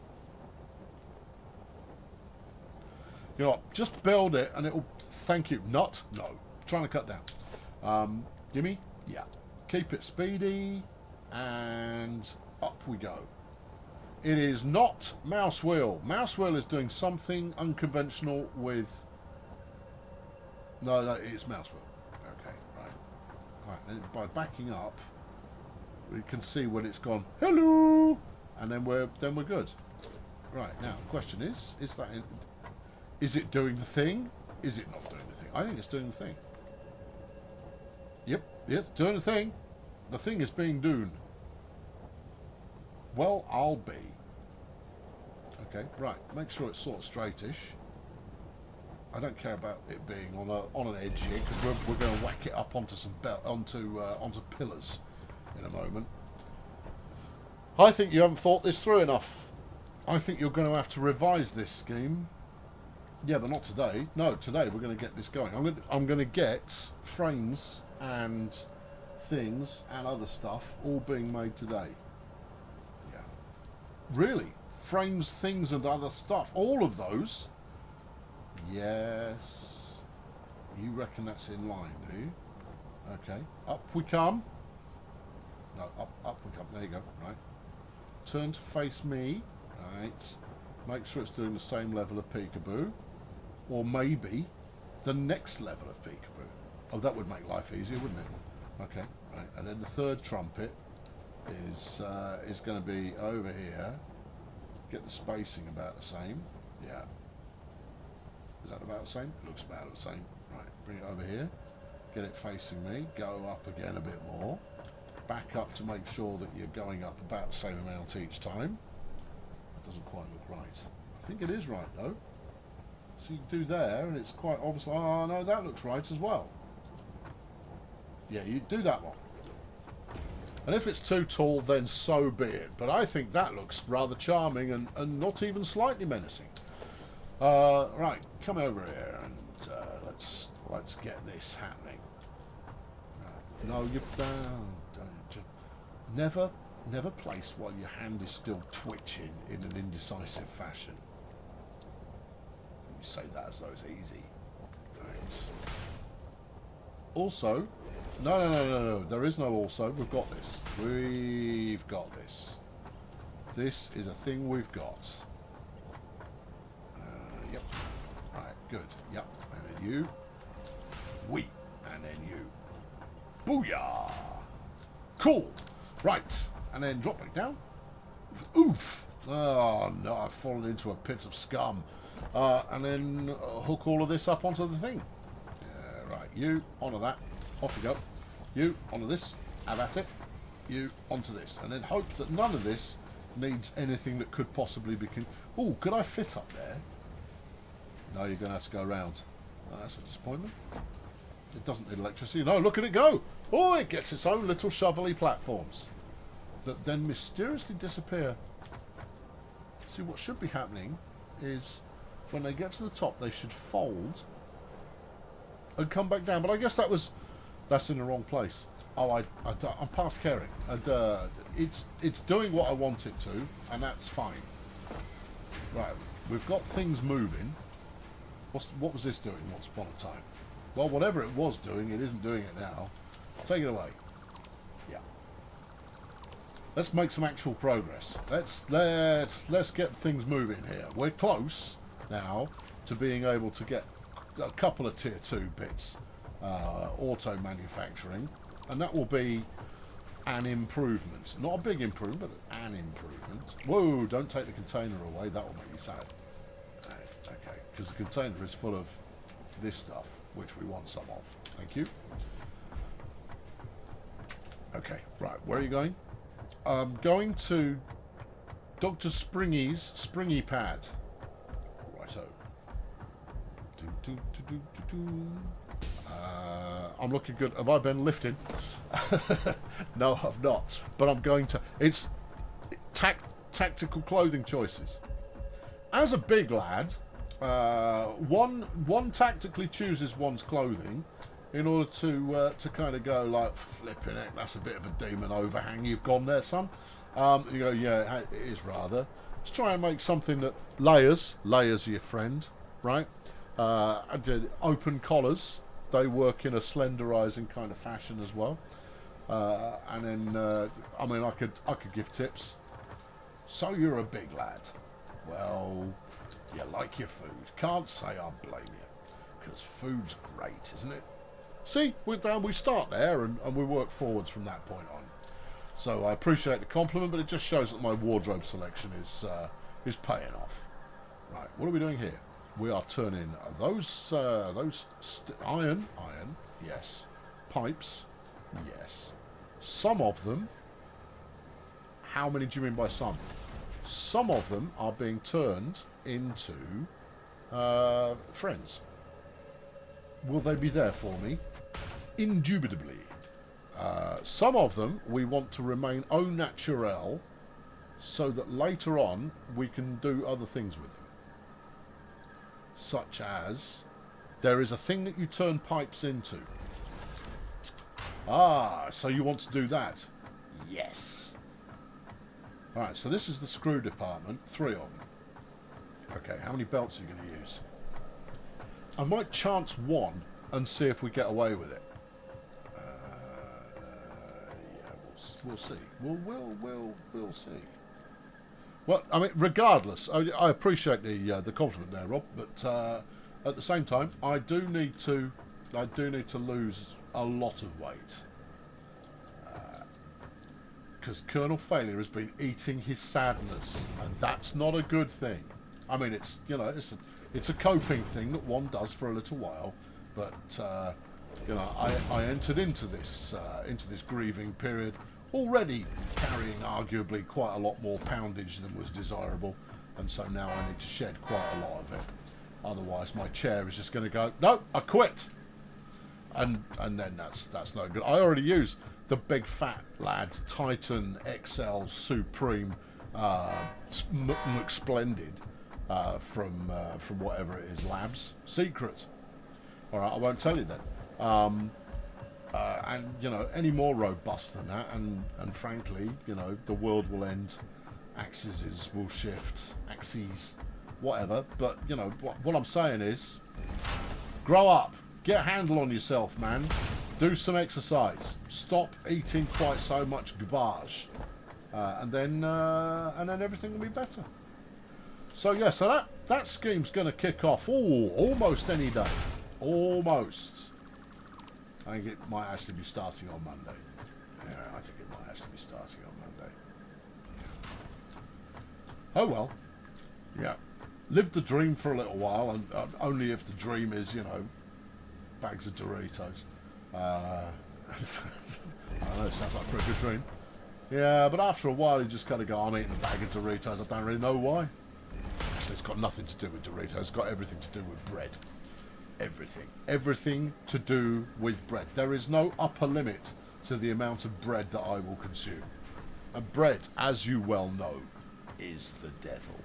You know what? Just build it and it'll... Thank you. Not? No. Trying to cut down. Gimme? Yeah. Keep it speedy. And up we go. It is not mouse wheel. Mouse wheel is doing something unconventional with... No, it's mouse wheel. Okay, right. Right, and by backing up, we can see when it's gone, hello! And then we're good. Right, now, the question is it doing the thing? Is it not doing the thing? I think it's doing the thing. Yep, it's doing the thing. The thing is being done. Well, I'll be. Okay, right. Make sure it's sort of straightish. I don't care about it being on an edge here because we're going to whack it up onto some onto pillars in a moment. I think you haven't thought this through enough. I think you're going to have to revise this scheme. Yeah, but not today. No, today we're going to get this going. I'm going to get frames and things and other stuff all being made today. Yeah. Really? Frames, things and other stuff. All of those? Yes. You reckon that's in line, do you? Okay. Up we come. No, up we come. There you go. Right. Turn to face me. Right. Make sure it's doing the same level of peekaboo. Or maybe the next level of peekaboo. Oh, that would make life easier, wouldn't it? Okay. Right. And then the third trumpet is going to be over here. Get the spacing about the same. Yeah. Is that about the same? It looks about the same. Right, bring it over here. Get it facing me. Go up again a bit more. Back up to make sure that you're going up about the same amount each time. That doesn't quite look right. I think it is right though. So you do there and it's quite obvious. Oh no, that looks right as well. Yeah, you do that one. And if it's too tall, then so be it. But I think that looks rather charming and not even slightly menacing. Right, come over here and let's get this happening. No, you never place while your hand is still twitching in an indecisive fashion. You say that as though it's easy. Right. Also, no. There is no also. We've got this. We've got this. This is a thing we've got. Yep. Right, good. Yep. And then you. We. And then you. Booyah! Cool. Right. And then drop it down. Oof. Oh, no. I've fallen into a pit of scum. And then hook all of this up onto the thing. Right. You onto that. Off you go. You onto this. Have at it. You onto this. And then hope that none of this needs anything that could possibly be... Oh, could I fit up there? No, you're going to have to go around. Oh, that's a disappointment. It doesn't need electricity. No, look at it go. Oh, it gets its own little shovelly platforms that then mysteriously disappear. See, what should be happening is when they get to the top, they should fold and come back down. But I guess that's in the wrong place. Oh, I'm past caring. And it's doing what I want it to, and that's fine. Right, we've got things moving. What was this doing once upon a time? Well, whatever it was doing, it isn't doing it now. Take it away. Yeah. Let's make some actual progress. Let's get things moving here. We're close now to being able to get a couple of tier 2 bits auto manufacturing, and that will be an improvement. Not a big improvement, but an improvement. Whoa, don't take the container away, that will make me sad. Okay, because the container is full of this stuff, which we want some of. Thank you. Okay, right, where are you going? I'm going to Dr. Springy's Springy Pad. Righto. I'm looking good. Have I been lifting? No, I've not. But I'm going to. It's tactical clothing choices. As a big lad, one tactically chooses one's clothing in order to kind of go like, flipping it, that's a bit of a demon overhang you've gone there, son. You go, yeah, it is rather. Let's try and make something that layers your friend, right? Open collars, they work in a slenderizing kind of fashion as well. And then, I mean, I could give tips. So you're a big lad. Well, you like your food. Can't say I blame you, because food's great, isn't it? See, we start there and we work forwards from that point on. So I appreciate the compliment, but it just shows that my wardrobe selection is paying off. Right, what are we doing here? We are turning those iron, yes. Pipes, yes. Some of them. How many do you mean by some? Some of them are being turned into friends. Will they be there for me? Indubitably. Some of them we want to remain au naturel, so that later on we can do other things with them. Such as, there is a thing that you turn pipes into. Ah, so you want to do that? Yes. Alright, so this is the screw department, 3 of them. Okay, how many belts are you going to use? I might chance one and see if we get away with it. Yeah, we'll see. We'll see. Well, I mean, regardless, I appreciate the compliment there, Rob, but at the same time, I do need to lose a lot of weight, because Colonel Failure has been eating his sadness, and that's not a good thing. I mean, it's it's a coping thing that one does for a little while, but I entered into this grieving period already carrying arguably quite a lot more poundage than was desirable, and so now I need to shed quite a lot of it. Otherwise my chair is just going to go, no, I quit. and then that's no good. I already use the big fat lads Titan XL Supreme McSplendid from whatever it is, Labs Secret. All right, I won't tell you then. And you know, any more robust than that, and frankly, you know, the world will end. Axes will shift. Axes, whatever. But you know what I'm saying is, grow up. Get a handle on yourself, man. Do some exercise. Stop eating quite so much garbage, and then everything will be better. So yeah, so that scheme's going to kick off. Almost any day. Almost. I think it might actually be starting on Monday. Yeah, I think it might actually be starting on Monday. Oh well. Yeah. Live the dream for a little while, and only if the dream is, you know, bags of Doritos. I know, it sounds like a pretty good dream. Yeah, but after a while you just kind of go, I'm eating a bag of Doritos, I don't really know why. Actually, it's got nothing to do with Doritos, it's got everything to do with bread. Everything. Everything to do with bread. There is no upper limit to the amount of bread that I will consume. And bread, as you well know, is the devil.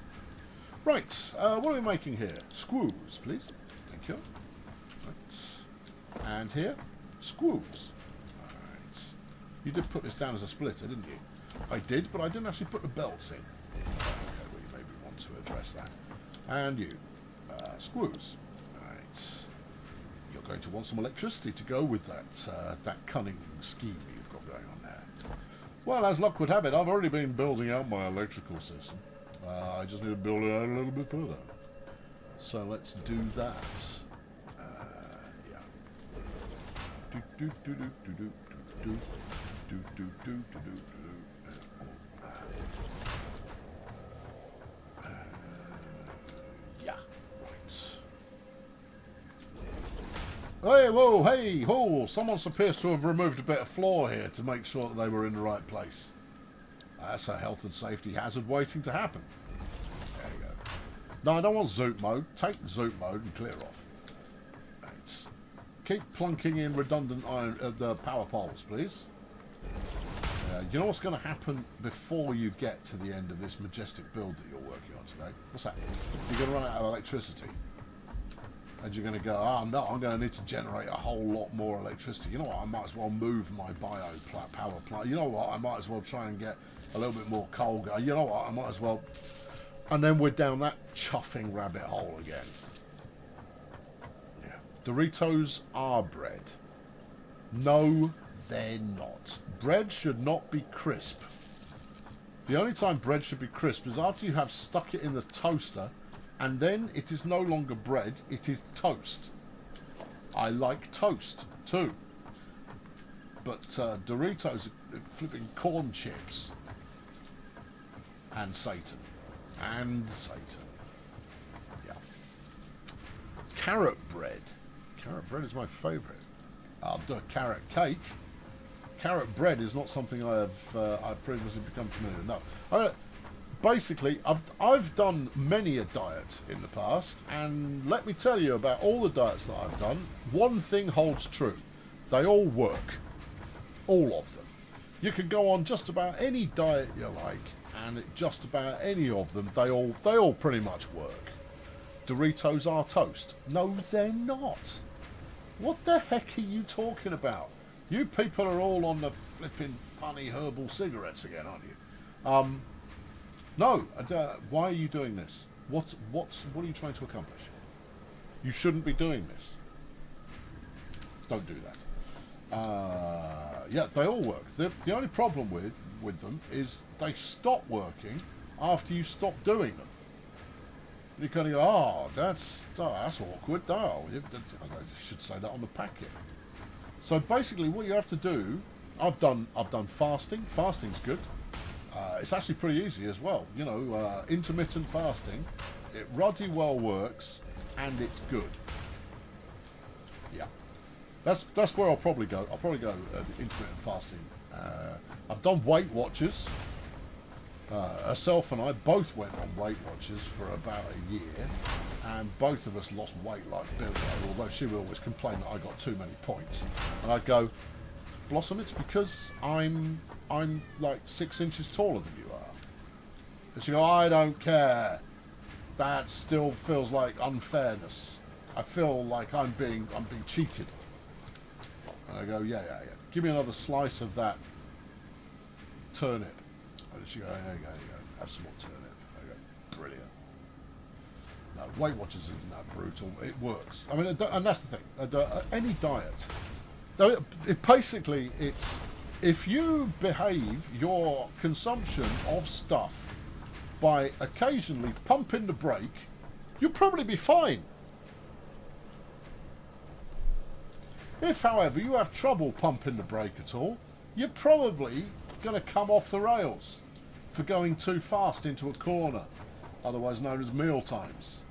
Right, what are we making here? Squoos, please. Thank you. Right. And here, squoos. Alright. You did put this down as a splitter, didn't you? I did, but I didn't actually put the belts in. Okay, we maybe want to address that. And you, squoos. You're going to want some electricity to go with that cunning scheme you've got going on there. Well, as luck would have it, I've already been building out my electrical system. I just need to build it out a little bit further. So let's do that. Yeah. Do do do do do do do do do do do do. Hey, whoa, hey, ho! Someone appears to have removed a bit of floor here to make sure that they were in the right place. That's a health and safety hazard waiting to happen. There you go. No, I don't want zoot mode. Take zoot mode and clear off. Right. Keep plunking in redundant iron, the power poles, please. You know what's going to happen before you get to the end of this majestic build that you're working on today? What's that? You're going to run out of electricity. And you're going to go, oh no, I'm going to need to generate a whole lot more electricity. You know what, I might as well move my power plant. You know what, I might as well try and get a little bit more coal going. You know what, I might as well... And then we're down that chuffing rabbit hole again. Yeah. Doritos are bread. No, they're not. Bread should not be crisp. The only time bread should be crisp is after you have stuck it in the toaster, and then it is no longer bread, it is toast. I like toast, too. But Doritos are flipping corn chips. And Satan. And Satan. Yeah. Carrot bread. Carrot bread is my favourite. I'll do a carrot cake. Carrot bread is not something I've previously become familiar with. No. Basically, I've done many a diet in the past, and let me tell you about all the diets that I've done. One thing holds true. They all work. All of them. You can go on just about any diet you like, and just about any of them, they all pretty much work. Doritos are toast. No, they're not. What the heck are you talking about? You people are all on the flipping funny herbal cigarettes again, aren't you? No, why are you doing this? What are you trying to accomplish? You shouldn't be doing this. Don't do that. Yeah, they all work. The only problem with them is they stop working after you stop doing them. You kind of go, oh, that's awkward. Oh, I should say that on the packet. So basically, what you have to do, I've done fasting. Fasting's good. It's actually pretty easy as well. You know, intermittent fasting. It ruddy well works, and it's good. Yeah, that's where I'll probably go. I'll probably go the intermittent fasting. I've done Weight Watchers. Herself and I both went on Weight Watchers for about a year, and both of us lost weight like Billy, although she would always complain that I got too many points. And I'd go, Blossom, it's because I'm like 6 inches taller than you are. And she'd go, I don't care. That still feels like unfairness. I feel like I'm being cheated. And I go, yeah. Give me another slice of that turnip. And she goes, there you go. Have some more turnip. I go, brilliant. No, Weight Watchers isn't that brutal. It works. I mean, and that's the thing. Any diet, basically, it's if you behave your consumption of stuff by occasionally pumping the brake, you'll probably be fine. If, however, you have trouble pumping the brake at all, you're probably going to come off the rails for going too fast into a corner, otherwise known as meal times.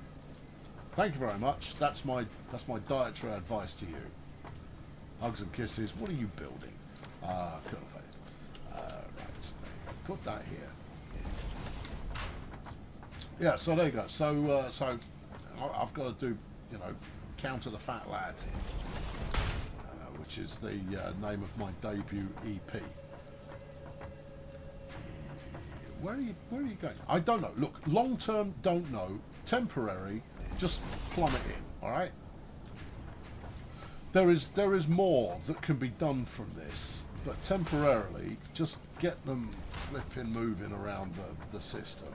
Thank you very much. That's my dietary advice to you. Hugs and kisses. What are you building? Colonel Fade. Right. Put that here. Yeah. So there you go. So I've got to do, Counter the Fat Lad, which is the name of my debut EP. Where are you going? I don't know. Look, long term, don't know. Temporary, just plummet in. All right. There is more that can be done from this, but temporarily, just get them flipping, moving around the system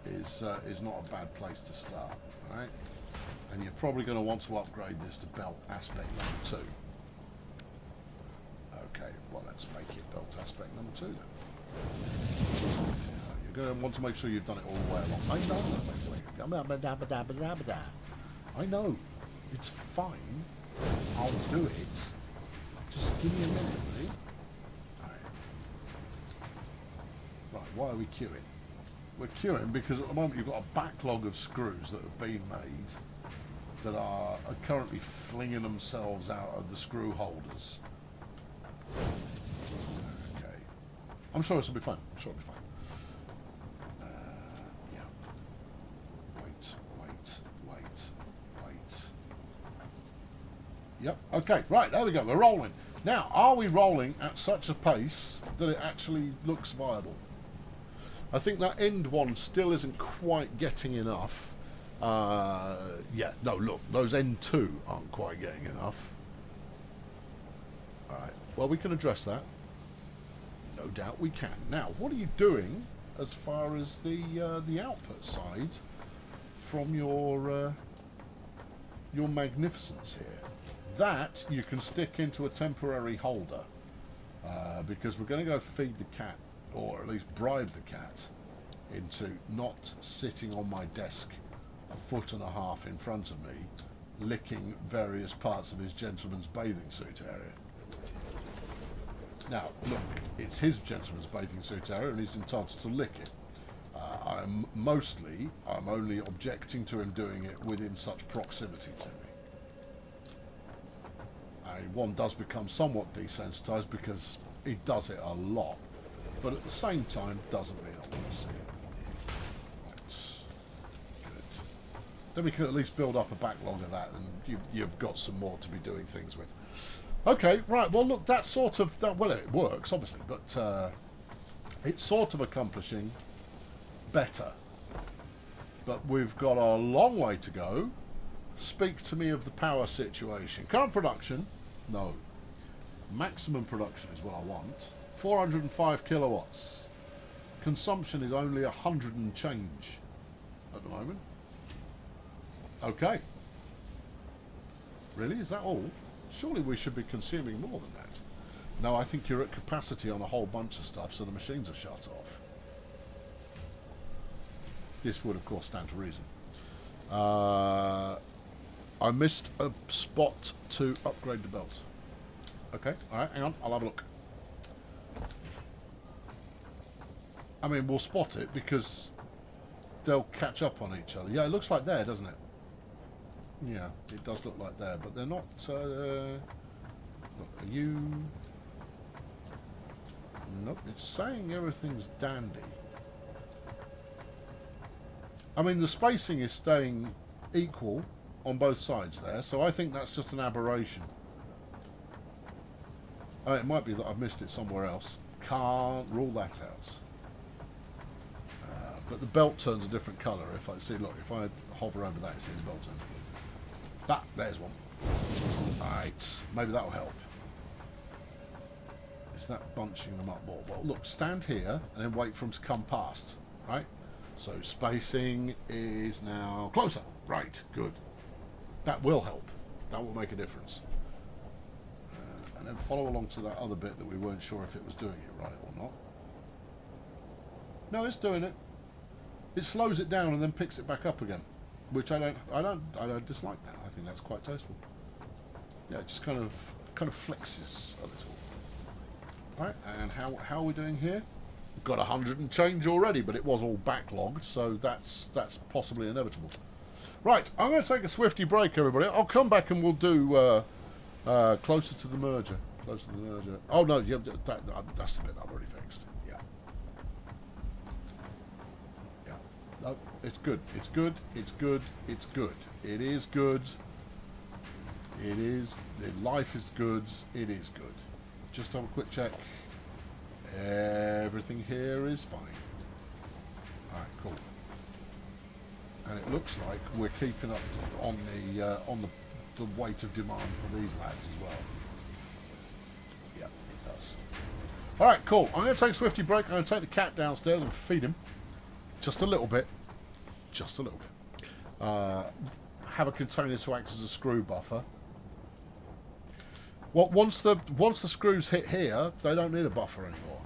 is not a bad place to start. All right. And you're probably going to want to upgrade this to belt aspect number 2. Okay, well, let's make it belt aspect number 2 then. You're going to want to make sure you've done it all the way along. I know. It's fine. I'll do it. Just give me a minute, really. Right, why are we queuing? We're queuing because at the moment you've got a backlog of screws that have been made that are currently flinging themselves out of the screw holders. Okay. I'm sure this will be fine. Yeah. Wait. Yep. Okay. Right. There we go. We're rolling. Now, are we rolling at such a pace that it actually looks viable? I think that end one still isn't quite getting enough. Yeah. No. Look, those end 2 aren't quite getting enough. All right. Well, we can address that. No doubt we can. Now, what are you doing as far as the output side from your magnificence here? That you can stick into a temporary holder because we're going to go feed the cat, or at least bribe the cat into not sitting on my desk 1.5 feet in front of me, licking various parts of his gentleman's bathing suit area. Now, look, it's his gentleman's bathing suit area and he's entitled to lick it. I'm only objecting to him doing it within such proximity to me. One does become somewhat desensitized because he does it a lot, but at the same time doesn't mean I want to see it. Right. Good. Then we can at least build up a backlog of that and you've got some more to be doing things with. Okay, right, well look, that's sort of, well it works obviously, but it's sort of accomplishing better. But we've got a long way to go. Speak to me of the power situation. Current production, no. Maximum production is what I want. 405 kilowatts. Consumption is only 100 and change at the moment. Okay. Really, is that all? Surely we should be consuming more than that. No, I think you're at capacity on a whole bunch of stuff, so the machines are shut off. This would, of course, stand to reason. I missed a spot to upgrade the belt. Okay, alright, hang on, I'll have a look. I mean, we'll spot it because they'll catch up on each other. Yeah, it looks like there, doesn't it? Yeah, it does look like there, but they're not... look, are you... Nope, it's saying everything's dandy. I mean, the spacing is staying equal on both sides there, so I think that's just an aberration. It might be that I've missed it somewhere else. Can't rule that out. But the belt turns a different colour. If I see, look, if I hover over that, you see the belt turns blue. There's one. Right, maybe that'll help. Is that bunching them up more? Well, look, stand here and then wait for them to come past. Right. So spacing is now closer. Right, good. That will help. That will make a difference. And then follow along to that other bit that we weren't sure if it was doing it right or not. No, it's doing it. It slows it down and then picks it back up again, which I don't dislike that. I think that's quite tasteful. Yeah, it just kind of flexes a little. Right, and how are we doing here? We've got 100 and change already, but it was all backlogged, so that's possibly inevitable. Right, I'm going to take a swifty break, everybody. I'll come back and we'll do closer to the merger. Closer to the merger. Oh no, yeah, that's the bit I've already fixed. Yeah. Yeah. No, it's good. It's good. It's good. It's good. It is good. It is. Life is good. It is good. Just have a quick check. Everything here is fine. Alright, cool. And it looks like we're keeping up on the weight of demand for these lads as well. Yeah, it does. Alright, cool. I'm going to take a swifty break. I'm going to take the cat downstairs and feed him. Just a little bit. Just a little bit. Have a container to act as a screw buffer. Well, once the screws hit here, they don't need a buffer anymore.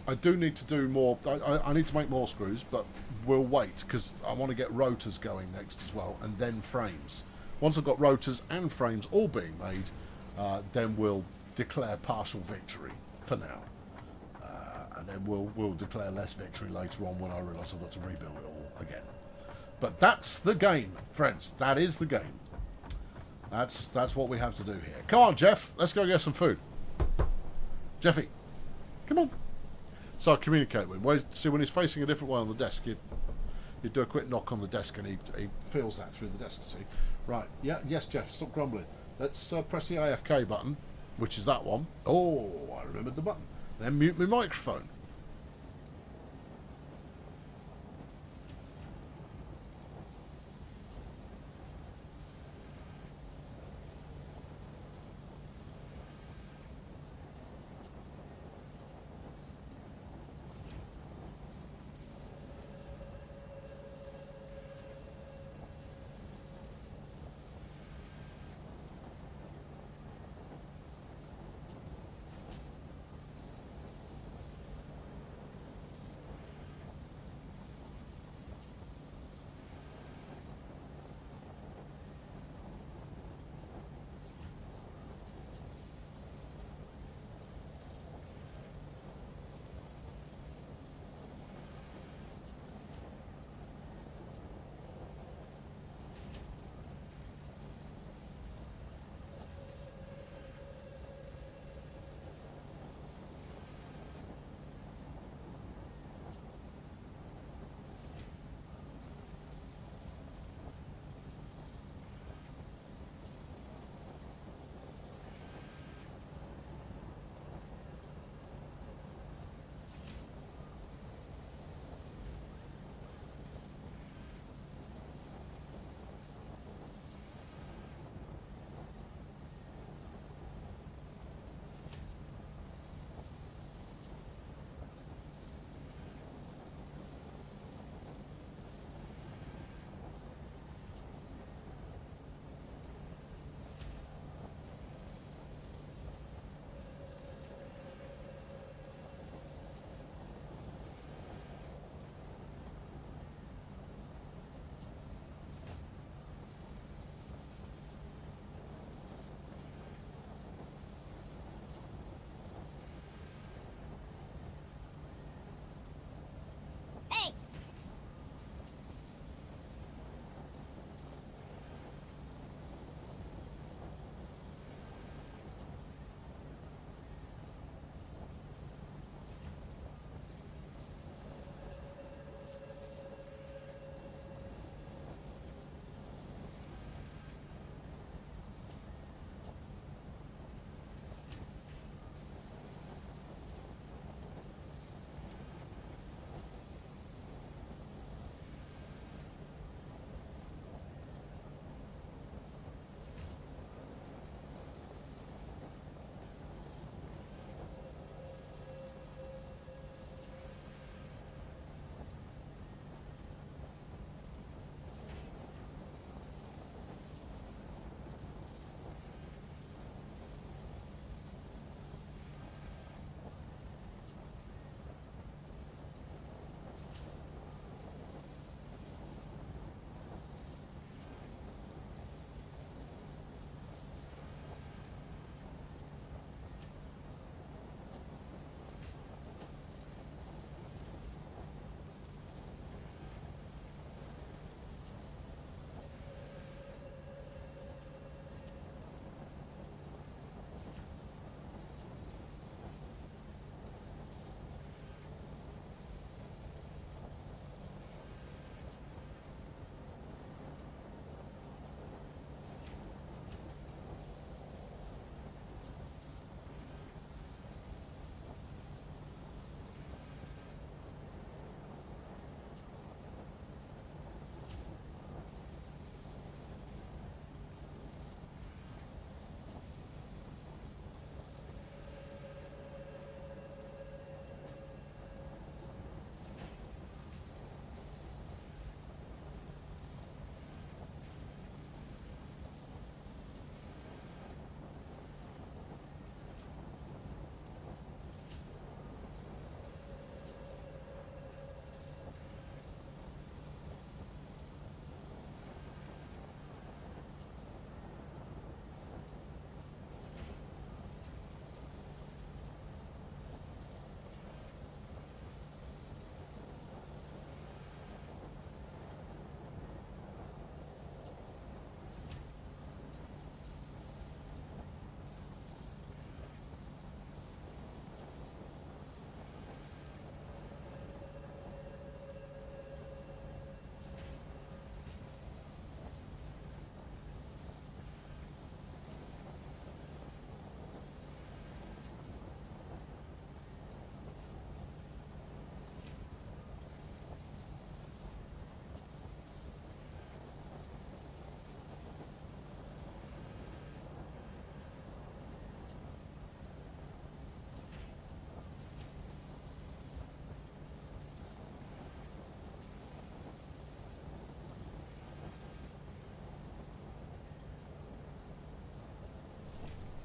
I do need to do more. I need to make more screws, but we'll wait because I want to get rotors going next as well, and then frames. Once I've got rotors and frames all being made, then we'll declare partial victory for now, and then we'll declare less victory later on when I realise I've got to rebuild it all again. But that's the game, friends. That is the game. That's what we have to do here. Come on, Jeff. Let's go get some food. Jeffy, come on. So I communicate with him. See, when he's facing a different way on the desk, you do a quick knock on the desk, and he feels that through the desk. See, right? Yeah, yes, Jeff. Stop grumbling. Let's press the AFK button, which is that one. Oh, I remembered the button. Then mute my microphone.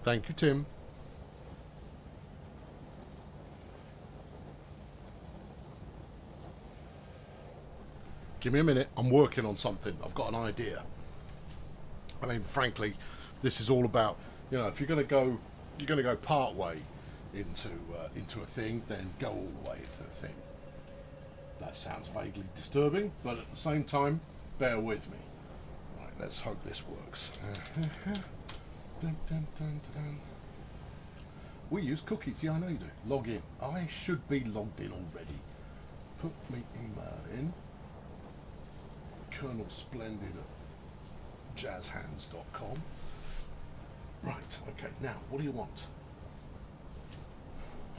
Thank you, Tim. Give me a minute. I'm working on something. I've got an idea. I mean, frankly, this is all about, you know, if you're going to go part way into a thing, then go all the way into the thing. That sounds vaguely disturbing, but at the same time, bear with me. Right, let's hope this works. Dun, dun, dun, dun. We use cookies. Yeah, I know you do. Log in. I should be logged in already. Put me email in. Colonel Splendid at jazzhands.com. Right, okay, now, what do you want?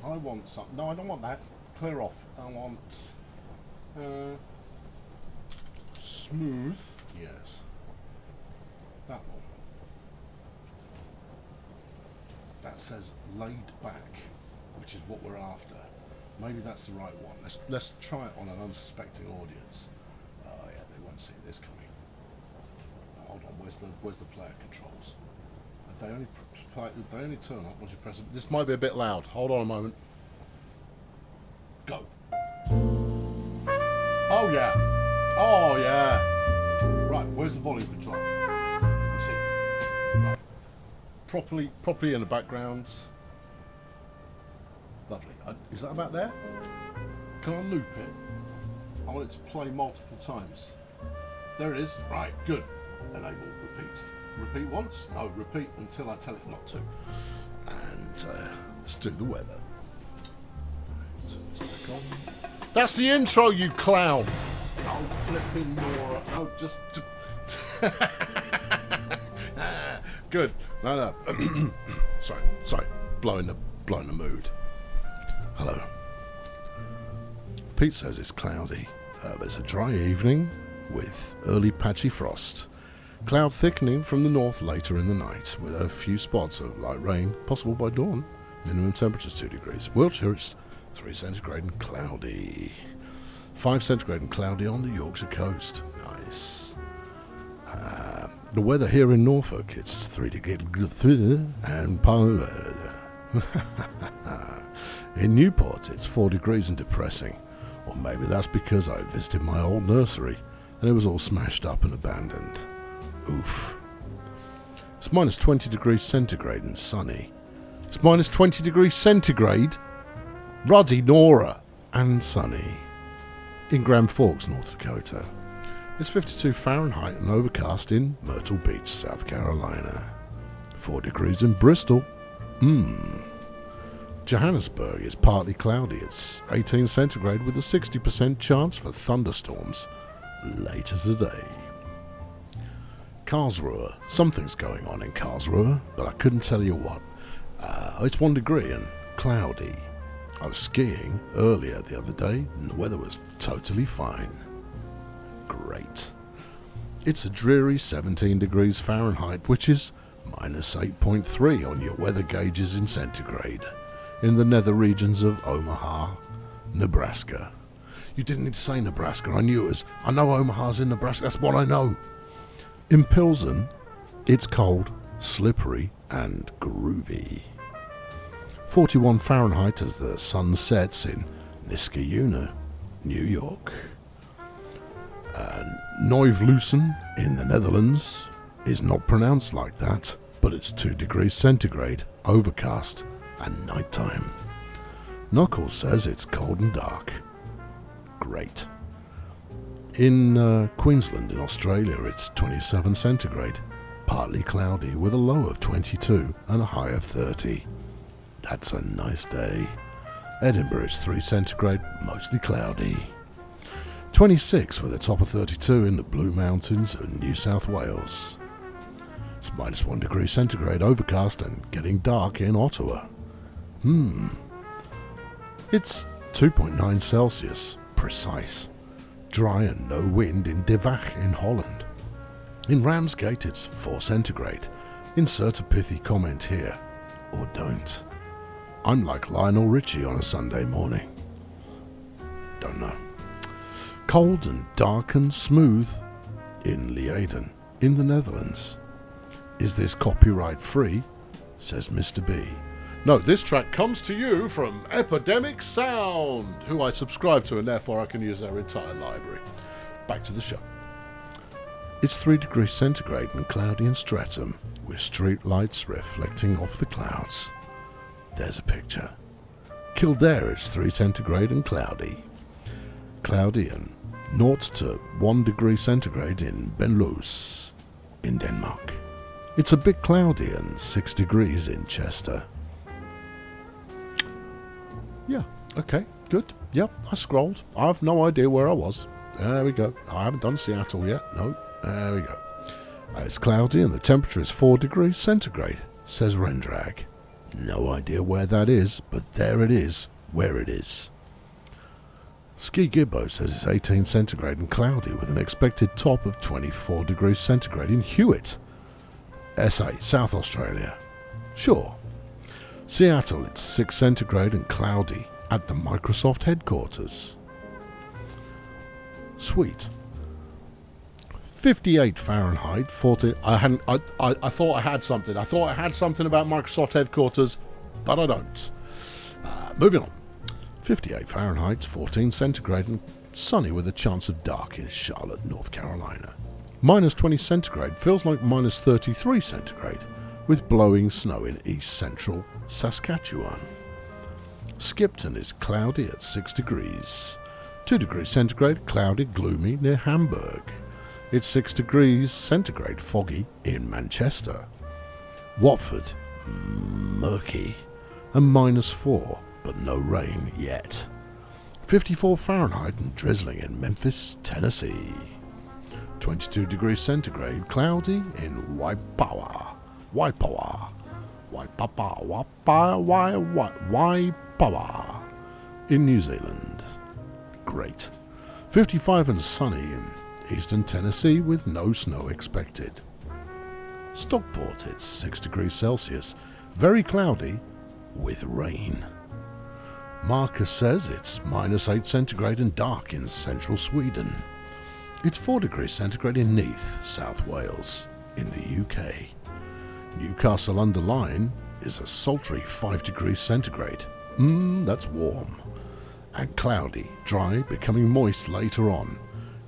I want something. No, I don't want that. Clear off. I want smooth. Yes. That one. That says laid back, which is what we're after. Maybe that's the right one. Let's try it on an unsuspecting audience. Oh yeah, they won't see this coming. Oh, hold on, where's the player controls? They only turn up once you press it. This might be a bit loud. Hold on a moment. Go. Oh yeah. Oh yeah. Right, where's the volume control? Let's see. Right. Properly in the background. Lovely. Is that about there? Can I loop it? I want it to play multiple times. There it is. Right, good. Enable, repeat. Repeat once? No, repeat until I tell it not to. And let's do the weather. That's the intro, you clown! Oh, flipping Nora. Oh, just... Good. No. Sorry. Blowing the mood. Hello. Pete says it's cloudy. There's a dry evening with early patchy frost. Cloud thickening from the north later in the night, with a few spots of light rain possible by dawn. Minimum temperatures 2 degrees. Wiltshire, it's 3 centigrade and cloudy. 5 centigrade and cloudy on the Yorkshire coast. Nice. The weather here in Norfolk, it's 3 degrees and in Newport, it's 4 degrees and depressing. Or maybe that's because I visited my old nursery and it was all smashed up and abandoned. Oof. It's minus 20 degrees centigrade and sunny. It's minus 20 degrees centigrade, ruddy Nora, and sunny. In Grand Forks, North Dakota. It's 52 Fahrenheit and overcast in Myrtle Beach, South Carolina. 4 degrees in Bristol. Johannesburg is partly cloudy. It's 18 centigrade with a 60% chance for thunderstorms later today. Karlsruhe. Something's going on in Karlsruhe, but I couldn't tell you what. It's 1 degree and cloudy. I was skiing earlier the other day and the weather was totally fine. Great. It's a dreary 17 degrees Fahrenheit, which is minus 8.3 on your weather gauges in centigrade, in the nether regions of Omaha, Nebraska. You didn't need to say Nebraska. I knew it was. I know Omaha's in Nebraska. That's what I know. In Pilsen, it's cold, slippery, and groovy. 41 Fahrenheit as the sun sets in Niskayuna, New York. Neuwlusen in the Netherlands is not pronounced like that, but it's 2 degrees centigrade, overcast, and nighttime. Knuckles says it's cold and dark. Great. In Queensland in Australia, it's 27 centigrade, partly cloudy with a low of 22 and a high of 30. That's a nice day. Edinburgh is 3 centigrade, mostly cloudy. 26 with a top of 32 in the Blue Mountains of New South Wales. It's minus 1 degree centigrade, overcast and getting dark in Ottawa. It's 2.9 Celsius, precise. Dry and no wind in De Waag in Holland. In Ramsgate it's 4 centigrade. Insert a pithy comment here, or don't. I'm like Lionel Richie on a Sunday morning. Don't know. Cold and dark and smooth in Leiden, in the Netherlands. Is this copyright free? says Mr. B. No, this track comes to you from Epidemic Sound, who I subscribe to, and therefore I can use their entire library. Back to the show. It's 3 degrees centigrade and cloudy in Streatham, with street lights reflecting off the clouds. There's a picture. Kildare, it's 3 centigrade and cloudy. Cloudy and 0 to 1 degree centigrade in Benløs, in Denmark. It's a bit cloudy and 6 degrees in Chester. Yeah, okay, good. Yep, I scrolled. I have no idea where I was. There we go. I haven't done Seattle yet. No, there we go. It's cloudy and the temperature is 4 degrees centigrade, says Rendrag. No idea where that is, but there it is, where it is. Ski Gibbo says it's 18 centigrade and cloudy with an expected top of 24 degrees centigrade in Hewitt, SA, South Australia. Sure. Seattle, it's 6 centigrade and cloudy at the Microsoft headquarters. Sweet. 58 Fahrenheit, 40. I thought I had something. I thought I had something about Microsoft headquarters, but I don't. Moving on. 58 Fahrenheit, 14 centigrade and sunny with a chance of dark in Charlotte, North Carolina. Minus 20 centigrade feels like minus 33 centigrade with blowing snow in east central Saskatchewan. Skipton is cloudy at 6 degrees. 2 degrees centigrade, cloudy, gloomy near Hamburg. It's 6 degrees centigrade, foggy in Manchester. Watford, murky, and minus 4, but no rain yet. 54 Fahrenheit and drizzling in Memphis, Tennessee. 22 degrees centigrade, cloudy in Waipawa. Waipawa in New Zealand. Great. 55 and sunny in eastern Tennessee with no snow expected. Stockport, it's 6 degrees Celsius, very cloudy with rain. Marcus says it's minus 8 centigrade and dark in central Sweden. It's 4 degrees centigrade in Neath, South Wales, in the UK. Newcastle under Lyne is a sultry 5 degrees centigrade. That's warm. And cloudy, dry, becoming moist later on.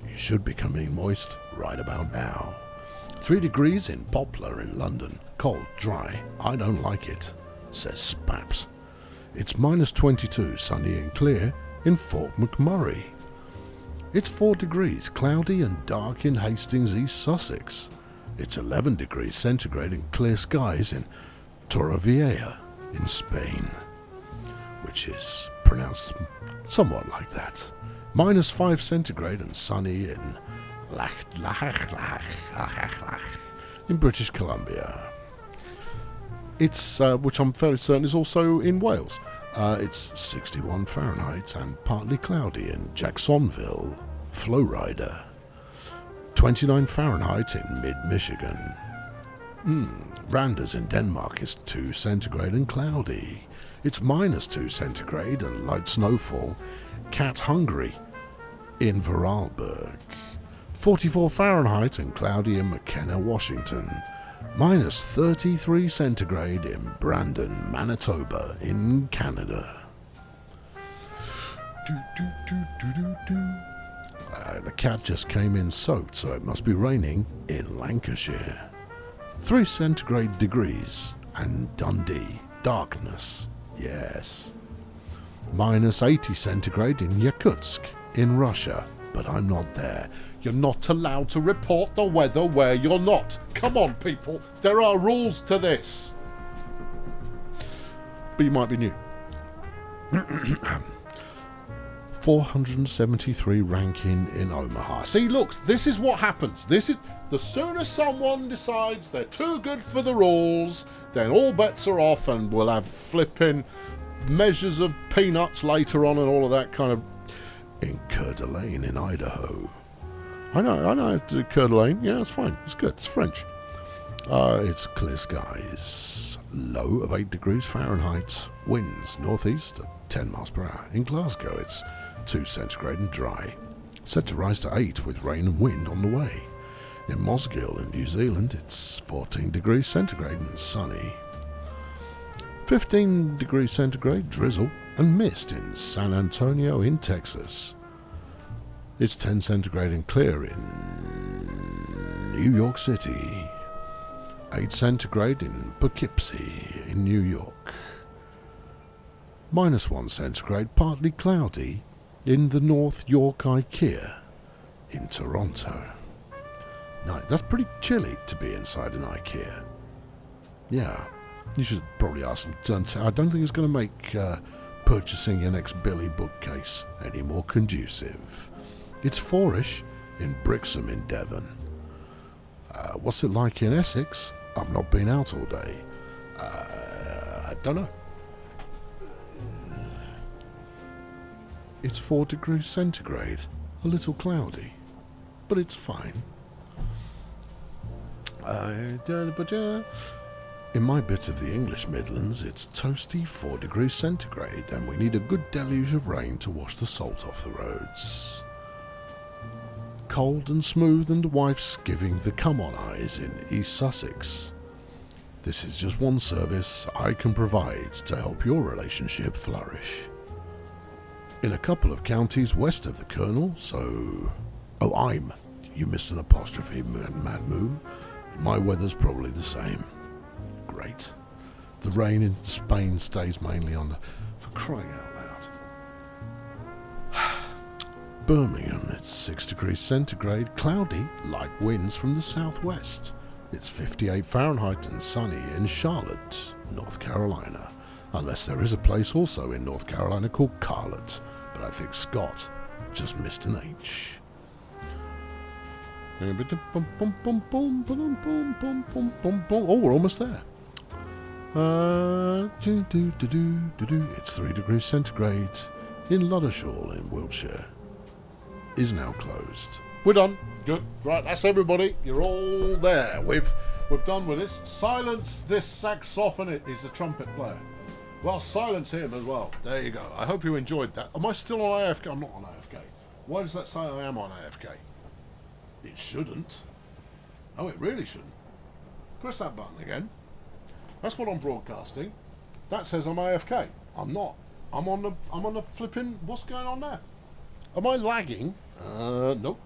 You should be becoming moist right about now. 3 degrees in Poplar in London. Cold, dry. I don't like it, says Spaps. It's minus 22, sunny and clear in Fort McMurray. It's 4 degrees, cloudy and dark in Hastings, East Sussex. It's 11 degrees centigrade and clear skies in Torrevieja in Spain, which is pronounced somewhat like that. Minus 5 centigrade and sunny in in British Columbia. It's, which I'm fairly certain is also in Wales. It's 61 Fahrenheit and partly cloudy in Jacksonville, Florida. 29 Fahrenheit in mid-Michigan. Randers in Denmark is 2 centigrade and cloudy. It's minus 2 centigrade and light snowfall. Cat Hungary in Vorarlberg. 44 Fahrenheit and cloudy in McKenna, Washington. Minus 33 centigrade in Brandon, Manitoba in Canada. The cat just came in soaked, so it must be raining in Lancashire. 3 centigrade degrees and Dundee. Darkness, yes. Minus 80 centigrade in Yakutsk in Russia, but I'm not there. You're not allowed to report the weather where you're not. Come on, people. There are rules to this. But you might be new. 473 ranking in Omaha. See, look, this is what happens. This is the sooner someone decides they're too good for the rules, then all bets are off, and we'll have flipping measures of peanuts later on and all of that kind of. In Coeur d'Alene in Idaho. I know, Coeur d'Alene. Yeah, it's fine. It's good. It's French. It's clear skies. Low of 8 degrees Fahrenheit. Winds northeast at 10 miles per hour. In Glasgow, it's 2 centigrade and dry. Set to rise to 8 with rain and wind on the way. In Mosgiel in New Zealand, it's 14 degrees centigrade and sunny. 15 degrees centigrade, drizzle and mist in San Antonio in Texas. It's 10 centigrade and clear in New York City. 8 centigrade in Poughkeepsie in New York. -1 centigrade, partly cloudy in the North York IKEA in Toronto. No, that's pretty chilly to be inside an IKEA. Yeah, you should probably ask them. I don't think it's going to make purchasing your next Billy bookcase any more conducive. It's 4ish in Brixham in Devon. What's it like in Essex? I've not been out all day. I don't know. It's 4 degrees centigrade, a little cloudy, but it's fine. In my bit of the English Midlands, it's toasty 4 degrees centigrade, and we need a good deluge of rain to wash the salt off the roads. Cold and smooth, and wife's giving the come-on eyes in East Sussex. This is just one service I can provide to help your relationship flourish. In a couple of counties west of the Colonel, so... Oh, you missed an apostrophe, Mad Moo. My weather's probably the same. Great. The rain in Spain stays mainly on the... For crying out loud. Birmingham, it's 6 degrees centigrade, cloudy, light winds from the southwest. It's 58 Fahrenheit and sunny in Charlotte, North Carolina. Unless there is a place also in North Carolina called Charlotte, but I think Scott just missed an H. Oh, we're almost there. It's 3 degrees centigrade in Luddershall in Wiltshire. Is now closed. We're done. Good. Right, that's everybody. You're all there. We've done with this. Silence this saxophonist. He's a trumpet player. Well, silence him as well. There you go. I hope you enjoyed that. Am I still on AFK? I'm not on AFK. Why does that say I am on AFK? It shouldn't. No, it really shouldn't. Press that button again. That's what I'm broadcasting. That says I'm AFK. I'm not. I'm on the flipping... What's going on there? Am I lagging? Nope.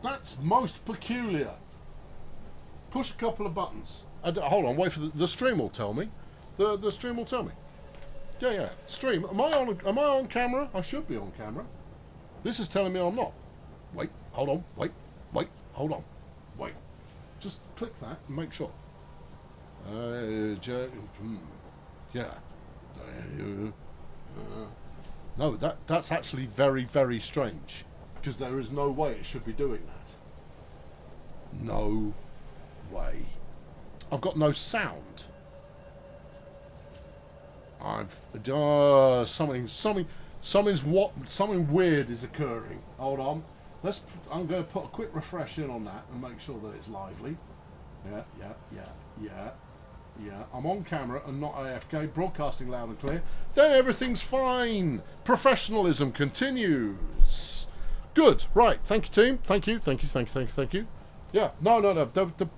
That's most peculiar. Push a couple of buttons. Hold on, wait for the stream will tell me. The stream will tell me. Yeah. Stream. Am I on camera? I should be on camera. This is telling me I'm not. Wait, hold on, wait, hold on, wait. Just click that and make sure. Yeah. No, that's actually very, very strange, because there is no way it should be doing that. No way. I've got no sound. Something weird is occurring. Hold on. I'm going to put a quick refresh in on that and make sure that it's lively. Yeah. I'm on camera and not AFK, broadcasting loud and clear. Then everything's fine. Professionalism continues. Good. Right. Thank you, team. Thank you. Yeah. No.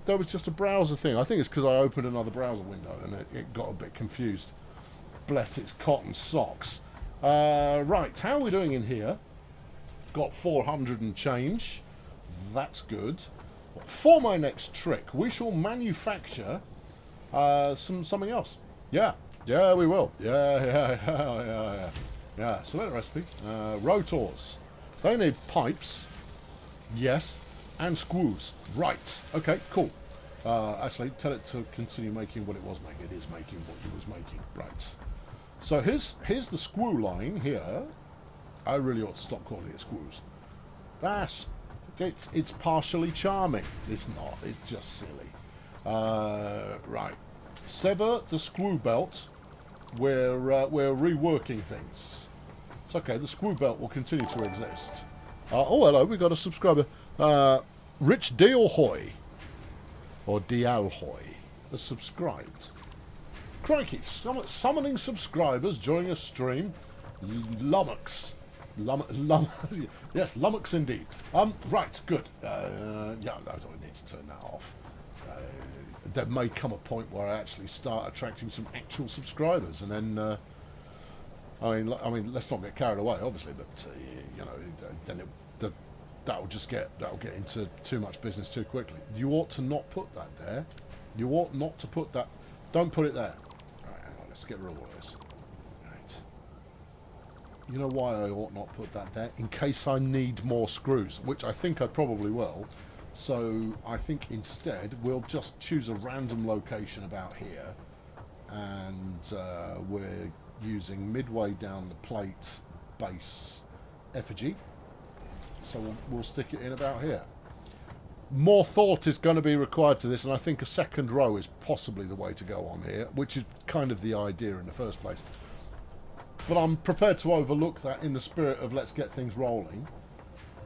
There was just a browser thing. I think it's because I opened another browser window and it got a bit confused. Bless its cotton socks. Right. How are we doing in here? Got 400 and change. That's good. For my next trick, we shall manufacture something else. Yeah, we will. Yeah. Select recipe. Rotors. They need pipes. Yes. And screws. Right. Okay, cool. Actually, tell it to continue making what it was making. It is making what it was making. Right. So here's the screw line here. I really ought to stop calling it screws. It's partially charming. It's not. It's just silly. Right. Sever the screw belt. We're reworking things. It's okay. The screw belt will continue to exist. Oh, hello. We got a subscriber. Rich Dialhoy or Dialhoy has subscribed. Crikey! Summoning subscribers during a stream. Lummox. Yes, lummox indeed. Right, good. Yeah, no, I need to turn that off. there may come a point where I actually start attracting some actual subscribers, and then I mean, let's not get carried away, obviously, but you know, then that'll get into too much business too quickly. You ought to not put that there. You ought not to put that. Don't put it there. All right, hang on, let's get rid of all this. Right. You know why I ought not put that there? In case I need more screws, which I think I probably will. So I think instead we'll just choose a random location about here, and we're using midway down the plate base effigy. So we'll stick it in about here. More thought is going to be required to this, and I think a second row is possibly the way to go on here, which is kind of the idea in the first place. But I'm prepared to overlook that in the spirit of let's get things rolling.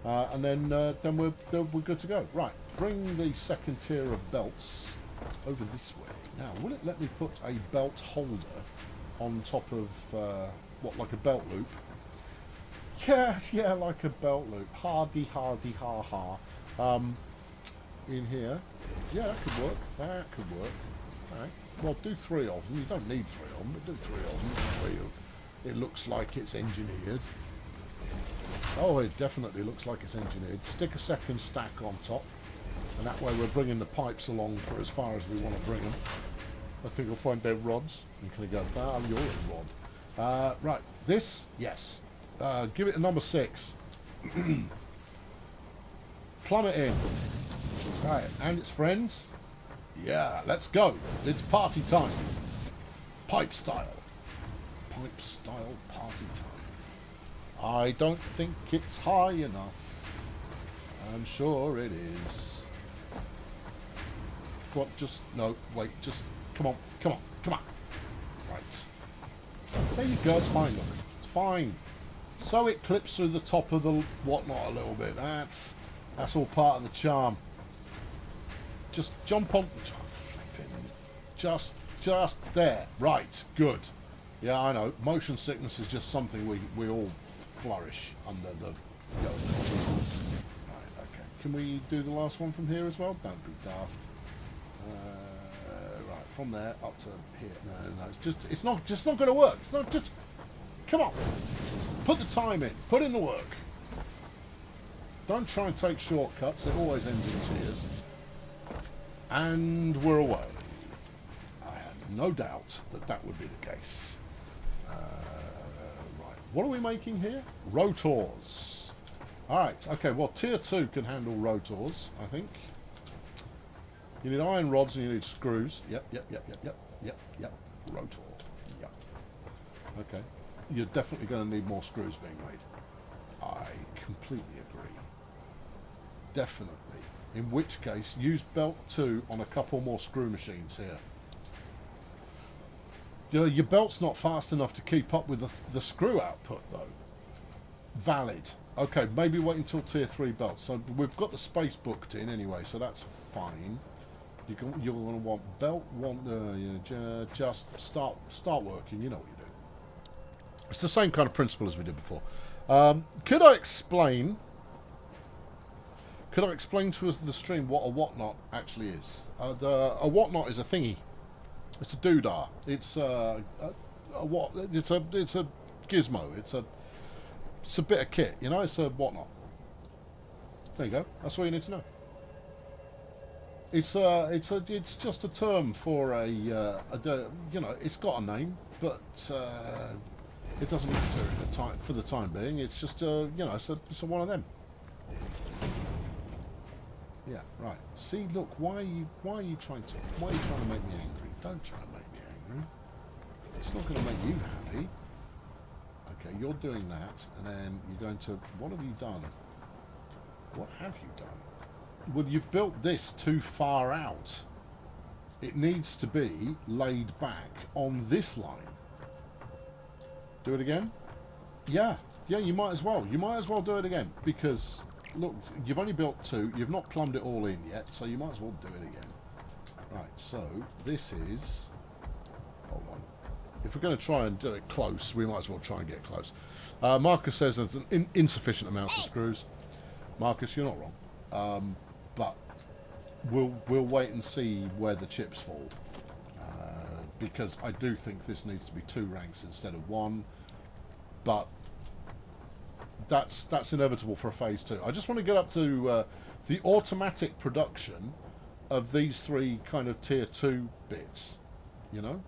And then we're good to go. Right, bring the second tier of belts over this way. Now, will it let me put a belt holder on top of, like a belt loop? Yeah, like a belt loop. Hardy, ha-ha. In here. Yeah, that could work. Alright, well, do 3 of them. You don't need 3 of them, but do 3 of them. It looks like it's engineered. Oh, it definitely looks like it's engineered. Stick a second stack on top, and that way we're bringing the pipes along for as far as we want to bring them. I think we'll find their rods. And can I go, you're a rod. Right, this, yes. Give it a number 6. Plumb it in. Right, and its friends. Yeah, let's go. It's party time. Pipe style. Pipe style party time. I don't think it's high enough. I'm sure it is. What? Just no. Wait. Just come on. Right. There you go. It's fine. Look, it's fine. So it clips through the top of the whatnot a little bit. That's all part of the charm. Just jump on. Flipping. Just there. Right. Good. Yeah, I know. Motion sickness is just something we all flourish under the yoke. Right, okay. Can we do the last one from here as well? Don't be daft. Right, from there up to here. No, it's not going to work. It's not just. Come on. Put the time in. Put in the work. Don't try and take shortcuts. It always ends in tears. And we're away. I have no doubt that would be the case. What are we making here? Rotors. Alright, okay, well, tier 2 can handle rotors, I think. You need iron rods and you need screws. Yep. Rotor. Yep. Okay. You're definitely going to need more screws being made. I completely agree. Definitely. In which case, use belt 2 on a couple more screw machines here. Your belt's not fast enough to keep up with the screw output, though. Valid. Okay, maybe wait until tier 3 belts. So we've got the space booked in anyway, so that's fine. You're going to want belt 1. Just start working. You know what you do. It's the same kind of principle as we did before. Could I explain to us the stream what a whatnot actually is? A whatnot is a thingy. It's a doodah. It's a gizmo. It's a bit of kit. You know, it's a whatnot. There you go. That's all you need to know. It's just a term for it's got a name, but it doesn't matter for the time being. It's just it's a one of them. Yeah, right. See, look, why are you trying to make me angry? Don't try to make me angry. It's not going to make you happy. Okay, you're doing that, and then you're going to. What have you done? What have you done? Well, you've built this too far out. It needs to be laid back on this line. Do it again? Yeah, you might as well. You might as well do it again, because look, you've only built 2. You've not plumbed it all in yet, so you might as well do it again. Right, so this is. Hold on. If we're going to try and do it close, we might as well try and get close. Marcus says there's an insufficient amount of screws. Marcus, you're not wrong. But we'll wait and see where the chips fall, because I do think this needs to be 2 ranks instead of 1, but that's inevitable for a phase 2. I just want to get up to the automatic production of these 3 kind of tier 2 bits, you know,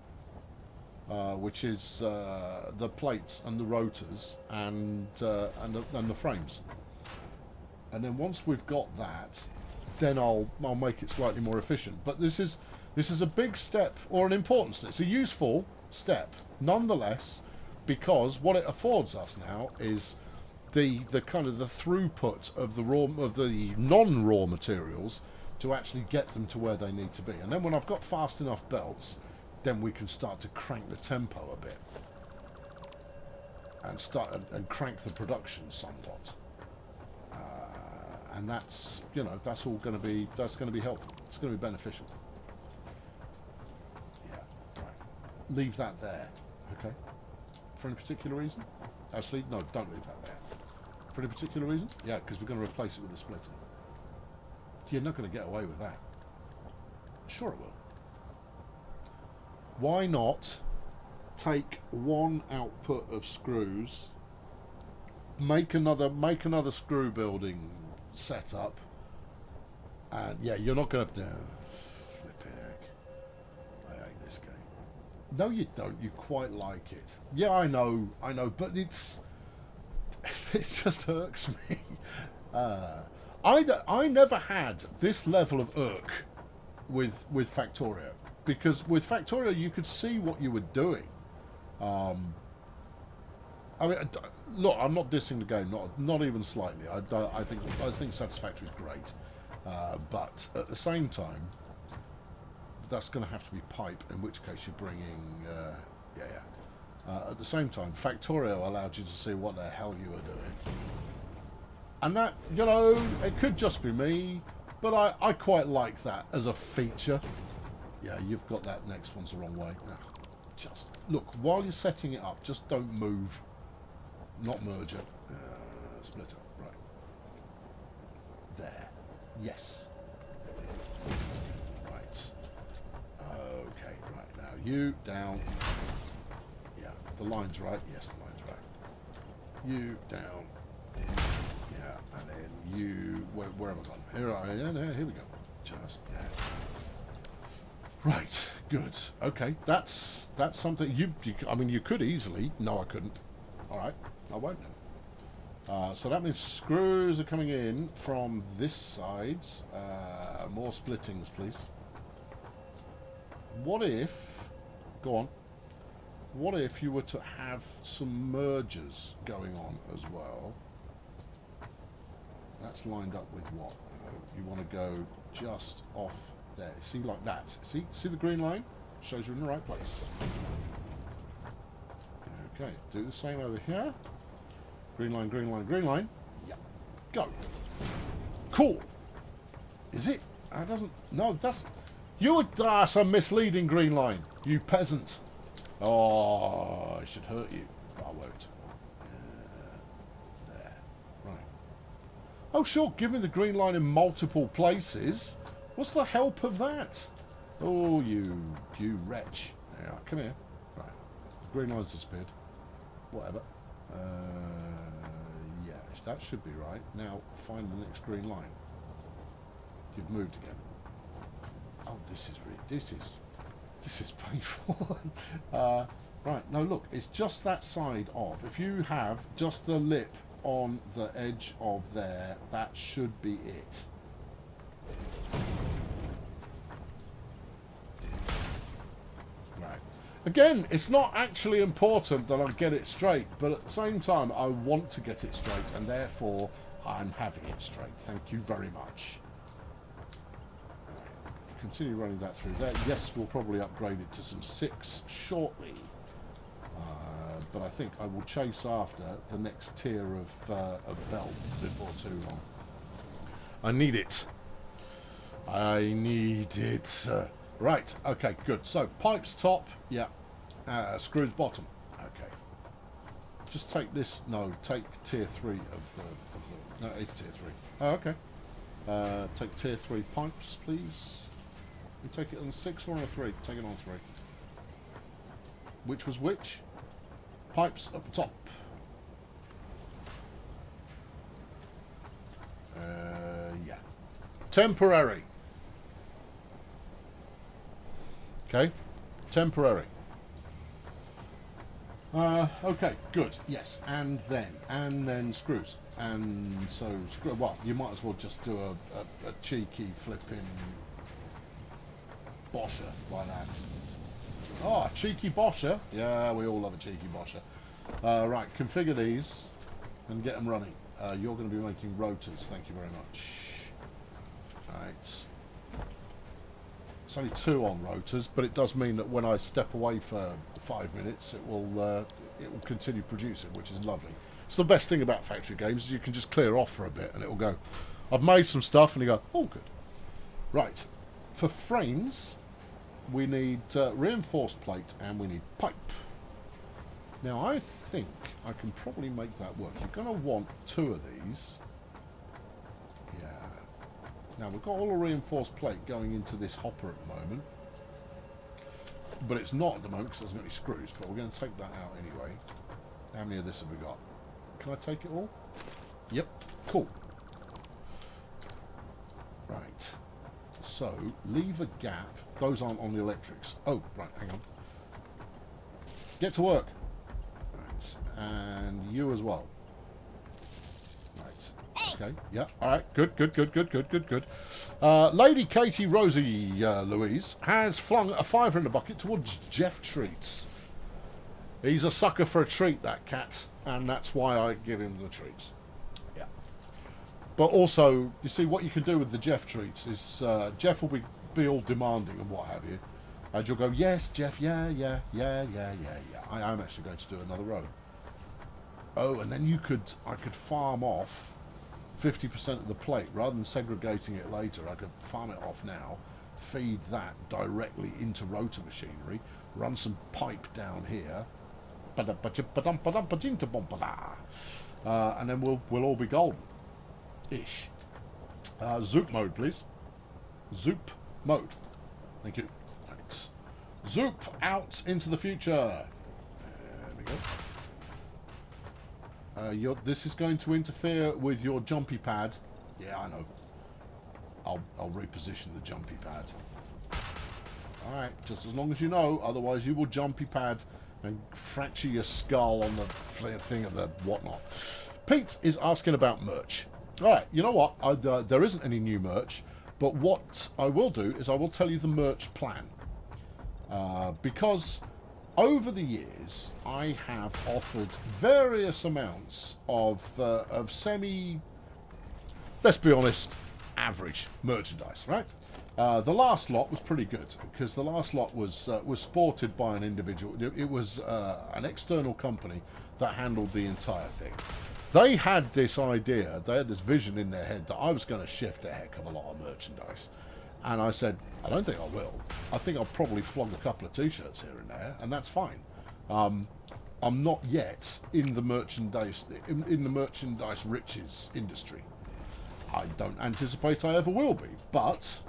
which is the plates and the rotors and the frames. And then once we've got that, then I'll make it slightly more efficient. But this is a big step, or an important step. It's a useful step nonetheless, because what it affords us now is the kind of the throughput of the non-raw materials to actually get them to where they need to be. And then when I've got fast enough belts, then we can start to crank the tempo a bit and start and crank the production somewhat. And that's, you know, that's going to be helpful. It's going to be beneficial. Yeah, right. Leave that there, okay? For any particular reason? Actually, no, don't leave that there. For any particular reason? Yeah, because we're going to replace it with a splitter. You're not going to get away with that. Sure it will. Why not take 1 output of screws, make another screw building setup, and yeah, you're not going to flipping heck. I hate this game. No, you don't. You quite like it. Yeah, I know, but it just irks me. I never had this level of irk with Factorio, because with Factorio you could see what you were doing. I mean, look, I'm not dissing the game, not even slightly. I think Satisfactory is great, but at the same time, that's going to have to be pipe. In which case, you're bringing, at the same time, Factorio allowed you to see what the hell you were doing, and that, you know, it could just be me, but I quite like that as a feature. Yeah, you've got that next one's the wrong way. No, just look while you're setting it up. Just don't move. Not merger. Splitter. Right. There. Yes. Right. Okay. Right. Now you down. Yeah. The line's right. Yes, the line's right. You down. Yeah. And then you. Where have I gone? Here I am. Yeah, here we go. Just there. Right. Good. Okay. That's something you. I mean, you could easily. No, I couldn't. All right. I won't then. So that means screws are coming in from this side. More splittings, please. What if... Go on. What if you were to have some mergers going on as well? That's lined up with what? You want to go just off there. See, like that. See the green line? Shows you're in the right place. Okay, do the same over here. Green line, green line, green line. Yeah. Go. Cool. Is it? That doesn't... No, that's... That's a misleading green line. You peasant. Oh, I should hurt you. But I won't. There. Right. Oh, sure. Give me the green line in multiple places. What's the help of that? Oh, you wretch. Yeah, come here. Right. The green line's disappeared. Whatever. Yeah, that should be right. Now, find the next green line. You've moved again. Oh, this is painful. Right, no, look, it's just that side of. If you have just the lip on the edge of there, that should be it. Right. Again, it's not actually important that I get it straight, but at the same time, I want to get it straight, and therefore, I'm having it straight. Thank you very much. Continue running that through there. Yes, we'll probably upgrade it to some 6 shortly, but I think I will chase after the next tier of belt before too long. I need it. I need it. Right. Okay. Good. So pipes top. Yeah. Screws bottom. Okay. Just take this. No. Take tier 3 of the. No, it's tier 3. Oh, okay. Take tier 3 pipes, please. You take it on 6 or on a 3? Take it on 3. Which was which? Pipes up top. Yeah. Temporary. Okay. Temporary. Okay, good. Yes, and then screws. And so, well, you might as well just do a cheeky flipping bosher like that. Oh, a cheeky bosher. Yeah, we all love a cheeky bosher. Right, configure these and get them running. You're going to be making rotors. Thank you very much. Right. It's only 2 on rotors, but it does mean that when I step away for 5 minutes, it will continue producing, which is lovely. It's the best thing about factory games is you can just clear off for a bit and it will go, I've made some stuff, and you go, oh good. Right, for frames we need reinforced plate and we need pipe. Now I think I can probably make that work. You're going to want 2 of these. Yeah. Now we've got all the reinforced plate going into this hopper at the moment, but it's not at the moment because it doesn't got any screws, but we're going to take that out anyway. How many of this have we got? Can I take it all? Yep. Cool. Right. So, leave a gap. Those aren't on the electrics. Oh, right, hang on. Get to work. Right. And you as well. Right. Okay. Yeah. All right. Good. Lady Katie Rosie Louise has flung a fiver in the bucket towards Jeff Treats. He's a sucker for a treat, that cat, and that's why I give him the treats. Yeah. But also, you see, what you can do with the Jeff treats is Jeff will be all demanding and what have you, and you'll go, yes, Jeff, yeah. I am actually going to do another row. Oh, and then I could farm off 50% of the plate rather than segregating it later. I could farm it off now, feed that directly into rotor machinery, run some pipe down here. And then we'll all be golden ish. Zoop mode, please. Zoop mode. Thank you. Right. Zoop out into the future. There we go. This is going to interfere with your jumpy pad. Yeah, I know. I'll reposition the jumpy pad. Alright, just as long as you know, otherwise you will jumpy pad and fracture your skull on the thing of the whatnot. Pete is asking about merch. Alright, you know what? There isn't any new merch, but what I will do is I will tell you the merch plan. Because over the years, I have offered various amounts of semi, let's be honest, average merchandise, right? The last lot was pretty good because the last lot was sported by an individual. It was an external company that handled the entire thing. They had this idea, they had this vision in their head that I was going to shift a heck of a lot of merchandise. And I said, I don't think I will. I think I'll probably flog a couple of t-shirts here and there, and that's fine. I'm not yet in the merchandise riches industry. I don't anticipate I ever will be, but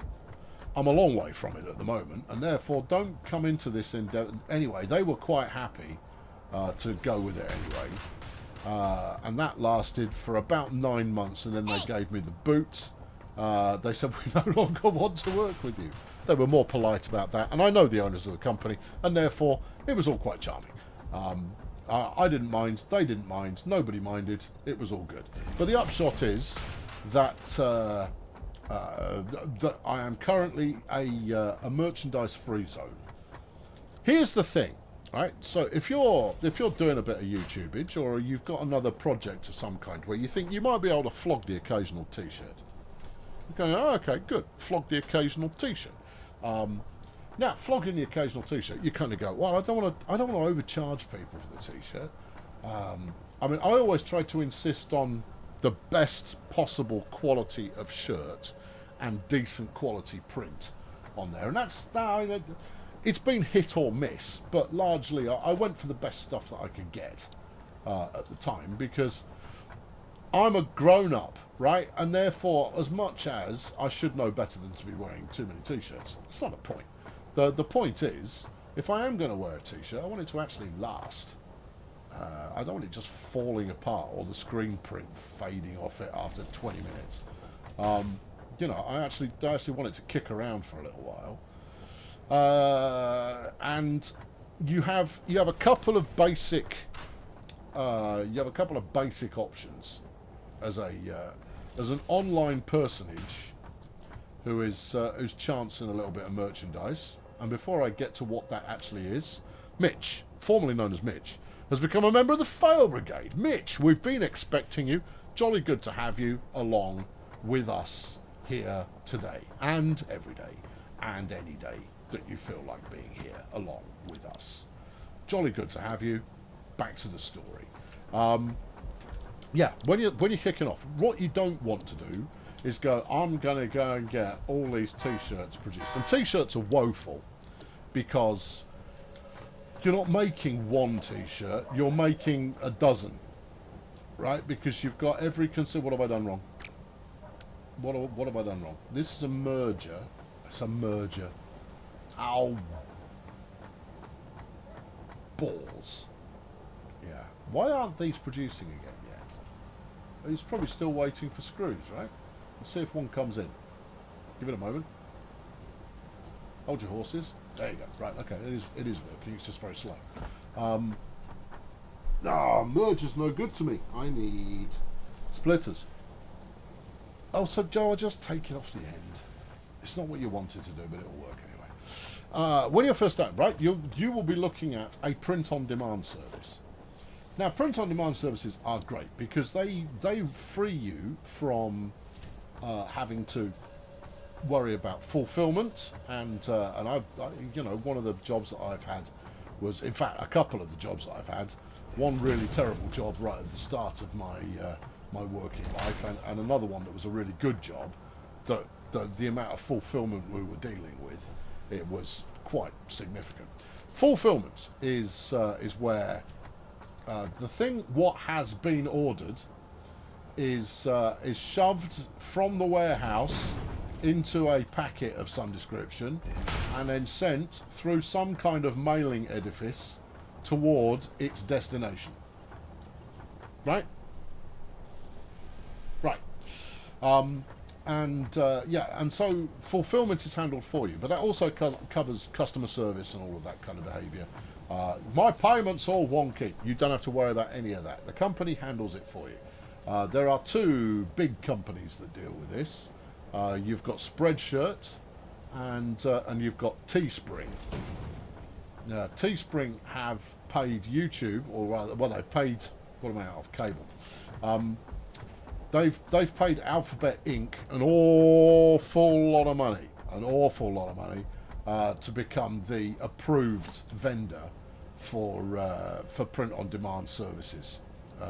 I'm a long way from it at the moment, and therefore don't come into this endeavour. Anyway, they were quite happy to go with it anyway, and that lasted for about 9 months, and then they gave me the boot. They said, we no longer want to work with you. They were more polite about that, and I know the owners of the company, and therefore it was all quite charming. I didn't mind, they didn't mind, nobody minded, it was all good. But the upshot is that that I am currently a merchandise-free zone. Here's the thing, right? So if you're doing a bit of YouTubeage, or you've got another project of some kind where you think you might be able to flog the occasional T-shirt, you're going, oh, okay, good, flog the occasional T-shirt. Now, flogging the occasional T-shirt, you kind of go, well, I don't want to overcharge people for the T-shirt. I mean, I always try to insist on the best possible quality of shirt and decent quality print on there, and it's been hit or miss, but largely I went for the best stuff that I could get at the time, because I'm a grown-up, right? And therefore, as much as I should know better than to be wearing too many t-shirts, it's not a point. The point is, if I am going to wear a t-shirt, I want it to actually last. I don't want it just falling apart or the screen print fading off it after 20 minutes. I actually want it to kick around for a little while. And you have a couple of basic options as an online personage who's chancing a little bit of merchandise. And before I get to what that actually is, Mitch, formerly known as Mitch, has become a member of the Fail Brigade. Mitch, we've been expecting you. Jolly good to have you along with us here today and every day and any day that you feel like being here along with us. Jolly good to have you. Back to the story. When you're kicking off, what you don't want to do is go, I'm going to go and get all these t-shirts produced. And t-shirts are woeful because you're not making one t-shirt, you're making a dozen, right? Because you've got every what have I done wrong? What have I done wrong? This is a merger. It's a merger. Ow. Balls. Yeah. Why aren't these producing again yet? He's probably still waiting for screws, right? Let's see if one comes in. Give it a moment. Hold your horses. There you go. Right, okay, it is working, it's just very slow. Merger's no good to me. I need splitters. Oh, so Joe, I'll just take it off the end. It's not what you wanted to do, but it'll work anyway. When you're first starting, right, you will be looking at a print-on-demand service. Now, print-on-demand services are great because they free you from having to worry about fulfillment, and one of the jobs that I've had was, in fact, a couple of the jobs that I've had. One really terrible job right at the start of my working life, and another one that was a really good job. That the amount of fulfillment we were dealing with, it was quite significant. Fulfillment is where what has been ordered is shoved from the warehouse into a packet of some description and then sent through some kind of mailing edifice toward its destination. Right? Right. And so fulfillment is handled for you, but that also covers customer service and all of that kind of behaviour. My payment's all wonky. You don't have to worry about any of that. The company handles it for you. There are two big companies that deal with this. You've got Spreadshirt and you've got Teespring. Now, Teespring have paid YouTube, or rather, well, they've paid, what am I out of cable? They've paid Alphabet Inc. an awful lot of money to become the approved vendor for print-on-demand services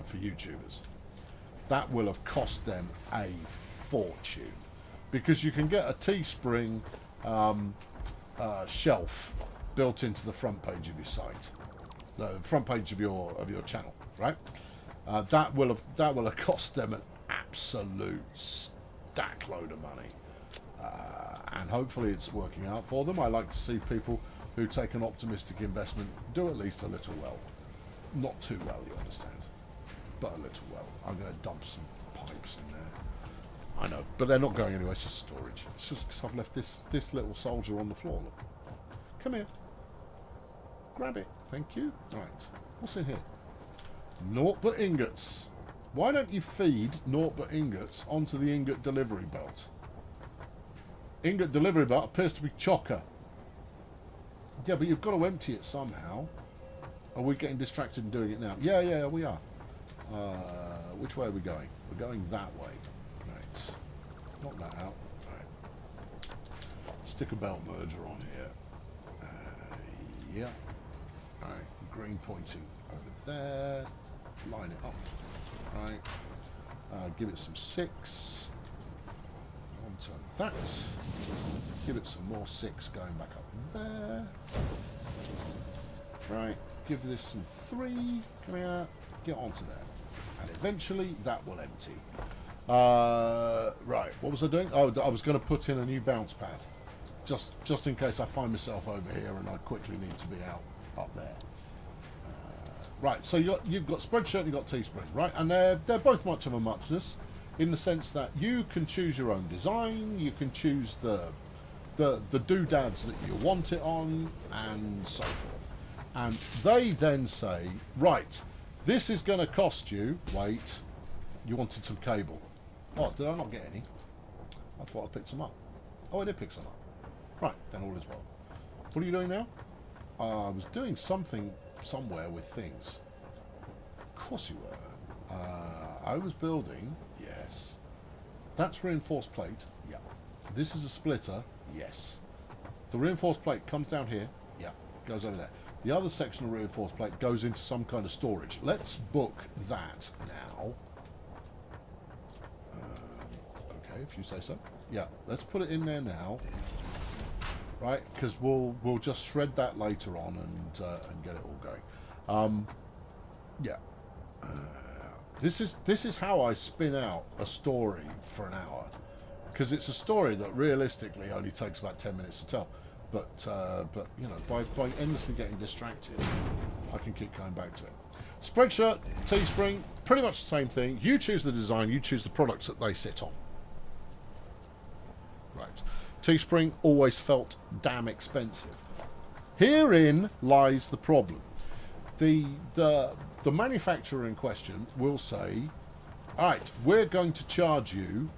for YouTubers. That will have cost them a fortune, because you can get a Teespring shelf built into the front page of your site, the front page of your channel, right? That will have cost them an absolute stack load of money, and hopefully it's working out for them. I like to see people who take an optimistic investment do at least a little well, not too well, you understand, but a little well. I'm going to dump some pipes in there. I know, but they're not going anywhere. It's just storage. It's just because I've left this little soldier on the floor. Look, come here, grab it. Thank you. Right, what's in here? Naught but ingots. Why don't you feed naught but ingots onto the ingot delivery belt? Ingot delivery belt appears to be chocker. Yeah, but you've got to empty it somehow. Are we getting distracted and doing it now? Yeah, we are. Which way are we going? We're going that way. Right. Knock that out. Right. Stick a belt merger on here. Yeah. Alright. Green pointing over there. Line it up. Right. Give it some 6. Onto that. Give it some more 6 going back up there. Right. Give this some 3. Come here. Get onto there. And eventually that will empty. Right, what was I doing? Oh, I was going to put in a new bounce pad. Just in case I find myself over here and I quickly need to be up there. Right, so you've got Spreadshirt and you've got Teespring, right? And they're both much of a muchness in the sense that you can choose your own design, you can choose the doodads that you want it on, and so forth. And they then say, right, this is going to cost you, wait, you wanted some cable. Oh, did I not get any? I thought I picked some up. Oh, I did pick some up. Right, then all is well. What are you doing now? I was doing something somewhere with things. Of course you were. I was building, yes. That's reinforced plate, yeah. This is a splitter, yes. The reinforced plate comes down here, yeah, goes over there. The other section of reinforced plate goes into some kind of storage. Let's book that now. Okay, if you say so. Yeah, let's put it in there now. Right, because we'll just shred that later on and get it all going. Yeah. This is how I spin out a story for an hour, because it's a story that realistically only takes about 10 minutes to tell. But you know, by endlessly getting distracted, I can keep going back to it. Spreadshirt, Teespring, pretty much the same thing. You choose the design, you choose the products that they sit on. Right. Teespring always felt damn expensive. Herein lies the problem. The manufacturer in question will say, alright, we're going to charge you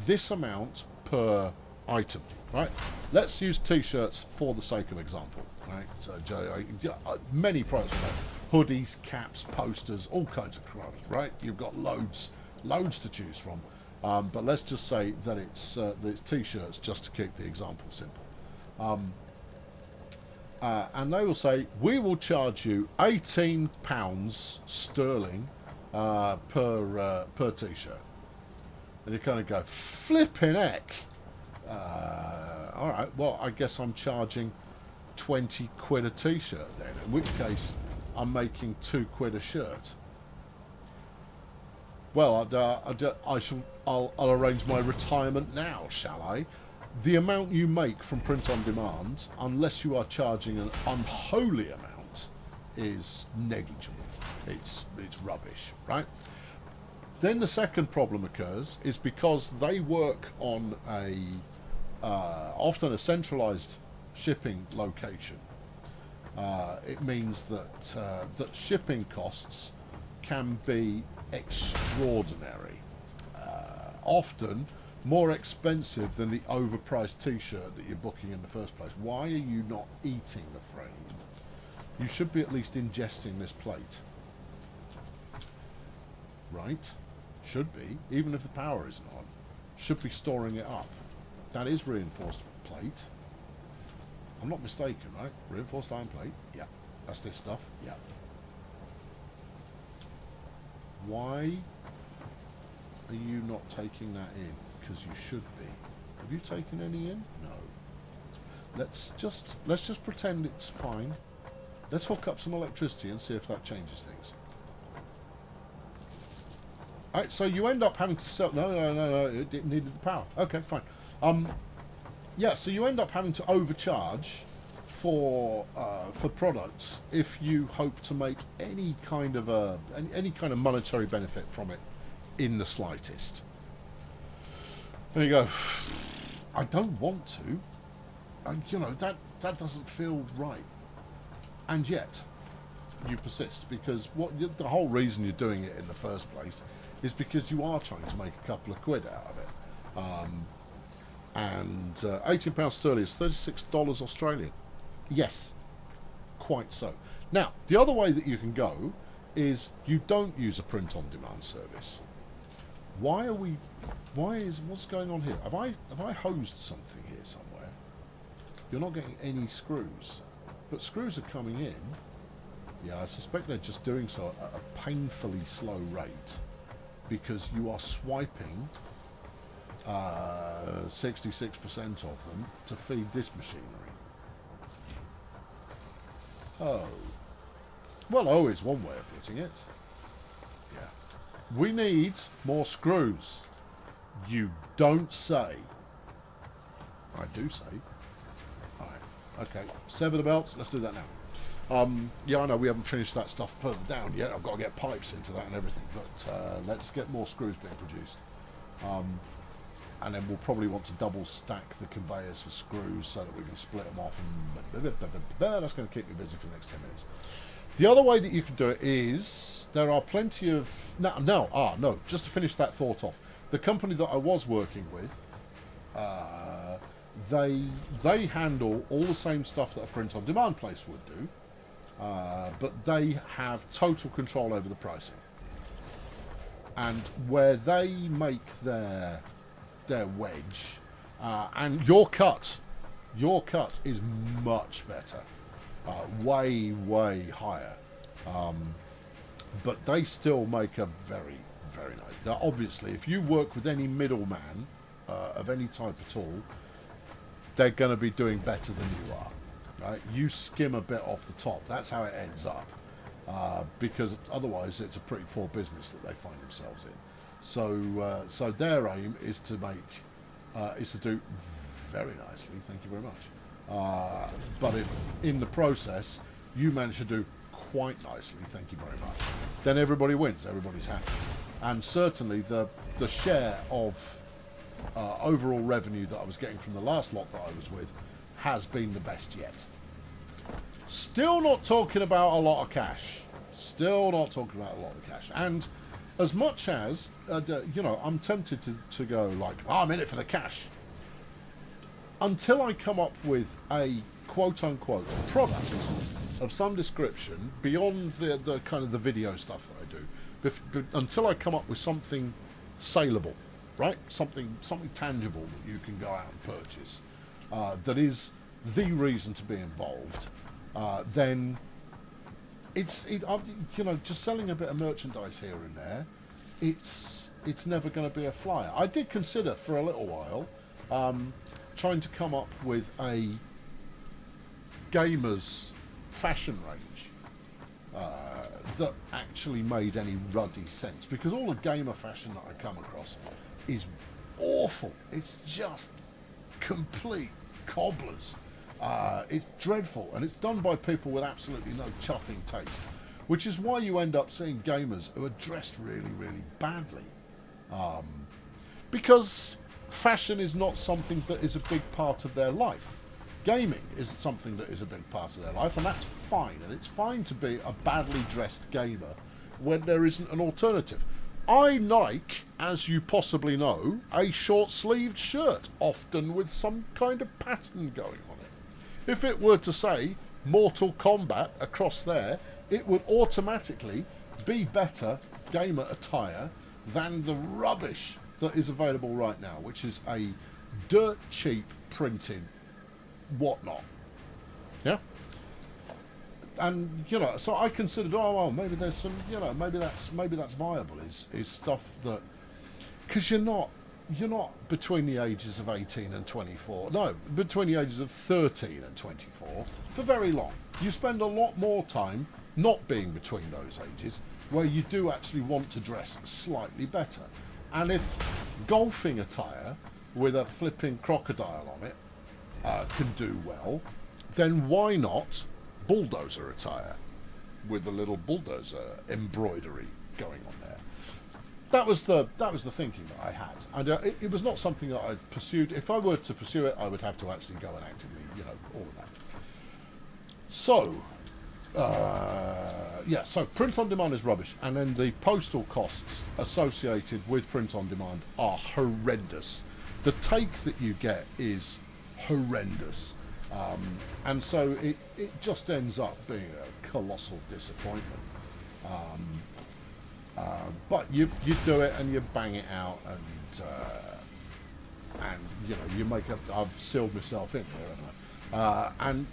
this amount per item, right? Let's use t-shirts for the sake of example, right? So many products, hoodies, caps, posters, all kinds of crap, right? You've got loads to choose from. But let's just say that it's t-shirts, just to keep the example simple. And they will say, we will charge you £18 sterling per t-shirt. And you kind of go, flipping heck. All right, well, I guess I'm charging 20 quid a t-shirt then, in which case I'm making £2 a shirt. Well, I'll arrange my retirement now, shall I? The amount you make from print on demand, unless you are charging an unholy amount, is negligible. It's rubbish, right? Then the second problem occurs is because they work on often a centralized shipping location. It means that shipping costs can be extraordinary, often more expensive than the overpriced t-shirt that you're booking in the first place. Why are you not eating the frame? You should be at least ingesting this plate, right? Should be, even if the power isn't on. Should be storing it up. That is reinforced plate. I'm not mistaken, right? Reinforced iron plate, yeah. That's this stuff, yeah. Why are you not taking that in? Because you should be. Have you taken any in? No. Let's just pretend it's fine. Let's hook up some electricity and see if that changes things. Alright, so you end up having to sell. No, it needed the power. Okay, fine. Yeah, so you end up having to overcharge for products if you hope to make any kind of monetary benefit from it in the slightest. And you go, I don't want to. And, you know, that doesn't feel right. And yet, you persist, because the whole reason you're doing it in the first place is because you are trying to make a couple of quid out of it. And £18 sterling is $36 Australian. Yes, quite so. Now, the other way that you can go is you don't use a print-on-demand service. What's going on here? Have I hosed something here somewhere? You're not getting any screws, but screws are coming in. Yeah, I suspect they're just doing so at a painfully slow rate, because you are swiping 66% of them to feed this machinery. Oh. Well, oh is one way of putting it. Yeah. We need more screws. You don't say. I do say. Alright, okay. Sever the belts, let's do that now. Yeah, I know we haven't finished that stuff further down yet. I've got to get pipes into that and everything, but let's get more screws being produced. And then we'll probably want to double stack the conveyors for screws so that we can split them off. And that's going to keep me busy for the next 10 minutes. The other way that you can do it is there are plenty of no. Just to finish that thought off, the company that I was working with, they handle all the same stuff that a print-on-demand place would do, but they have total control over the pricing. And where they make their wedge, and your cut is much better, way higher, but they still make a very nice. Now, obviously, if you work with any middleman of any type at all, they're going to be doing better than you are, right? You skim a bit off the top. That's how it ends up, because otherwise it's a pretty poor business that they find themselves in. So their aim is to do very nicely. Thank you very much. But if in the process you manage to do quite nicely, thank you very much, then everybody wins. Everybody's happy. And certainly the share of overall revenue that I was getting from the last lot that I was with has been the best yet. Still not talking about a lot of cash. And as much as, I'm tempted to go like, I'm in it for the cash. Until I come up with a quote-unquote product of some description beyond the kind of the video stuff that I do, until I come up with something saleable, right? Something tangible that you can go out and purchase, that is the reason to be involved, then just selling a bit of merchandise here and there, it's never going to be a flyer. I did consider for a little while trying to come up with a gamer's fashion range that actually made any ruddy sense, because all the gamer fashion that I come across is awful. It's just complete cobblers. It's dreadful, and it's done by people with absolutely no chuffing taste, which is why you end up seeing gamers who are dressed really badly, because fashion is not something that is a big part of their life. Gaming is something that is a big part of their life, and that's fine, and it's fine to be a badly dressed gamer when there isn't an alternative. I like, as you possibly know, a short-sleeved shirt, often with some kind of pattern going on it. If it were to say Mortal Kombat across there, it would automatically be better gamer attire than the rubbish that is available right now, which is a dirt cheap printed whatnot. Yeah? And so I considered, maybe there's some, maybe that's viable. Is stuff that, because you're not between the ages of 18 and 24. No, between the ages of 13 and 24 for very long. You spend a lot more time not being between those ages, where you do actually want to dress slightly better. And if golfing attire with a flipping crocodile on it can do well, then why not bulldozer attire with a little bulldozer embroidery going on there? That was the thinking that I had, and it was not something that I pursued. If I were to pursue it, I would have to actually go and actively, all of that. So, so print on demand is rubbish, and then the postal costs associated with print on demand are horrendous. The take that you get is horrendous. And so it just ends up being a colossal disappointment. But you do it and you bang it out, and you make I've sealed myself in here, haven't I? And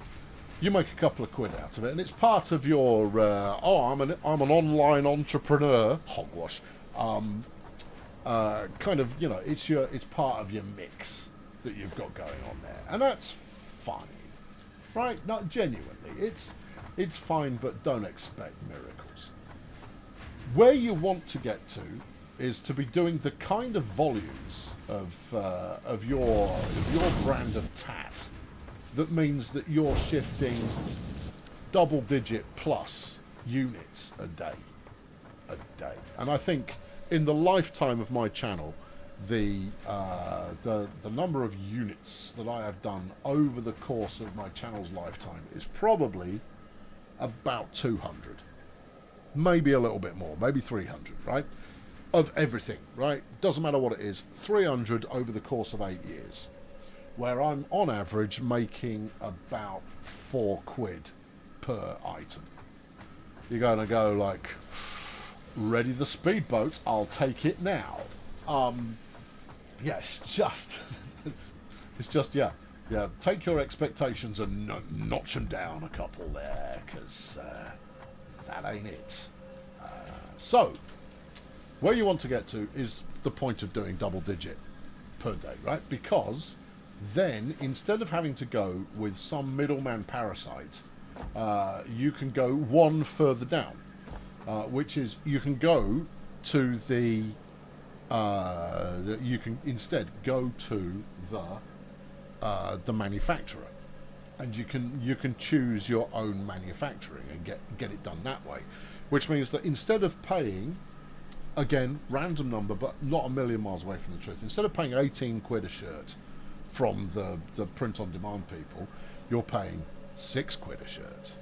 you make a couple of quid out of it, and it's part of your I'm an online entrepreneur hogwash. It's part of your mix that you've got going on there, and that's fine, right? Not genuinely, it's fine, but don't expect miracles. Where you want to get to is to be doing the kind of volumes of your brand of tat that means that you're shifting double-digit plus units a day. And I think in the lifetime of my channel, the number of units that I have done over the course of my channel's lifetime is probably about 200. Maybe a little bit more, maybe 300, right? Of everything, right? Doesn't matter what it is. 300 over the course of 8 years. Where I'm, on average, making about £4 per item. You're going to go like, ready the speedboat, I'll take it now. Yes, it's just, yeah, take your expectations and notch them down a couple there, because that ain't it. So, where you want to get to is the point of doing double digit per day, right? Because then, instead of having to go with some middleman parasite, you can go one further down, which is you can go to the you can instead go to the manufacturer, and you can choose your own manufacturing and get it done that way, which means that instead of paying, again, random number but not a million miles away from the truth, instead of paying £18 a shirt from the print on demand people, you're paying £6 a shirt.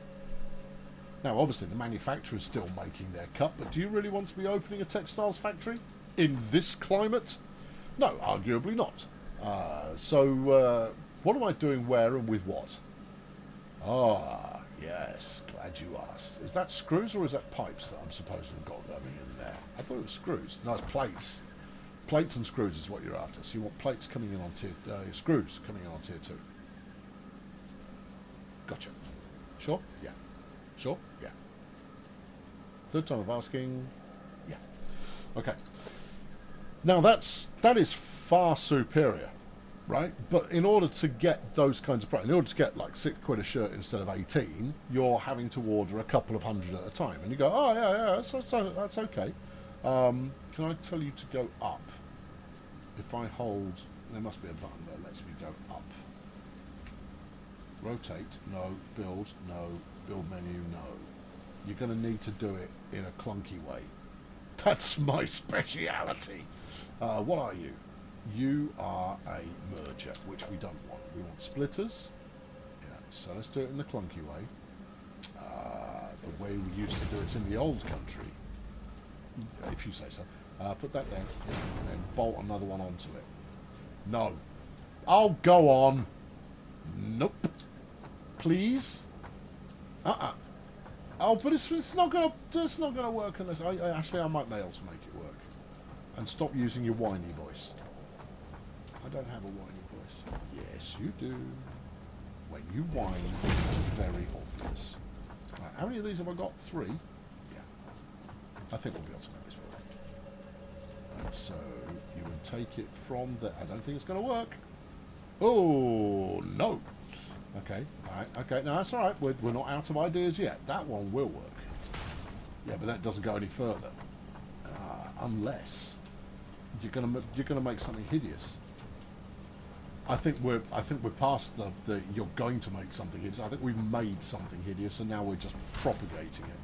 Now obviously the manufacturer's still making their cut, but do you really want to be opening a textiles factory in this climate? No, arguably not. So what am I doing where and with what? Ah, yes, glad you asked. Is that screws or is that pipes that I'm supposed to have got going in there? I thought it was screws. No, it's plates. Plates and screws is what you're after. So you want plates coming in on tier, screws coming in on tier 2. Gotcha. Sure? Yeah. Sure? Yeah. Third time of asking. Yeah. Okay. Now that is far superior, right? But in order to get those kinds of products, in order to get like £6 a shirt instead of 18, you're having to order a couple of hundred at a time. And you go, oh yeah, that's okay. Can I tell you to go up? If I hold, there must be a button that lets me go up. Rotate, no. Build, no. Build menu, no. You're going to need to do it in a clunky way. That's my speciality. What are you? You are a merger, which we don't want. We want splitters. Yeah, so let's do it in the clunky way. The way we used to do it in the old country, if you say so. Put that there, and then bolt another one onto it. No. Oh, go on. Nope. Please. Oh, but it's not gonna work unless actually I might be able to make it work. And stop using your whiny voice. I don't have a whiny voice. Yes, you do. When you whine, it's very obvious. Right, how many of these have I got? 3. Yeah. I think we'll be able to make this work. Right, so you would take it from the. I don't think it's going to work. Oh no. Okay, alright, okay, no, that's alright, we're not out of ideas yet. That one will work. Yeah, but that doesn't go any further. Unless you're gonna make something hideous. I think we're past the you're going to make something hideous. I think we've made something hideous and now we're just propagating it.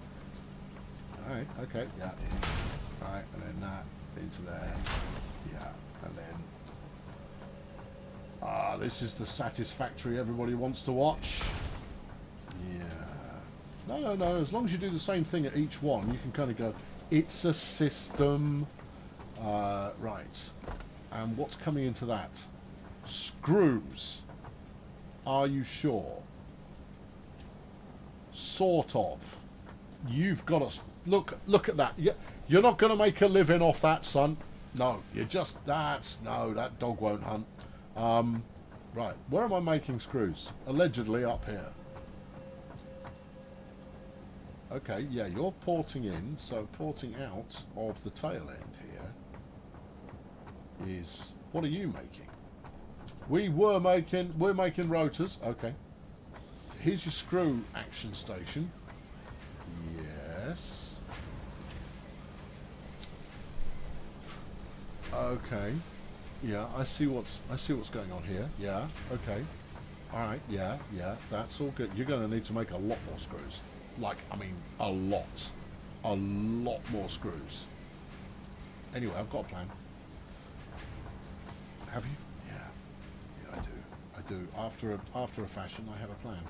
Alright, okay, yeah. Alright, and then that into there. Yeah, and then this is the Satisfactory everybody wants to watch. Yeah. No. As long as you do the same thing at each one, you can kind of go, it's a system. Right. And what's coming into that? Screws. Are you sure? Sort of. You've got to... Look at that. You're not going to make a living off that, son. No, you're just... No, that dog won't hunt. Right, where am I making screws? Allegedly up here. Okay, yeah, you're porting in, so porting out of the tail end here is... What are you making? We're making rotors. Okay. Here's your screw action station. Yes. Okay. Yeah, I see what's going on here. Yeah. Okay. All right. Yeah. Yeah. That's all good. You're going to need to make a lot more screws. Like, I mean, a lot more screws. Anyway, I've got a plan. Have you? Yeah. Yeah, I do. After a fashion, I have a plan.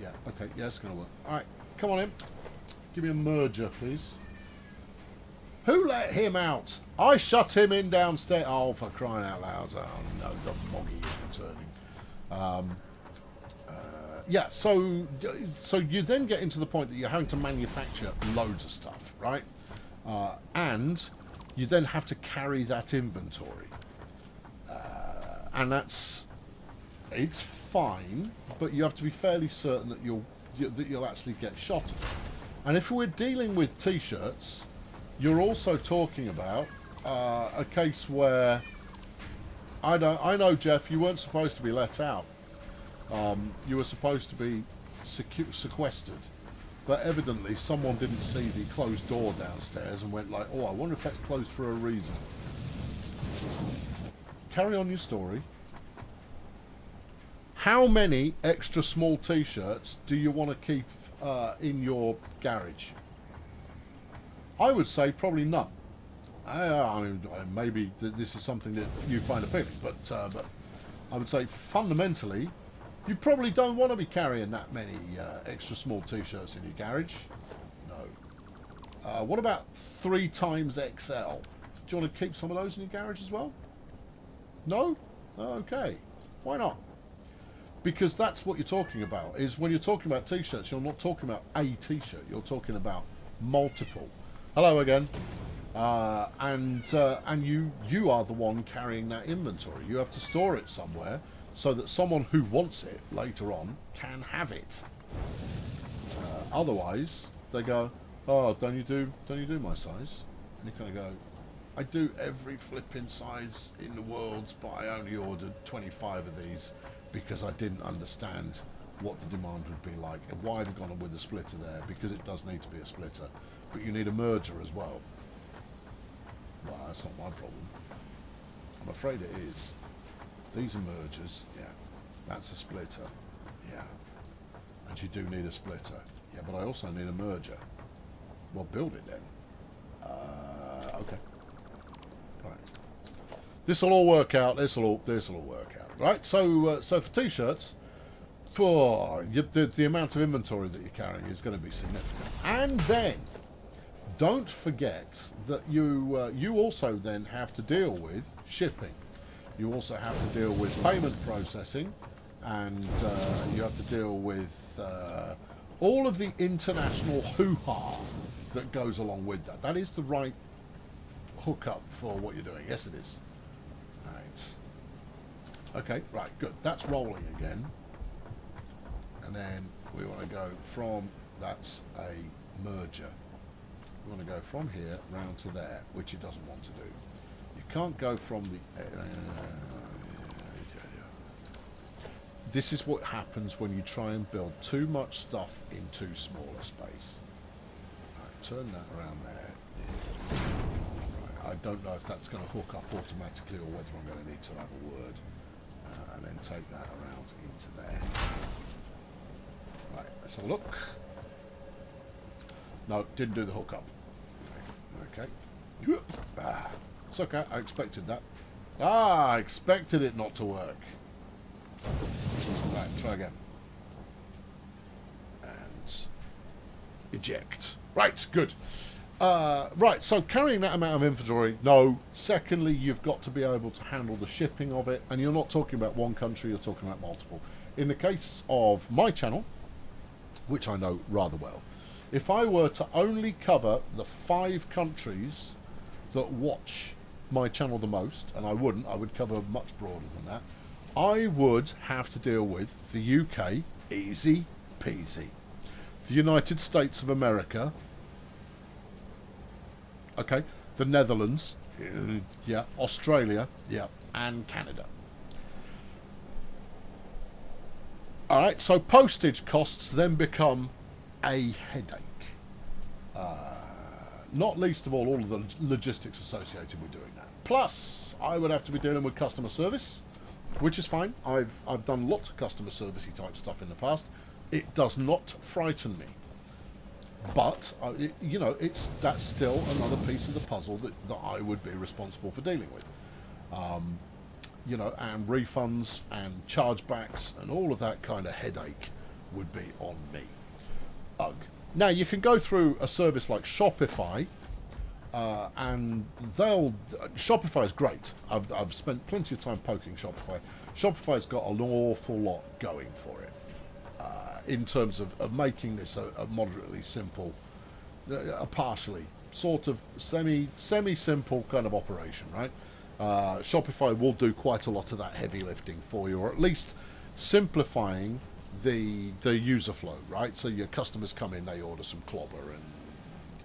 Yeah. Okay. Yeah, it's going to work. All right. Come on in. Give me a merger, please. Who let him out? I shut him in downstairs. Oh, for crying out loud. Oh, no, the moggy is returning. Yeah, so you then get into the point that you're having to manufacture loads of stuff, right? And you then have to carry that inventory. And it's fine, but you have to be fairly certain that you'll actually get shot at. And if we're dealing with T-shirts, you're also talking about a case where I know, Jeff, you weren't supposed to be let out. You were supposed to be sequestered, but evidently someone didn't see the closed door downstairs and went like, "Oh, I wonder if that's closed for a reason." Carry on your story. How many extra small T-shirts do you want to keep in your garage? I would say probably none. I mean, maybe this is something that you find appealing, but I would say fundamentally, you probably don't want to be carrying that many extra small T-shirts in your garage. No. What about 3 times XL? Do you want to keep some of those in your garage as well? No? Okay. Why not? Because that's what you're talking about. Is when you're talking about T-shirts, you're not talking about a T-shirt. You're talking about multiple. Hello again. And you are the one carrying that inventory. You have to store it somewhere so that someone who wants it later on can have it. Otherwise, they go, "Oh, don't you do my size?" And you kind of go, "I do every flipping size in the world, but I only ordered 25 of these because I didn't understand what the demand would be like and why they've gone with a splitter there, because it does need to be a splitter, but you need a merger as well." Well, that's not my problem. I'm afraid it is. These are mergers, yeah. That's a splitter, yeah. And you do need a splitter, yeah, but I also need a merger. Well, build it then. Okay. All right. This'll all work out. This'll all work out, right? So for T-shirts, the amount of inventory that you're carrying is going to be significant. And then, don't forget that you also then have to deal with shipping. You also have to deal with payment processing, and you have to deal with all of the international hoo-ha that goes along with that. That is the right hookup for what you're doing. Yes, it is. Right. Okay, right, good. That's rolling again. And then we want to go from, that's a merger. We want to go from here round to there, which it doesn't want to do. You can't go from the... This is what happens when you try and build too much stuff in too small a space. Right, turn that around there. Right, I don't know if that's going to hook up automatically or whether I'm going to need to have a word. And then take that around into there. Right, let's have a look. No, didn't do the hookup. Okay. It's okay, I expected that. I expected it not to work. Right, try again. And eject. Right, good. Right, so carrying that amount of inventory, no. Secondly, you've got to be able to handle the shipping of it, and you're not talking about one country, you're talking about multiple. In the case of my channel, which I know rather well, if I were to only cover the 5 countries that watch my channel the most, and I wouldn't, I would cover much broader than that, I would have to deal with the UK, easy peasy, the United States of America, okay, the Netherlands, yeah, Australia, yeah, and Canada. Alright, so postage costs then become a headache. Not least of all of the logistics associated with doing that. Plus, I would have to be dealing with customer service, which is fine. I've done lots of customer servicey type stuff in the past. It does not frighten me. But, that's still another piece of the puzzle that I would be responsible for dealing with. And refunds and chargebacks and all of that kind of headache would be on me. Ugh. Now, you can go through a service like Shopify, and Shopify is great. I've spent plenty of time poking Shopify. Shopify's got an awful lot going for it in terms of making this a moderately simple, a partially sort of semi-simple kind of operation, right? Shopify will do quite a lot of that heavy lifting for you, or at least simplifying the user flow, right? So your customers come in, they order some clobber, and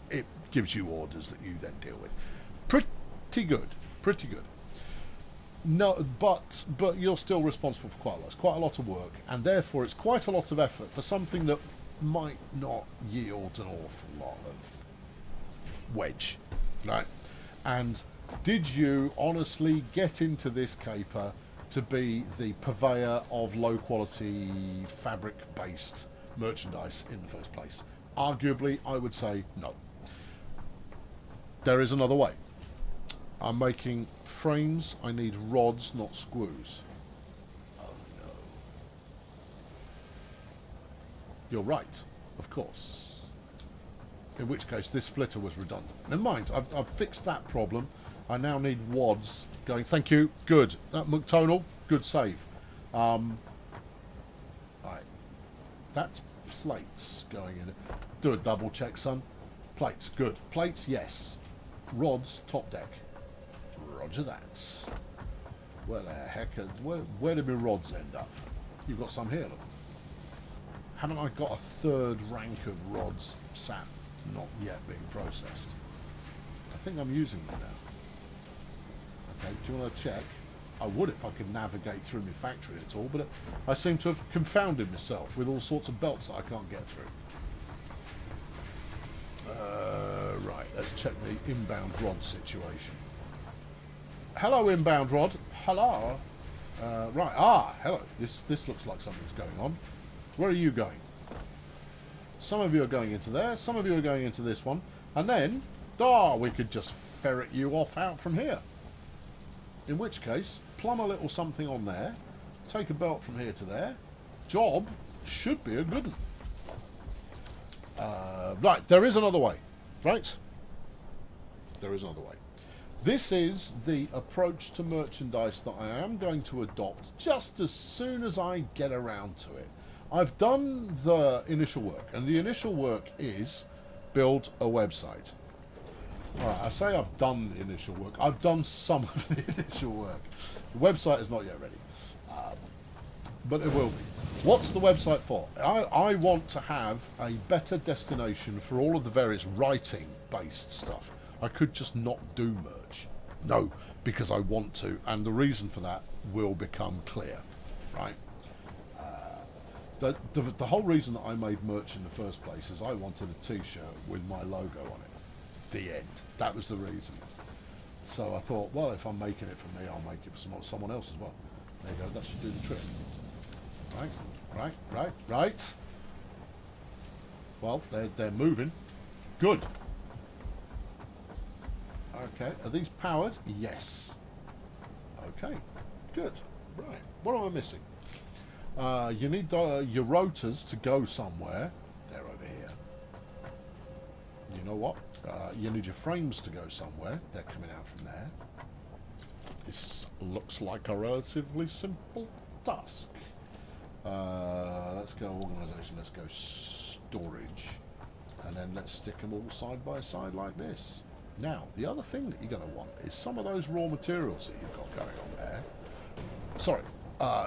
it gives you orders that you then deal with. Pretty good. No, but you're still responsible for quite a lot. It's quite a lot of work, and therefore it's quite a lot of effort for something that might not yield an awful lot of wedge, right? And did you honestly get into this caper to be the purveyor of low quality fabric based merchandise in the first place? Arguably, I would say no. There is another way. I'm making frames. I need rods, not screws. Oh no. You're right, of course. In which case this splitter was redundant. Never mind, I've fixed that problem. I now need wads going. Thank you. Good. That McTonal. Good save. Right. That's plates going in it. Do a double check, son. Plates. Good. Plates, yes. Rods, top deck. Roger that. Where the heck? Where did my rods end up? You've got some here, look. Haven't I got a third rank of rods sat not yet being processed? I think I'm using them now. Okay, do you want to check? I would if I could navigate through my factory at all, but I seem to have confounded myself with all sorts of belts that I can't get through. Right, let's check the inbound rod situation. Hello, inbound rod. Hello. Right, hello. This looks like something's going on. Where are you going? Some of you are going into there, some of you are going into this one, and then, we could just ferret you off out from here. In which case, plumb a little something on there, take a belt from here to there, job should be a good one. Right, there is another way, right? There is another way. This is the approach to merchandise that I am going to adopt just as soon as I get around to it. I've done the initial work, and the initial work is build a website. Alright, I say I've done the initial work. I've done some of the initial work. The website is not yet ready. But it will be. What's the website for? I want to have a better destination for all of the various writing-based stuff. I could just not do merch. No, because I want to, and the reason for that will become clear, right? The whole reason that I made merch in the first place is I wanted a t-shirt with my logo on it. The end. That was the reason. So I thought, well, if I'm making it for me, I'll make it for someone else as well. There you go, that should do the trick. Right. Well, they're moving. Good. Okay, are these powered? Yes. Okay, good. Right, what am I missing? You need your rotors to go somewhere. They're over here. You know what? You need your frames to go somewhere. They're coming out from there. This looks like a relatively simple task. Let's go organisation, let's go storage. And then let's stick them all side by side like this. Now, the other thing that you're going to want is some of those raw materials that you've got going on there. Sorry,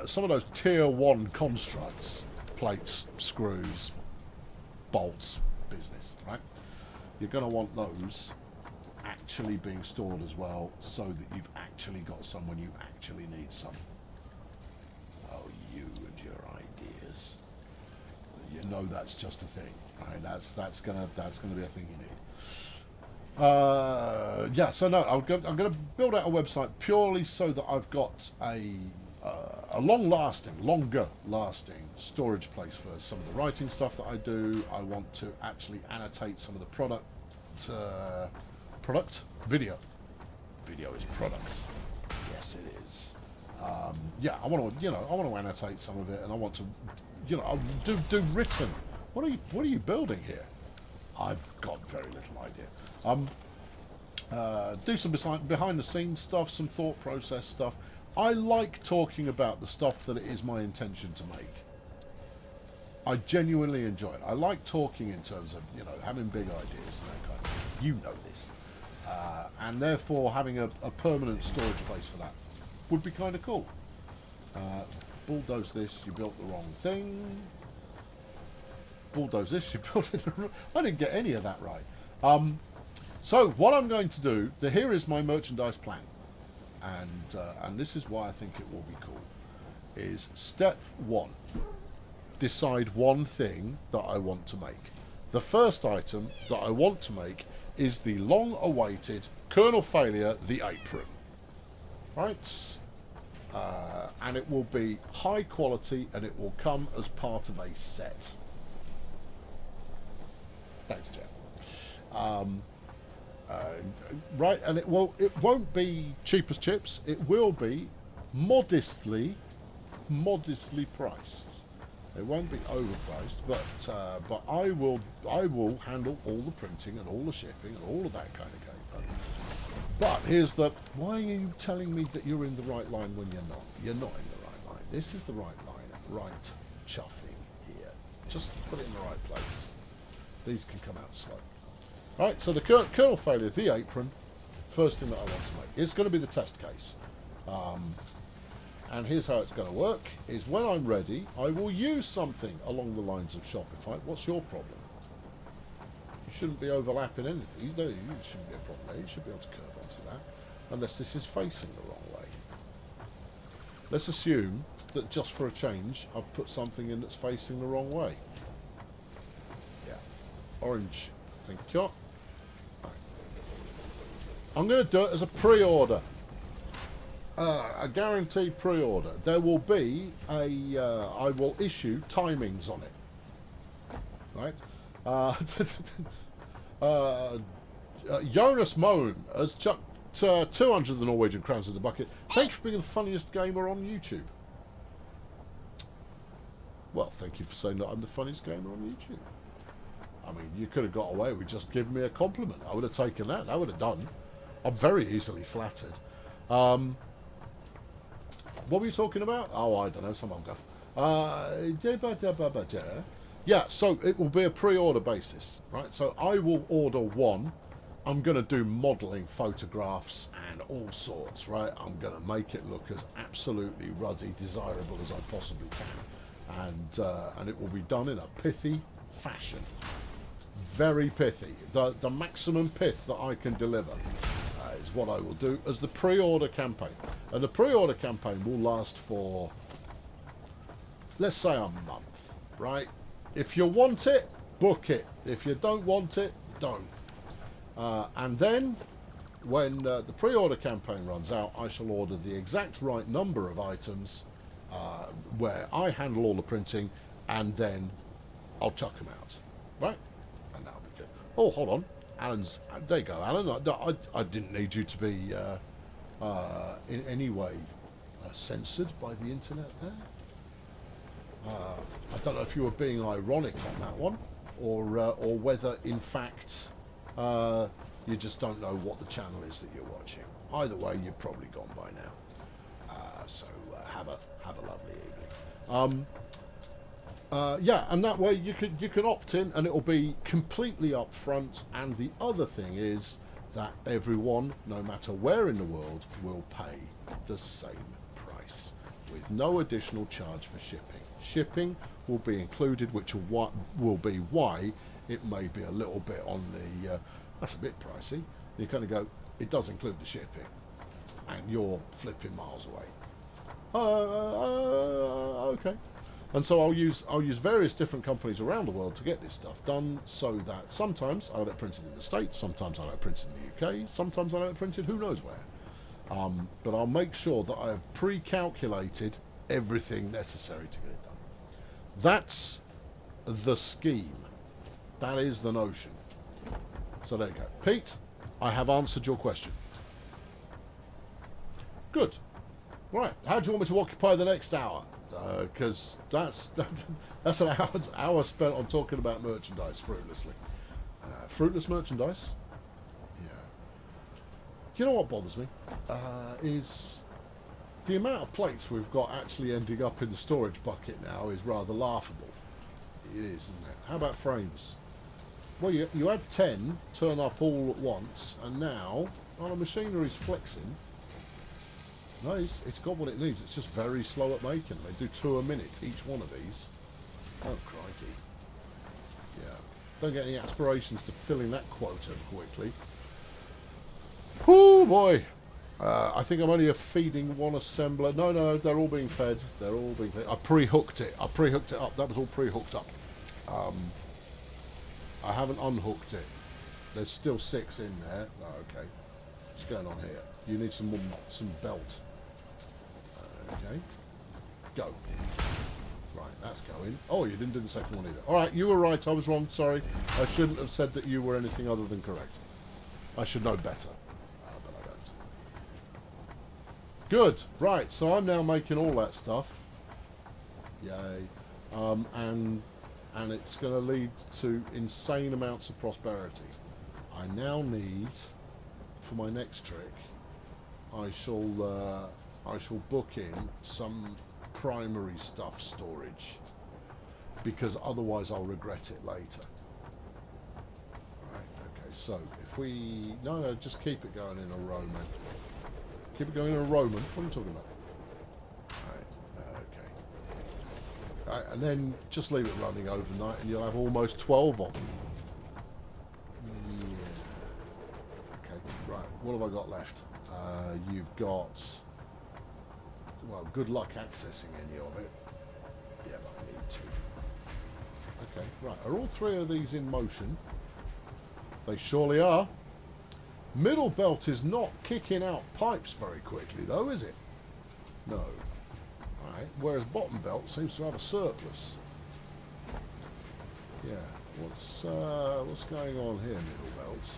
some of those tier 1 constructs, plates, screws, bolts, business, right? You're going to want those actually being stored as well, so that you've actually got some when you actually need some. Oh, you and your ideas. You know that's just a thing, right? That's gonna be a thing you need. Yeah, so no, I'm going to build out a website purely so that I've got a longer lasting storage place for some of the writing stuff that I do. I want to actually annotate some of the product video. Video is product. Yes, it is. Yeah, I want to, I want to annotate some of it, and I want to, I'll do written. What are you building here? I've got very little idea. Do some behind the scenes stuff, some thought process stuff. I like talking about the stuff that it is my intention to make. I genuinely enjoy it. I like talking in terms of, having big ideas and that kind of thing. You know this. And therefore having a permanent storage place for that would be kind of cool. Bulldoze this, you built the wrong thing. Bulldoze this, you built it the wrong... I didn't get any of that right. So what I'm going to do, here is my merchandise plan. And this is why I think it will be cool, is step 1, decide one thing that I want to make. The first item that I want to make is the long-awaited Colonel Failure, the apron. Right? And it will be high quality, and it will come as part of a set. Thanks, Jeff. Right, and it won't be cheap as chips. It will be modestly priced. It won't be overpriced, but I will handle all the printing and all the shipping and all of that kind of game. But here's the... Why are you telling me that you're in the right line when you're not? You're not in the right line. This is the right line. Right chuffing here. Just put it in the right place. These can come out slow. Right, so the Colonel Failure, the apron, first thing that I want to make. It's going to be the test case. And here's how it's going to work, is when I'm ready, I will use something along the lines of Shopify. What's your problem? You shouldn't be overlapping anything. You shouldn't be a problem there. You should be able to curve onto that, unless this is facing the wrong way. Let's assume that just for a change, I've put something in that's facing the wrong way. Yeah. Orange. Thank you. I'm going to do it as a pre-order. A guaranteed pre-order. There will be I will issue timings on it. Right? Jonas Moan has chucked 200 of the Norwegian crowns in the bucket. Thanks for being the funniest gamer on YouTube. Well, thank you for saying that I'm the funniest gamer on YouTube. I mean, you could have got away with just giving me a compliment. I would have taken that. I would have done. I'm very easily flattered. What were you talking about? Oh, I don't know. Someone go. Yeah, so it will be a pre-order basis, right? So I will order one. I'm going to do modelling photographs and all sorts, right? I'm going to make it look as absolutely ruddy, desirable as I possibly can. And it will be done in a pithy fashion. Very pithy. The maximum pith that I can deliver is what I will do as the pre-order campaign. And the pre-order campaign will last for, let's say, a month, right? If you want it, book it. If you don't want it, don't. And then, when the pre-order campaign runs out, I shall order the exact right number of items where I handle all the printing, and then I'll chuck them out, right? And that'll be good. Oh, hold on. Alan's... There you go, Alan. I didn't need you to be in any way censored by the internet there. I don't know if you were being ironic on that one, or whether, in fact, you just don't know what the channel is that you're watching. Either way, you've probably gone by now. So have a lovely evening. Yeah, and that way you can opt in, and it'll be completely upfront. And the other thing is that everyone, no matter where in the world, will pay the same price with no additional charge for shipping. Shipping will be included, which will be why it may be a little bit on the that's a bit pricey. You kind of go, it does include the shipping, and you're flipping miles away. Okay. And so I'll use various different companies around the world to get this stuff done, so that sometimes I'll have it printed in the States, sometimes I'll have it printed in the UK, sometimes I'll have it printed who knows where. But I'll make sure that I have pre-calculated everything necessary to get it done. That's the scheme. That is the notion. So there you go. Pete, I have answered your question. Good. Right, how do you want me to occupy the next hour? Because that's an hour spent on talking about merchandise fruitlessly. Fruitless merchandise? Yeah. You know what bothers me? Is the amount of plates we've got actually ending up in the storage bucket now is rather laughable. It is, isn't it? How about frames? Well, you had 10 turn up all at once, and now, the machinery's flexing. No, it's got what it needs. It's just very slow at making. They do 2 a minute, each one of these. Oh, crikey. Yeah. Don't get any aspirations to filling that quota quickly. Whoo, boy. I think I'm only feeding one assembler. No, they're all being fed. They're all being fed. I pre-hooked it. I pre-hooked it up. That was all pre-hooked up. I haven't unhooked it. There's still 6 in there. Oh, okay. What's going on here? You need some belt. Okay. Go. Right, that's going. Oh, you didn't do the second one either. Alright, you were right. I was wrong. Sorry. I shouldn't have said that you were anything other than correct. I should know better. But I don't. Good. Right, so I'm now making all that stuff. Yay. And it's going to lead to insane amounts of prosperity. I now need, for my next trick, I shall book in some primary stuff storage, because otherwise I'll regret it later. Right, okay, so if we... No, just keep it going in a row, man. Keep it going in a row, man. What are you talking about? Right, okay. Right, and then just leave it running overnight and you'll have almost 12 of them. Yeah. Okay, right, what have I got left? You've got... Well, good luck accessing any of it. Yeah, but I need to. Okay, right. Are all 3 of these in motion? They surely are. Middle belt is not kicking out pipes very quickly, though, is it? No. Right. Whereas bottom belt seems to have a surplus. Yeah. What's going on here, middle belt?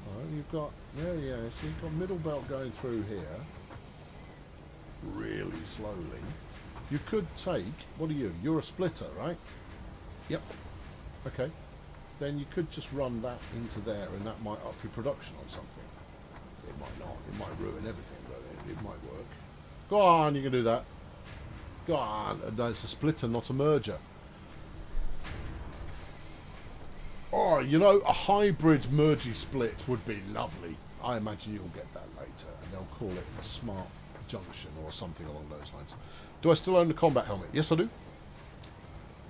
Right, you've got... Yeah. So you've got middle belt going through here. Really slowly. You could take... What are you? You're a splitter, right? Yep. Okay. Then you could just run that into there and that might up your production on something. It might not. It might ruin everything, but it might work. Go on, you can do that. Go on. No, it's a splitter, not a merger. Oh, you know, a hybrid mergy split would be lovely. I imagine you'll get that later, and they'll call it a smart junction or something along those lines. Do I still own the combat helmet? Yes, I do.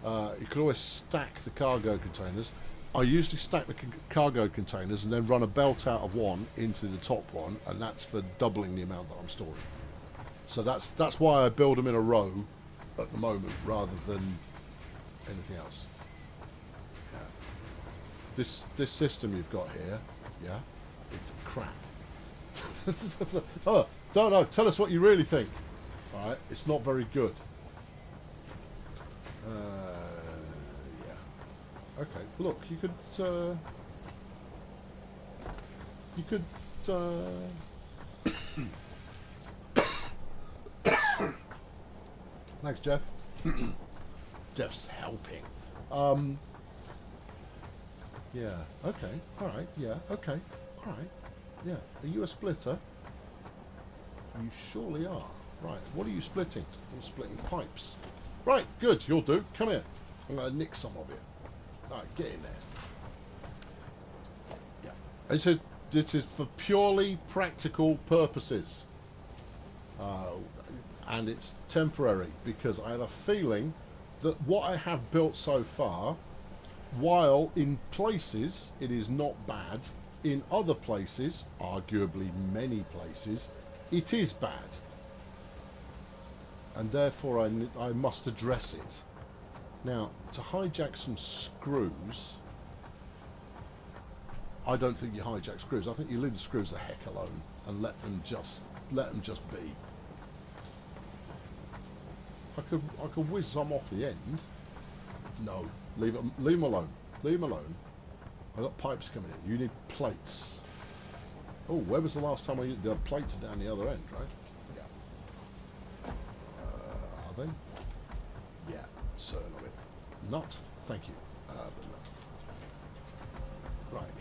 You could always stack the cargo containers. I usually stack the cargo containers and then run a belt out of one into the top one, and that's for doubling the amount that I'm storing. So that's why I build them in a row at the moment rather than anything else. Yeah. This system you've got here, yeah, it's crap. Oh, don't know. Tell us what you really think. All right, it's not very good. Yeah. Okay. Look, you could. Thanks, Jeff. Jeff's helping. Yeah. Okay. All right. Yeah. Okay. All right. Yeah. Are you a splitter? You surely are. Right. What are you splitting? I'm splitting pipes. Right. Good. You'll do. Come here. I'm going to nick some of it. All right. Get in there. Yeah. This is for purely practical purposes. And it's temporary because I have a feeling that what I have built so far, while in places it is not bad, in other places, arguably many places, it is bad. and therefore I must address it. Now, to hijack some screws, I don't think you hijack screws. I think you leave the screws the heck alone and let them just be. I could whiz some off the end. No, leave them alone. Leave them alone. I've got pipes coming in. You need plates. Oh, where was the last time the plates are down the other end, right? Yeah. Are they? Yeah, certain of it. Not. Thank you. But no. Right.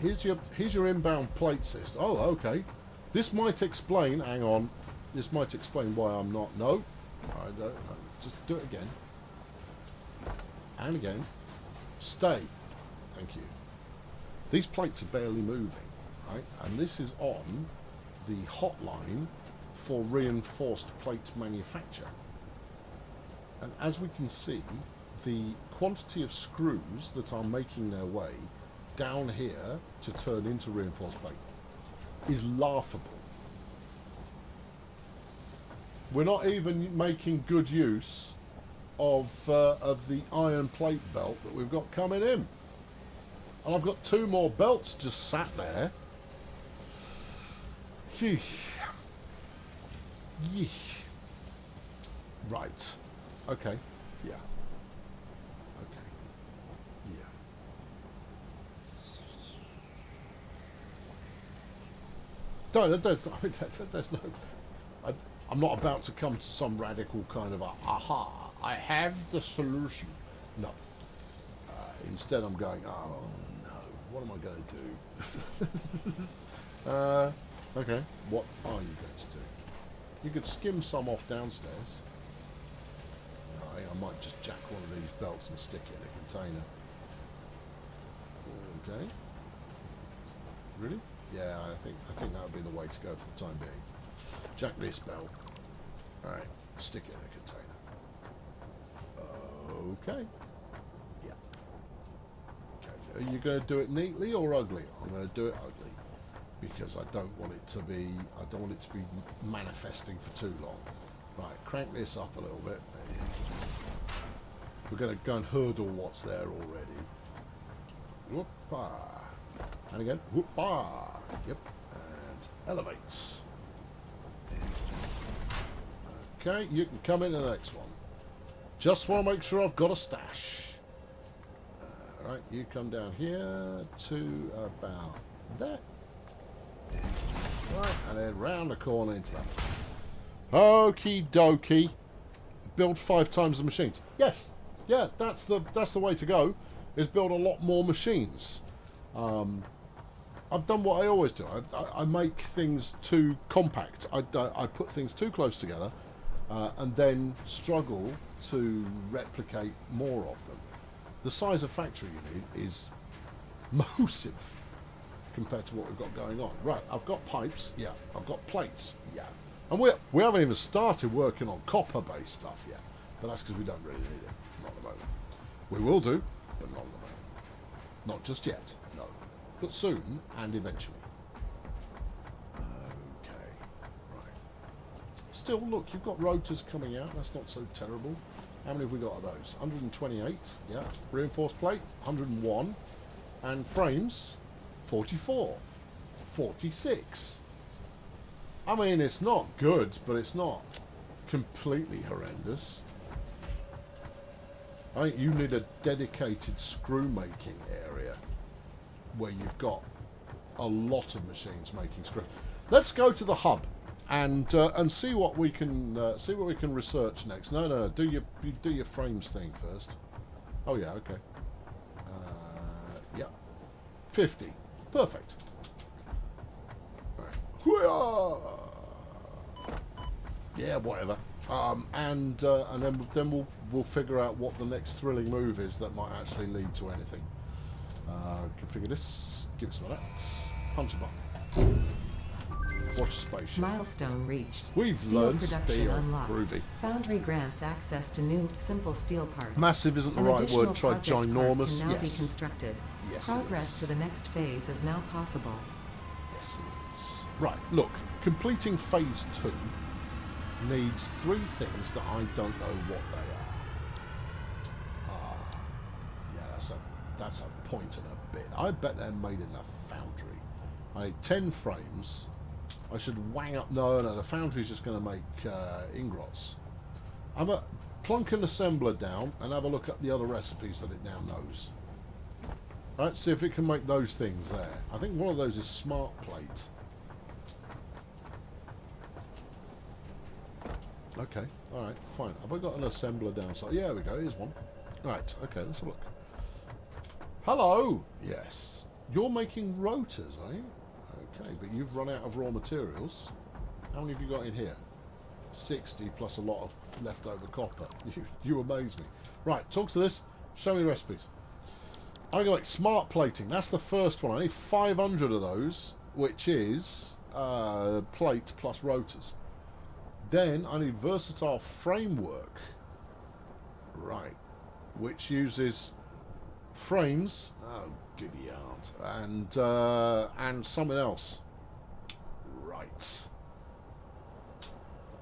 Here's your inbound plate system. Oh, okay. This might explain. Hang on. This might explain why I'm not. No. I don't know. Just do it again. And again. Stay. Thank you. These plates are barely moving, right? And this is on the hotline for reinforced plate manufacture. And as we can see, the quantity of screws that are making their way down here to turn into reinforced plate is laughable. We're not even making good use of the iron plate belt that we've got coming in. And I've got 2 more belts just sat there. Yeesh. Yeesh. Right. Okay. Yeah. Okay. Yeah. There's no... I'm not about to come to some radical kind of aha, I have the solution. No. Instead I'm going, oh no, what am I going to do? Okay, what are you going to do? You could skim some off downstairs. I might just jack one of these belts and stick it in a container. Okay. Really? Yeah, I think that would be the way to go for the time being. Jack this belt. Alright, stick it in a container. Okay. Yeah. Okay. Are you going to do it neatly or ugly? I'm going to do it ugly. Because I don't want it to be manifesting for too long. Right, crank this up a little bit. We're going to go and hurdle what's there already. Whoop-ah. And again, whoop-ah. Yep. And elevates. Okay, you can come into the next one. Just want to make sure I've got a stash. Alright, you come down here to about there. Right, and then round the corner into that. Okie dokie. Build 5 times the machines. Yes, yeah, that's the way to go. Is build a lot more machines. I've done what I always do. I make things too compact. I put things too close together, and then struggle to replicate more of them. The size of factory you need is massive compared to what we've got going on. Right, I've got pipes, yeah. I've got plates, yeah. And we haven't even started working on copper-based stuff yet. But that's because we don't really need it. Not at the moment. We will do, but not at the moment. Not just yet, no. But soon, and eventually. Okay, right. Still, look, you've got rotors coming out. That's not so terrible. How many have we got of those? 128, yeah. Reinforced plate, 101. And frames, 44. 46. I mean, it's not good, but it's not completely horrendous. I think you need a dedicated screw-making area where you've got a lot of machines making screws. Let's go to the hub and see what we can research next. No, do your frames thing first. Oh yeah, okay. Yeah, 50, perfect. All right. Yeah, whatever. And then we'll figure out what the next thrilling move is that might actually lead to anything. Configure this. Give it some of that. Punch a button. Watch spaceship. Milestone reached. We've Steel learned production steel. unlocked. Groovy. Foundry grants access to new, simple steel parts. Massive isn't the An right additional word. Try project part ginormous. Can now Yes. be constructed. Yes, it Progress is. to the next phase is now possible. Yes, it is. Right. Look, completing phase 2 needs 3 things that I don't know what they are. Yeah, that's a point and a bit. I bet they're made in a foundry. I need 10 frames. I should wang up... No, the foundry's just going to make ingots. I'm going to plunk an assembler down and have a look at the other recipes that it now knows. Right, see if it can make those things there. I think one of those is smart plate. Okay, alright, fine. Have I got an assembler downside? Yeah, there we go, here's one. Right, okay, let's have a look. Hello! Yes. You're making rotors, are you? Okay, but you've run out of raw materials. How many have you got in here? 60 plus a lot of leftover copper. You amaze me. Right, talk to this. Show me the recipes. I'm going to make smart plating. That's the first one. I need 500 of those, which is plate plus rotors. Then I need versatile framework. Right. Which uses frames. Oh, giddy art. And something else. Right.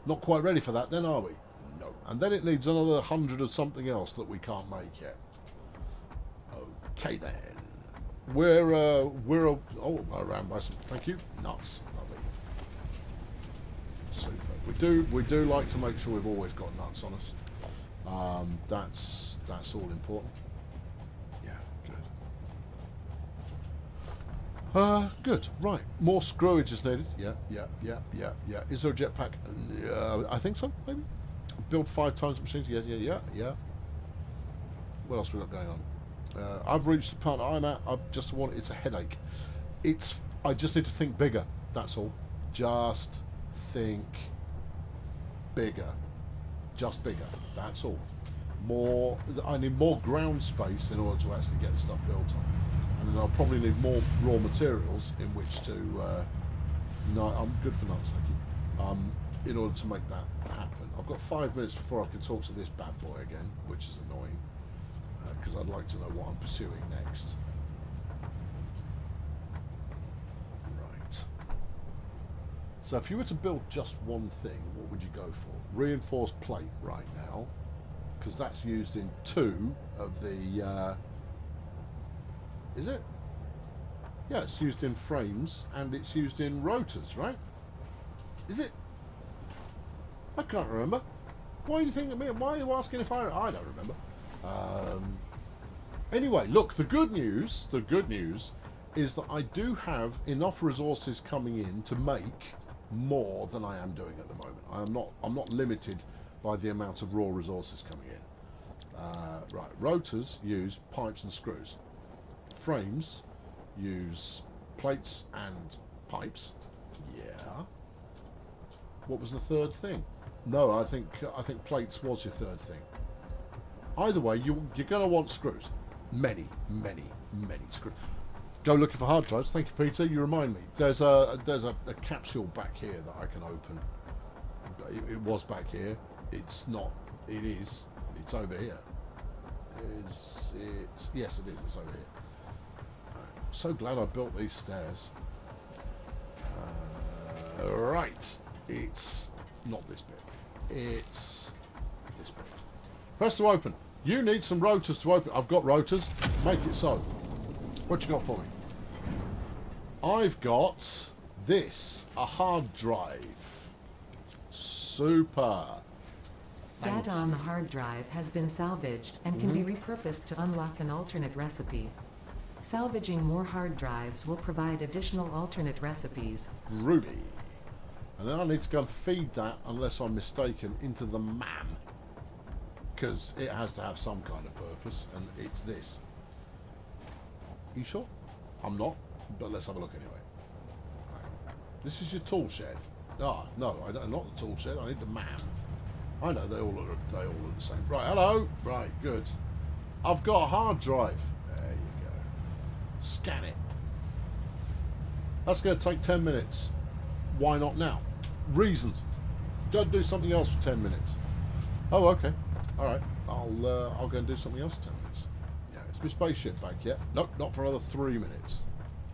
Not quite ready for that then, are we? No. And then it needs another 100 of something else that we can't make yet. Okay then. We're around by some. Thank you. Nuts. Lovely. Super. We do like to make sure we've always got nuts on us. That's all important. Yeah, good. Good. Right. More screwage is needed. Yeah. Is there a jetpack? I think so. Maybe. Build 5 times machines. Yeah. What else we got going on? I've reached the part I'm at. It's a headache. I just need to think bigger. That's all. Just think bigger. Just bigger. That's all. I need more ground space in order to actually get the stuff built on. And then I'll probably need more raw materials in which to... no, I'm good for nuts, thank you. In order to make that happen. I've got 5 minutes before I can talk to this bad boy again, which is annoying. Because I'd like to know what I'm pursuing next. Right. So if you were to build just one thing, what would you go for? Reinforced plate right now, because that's used in 2 of the... is it? Yeah, it's used in frames and it's used in rotors, right? Is it? I can't remember. Why do you think of me? Why are you asking if I don't remember. Anyway, look, the good news is that I do have enough resources coming in to make more than I am doing at the moment. I'm not limited by the amount of raw resources coming in. Right, rotors use pipes and screws. Frames use plates and pipes. Yeah. What was the third thing? No, I think plates was your third thing. Either way, you're going to want screws. Many screws. Go looking for hard drives. Thank you, Peter. You remind me. There's a capsule back here that I can open. It was back here. It's not. It is. It's over here. Yes, it is. It's over here. So glad I built these stairs. Right. It's not this bit. It's this bit. Press to open. You need some rotors to open. I've got rotors. Make it so. What you got for me? I've got this. A hard drive. Super. Data on the hard drive has been salvaged and can be repurposed to unlock an alternate recipe. Salvaging more hard drives will provide additional alternate recipes. Ruby. And then I need to go and feed that, unless I'm mistaken, into the man. Because it has to have some kind of purpose, and it's this. You sure? I'm not, but let's have a look anyway. Right. This is your tool shed. Ah, no, I don't, not the tool shed, I need the man. I know, they all look the same. Right, hello. Right, good. I've got a hard drive. There you go. Scan it. That's going to take 10 minutes. Why not now? Reasons. Go do something else for 10 minutes. Oh, okay. All right. I'll go and do something else for 10 minutes. Yeah, is my spaceship back yet? Nope, not for another 3 minutes.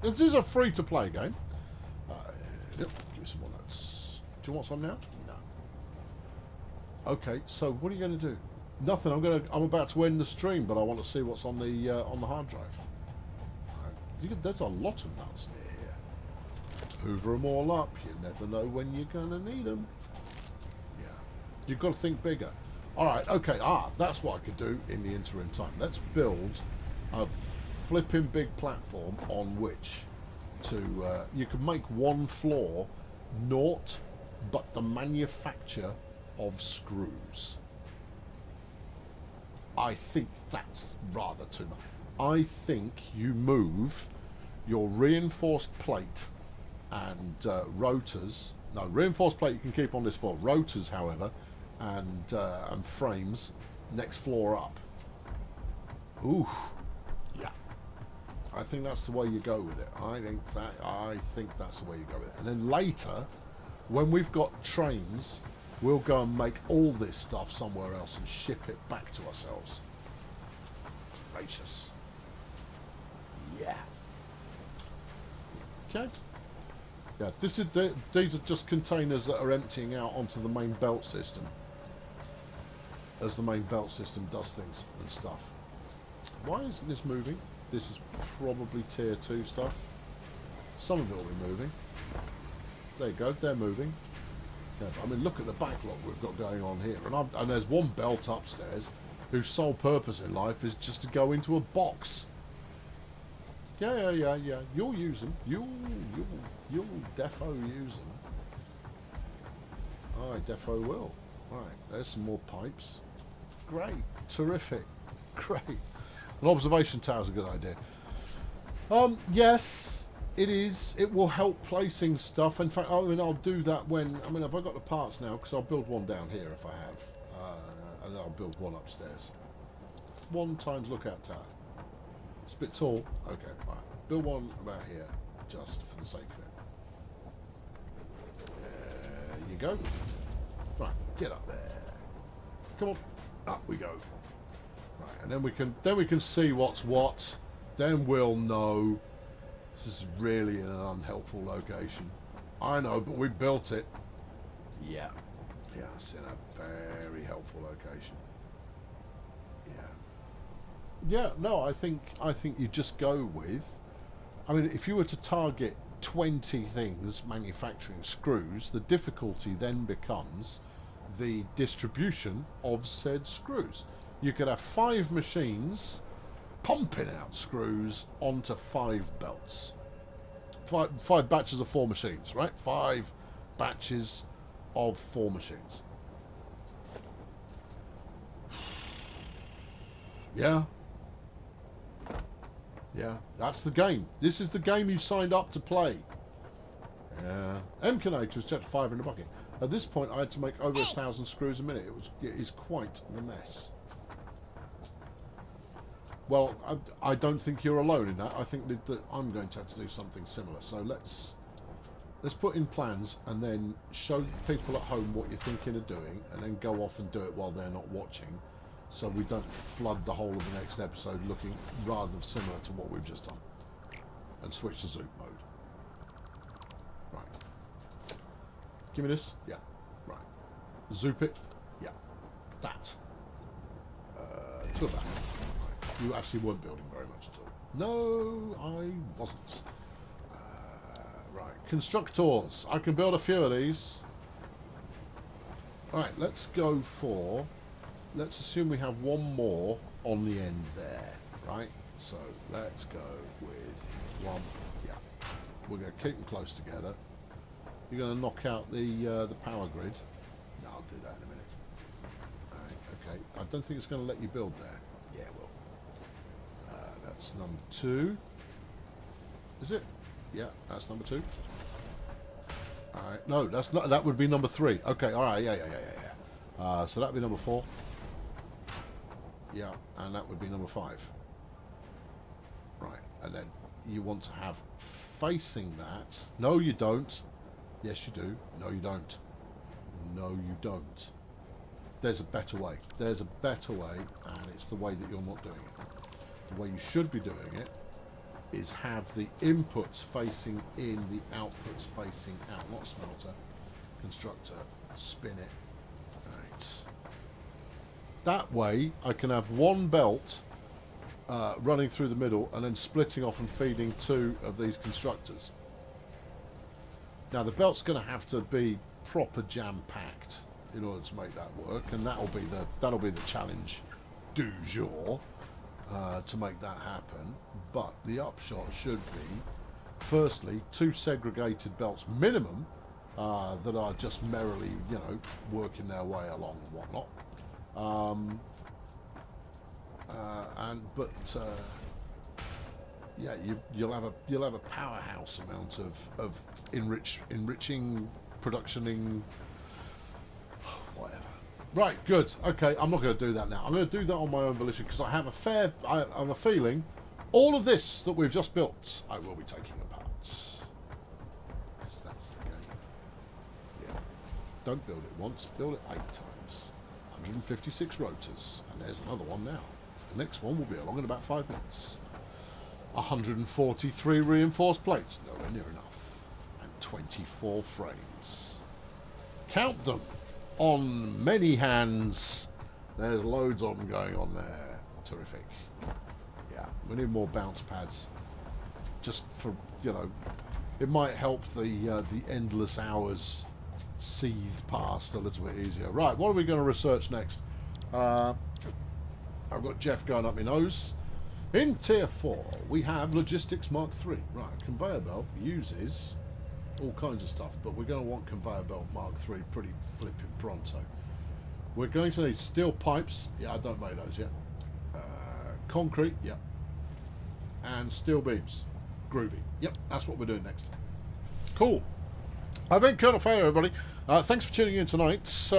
This is a free-to-play game. Yep, give me some more notes. Do you want some now? No. Okay, so what are you going to do? Nothing. I'm about to end the stream, but I want to see what's on the hard drive. Right. There's a lot of nuts near here. Hoover them all up. You never know when you're going to need them. Yeah. You've got to think bigger. All right. Okay. That's what I could do in the interim time. Let's build a flipping big platform on which to you can make one floor naught but the manufacture of screws. I think that's rather too much. I think you move your reinforced plate and rotors. No, reinforced plate you can keep on this floor. Rotors, however, and frames next floor up. Ooh, yeah. I think that's the way you go with it. I think that's the way you go with it. And then later, when we've got trains, we'll go and make all this stuff somewhere else and ship it back to ourselves. Gracious. Yeah. Okay. Yeah, these are just containers that are emptying out onto the main belt system. As the main belt system does things and stuff. Why isn't this moving? This is probably tier 2 stuff. Some of it will be moving. There you go, they're moving. Yeah, I mean, look at the backlog we've got going on here. And there's one belt upstairs whose sole purpose in life is just to go into a box. Yeah. You'll use them. You'll defo use them. I defo will. Right, there's some more pipes. Great. Terrific. Great. An observation tower's a good idea. Yes, it is. It will help placing stuff. In fact, I mean, I'll do that when... I mean, have I got the parts now? Because I'll build one down here if I have. And then I'll build one upstairs. 1 times lookout tower. It's a bit tall. Okay, right. Build one about here, just for the sake of it. There you go. Right, get up there. Come on. Up we go. Right, and then we can see what's what. Then we'll know. This is really an unhelpful location. I know, but we built it. Yeah. Yeah, it's in a very helpful location. Yeah. Yeah, no, I think you just go with... I mean, if you were to target 20 things manufacturing screws, the difficulty then becomes the distribution of said screws. You could have 5 machines pumping out screws onto 5 belts. 5 batches of 4 machines, right? 5 batches of 4 machines. Yeah. Yeah, that's the game. This is the game you signed up to play. Yeah. MKNH was chapter 5 in the bucket. At this point, I had to make over 1,000 screws a minute. It is quite the mess. Well, I don't think you're alone in that. I think that I'm going to have to do something similar. So let's put in plans and then show people at home what you're thinking of doing, and then go off and do it while they're not watching, so we don't flood the whole of the next episode looking rather similar to what we've just done. And switch to zoop mode. Right. Give me this. Yeah. Right. Zoop it. Yeah. That. 2 of that. Right. You actually weren't building very much at all. No, I wasn't. Right. Constructors. I can build a few of these. Right. Let's go for... Let's assume we have 1 more on the end there, right? So let's go with 1. Yeah, we're going to keep them close together. You're going to knock out the power grid. No, I'll do that in a minute. Right, okay. I don't think it's going to let you build there. Yeah, it will. That's number 2. Is it? Yeah, that's number 2. All right. No, that's not. That would be number 3. Okay. All right. Yeah. So that'd be number 4. Yeah, and that would be number 5. Right, and then you want to have facing that. No, you don't. Yes, you do. No, you don't. No, you don't. There's a better way. There's a better way, and it's the way that you're not doing it. The way you should be doing it is have the inputs facing in, the outputs facing out. Not smelter, constructor, spin it. Right. That way, I can have one belt running through the middle and then splitting off and feeding 2 of these constructors. Now, the belt's going to have to be proper jam-packed in order to make that work, and that'll be the challenge du jour to make that happen. But the upshot should be, firstly, 2 segregated belts minimum that are just merrily, working their way along and whatnot. Yeah, you'll have a powerhouse amount of enriching, productioning, whatever. Right, good. Okay, I'm not going to do that now. I'm going to do that on my own volition because I have a feeling all of this that we've just built, I will be taking apart. Because that's the game. Yeah. Don't build it once, build it 8 times. 156 rotors, and there's another one now. The next one will be along in about 5 minutes. 143 reinforced plates, nowhere near enough. And 24 frames. Count them on many hands. There's loads of them going on there. Terrific. Yeah, we need more bounce pads. Just for, it might help the endless hours seethe past a little bit easier. Right, what are we going to research next? I've got Jeff going up my nose. In Tier 4, we have Logistics Mark 3. Right, conveyor belt uses all kinds of stuff, but we're going to want conveyor belt Mark 3 pretty flipping pronto. We're going to need steel pipes. Yeah, I don't make those yet. Concrete, yep. And steel beams. Groovy. Yep, that's what we're doing next. Cool. I've been Colonel Fair, everybody. Thanks for tuning in tonight. It's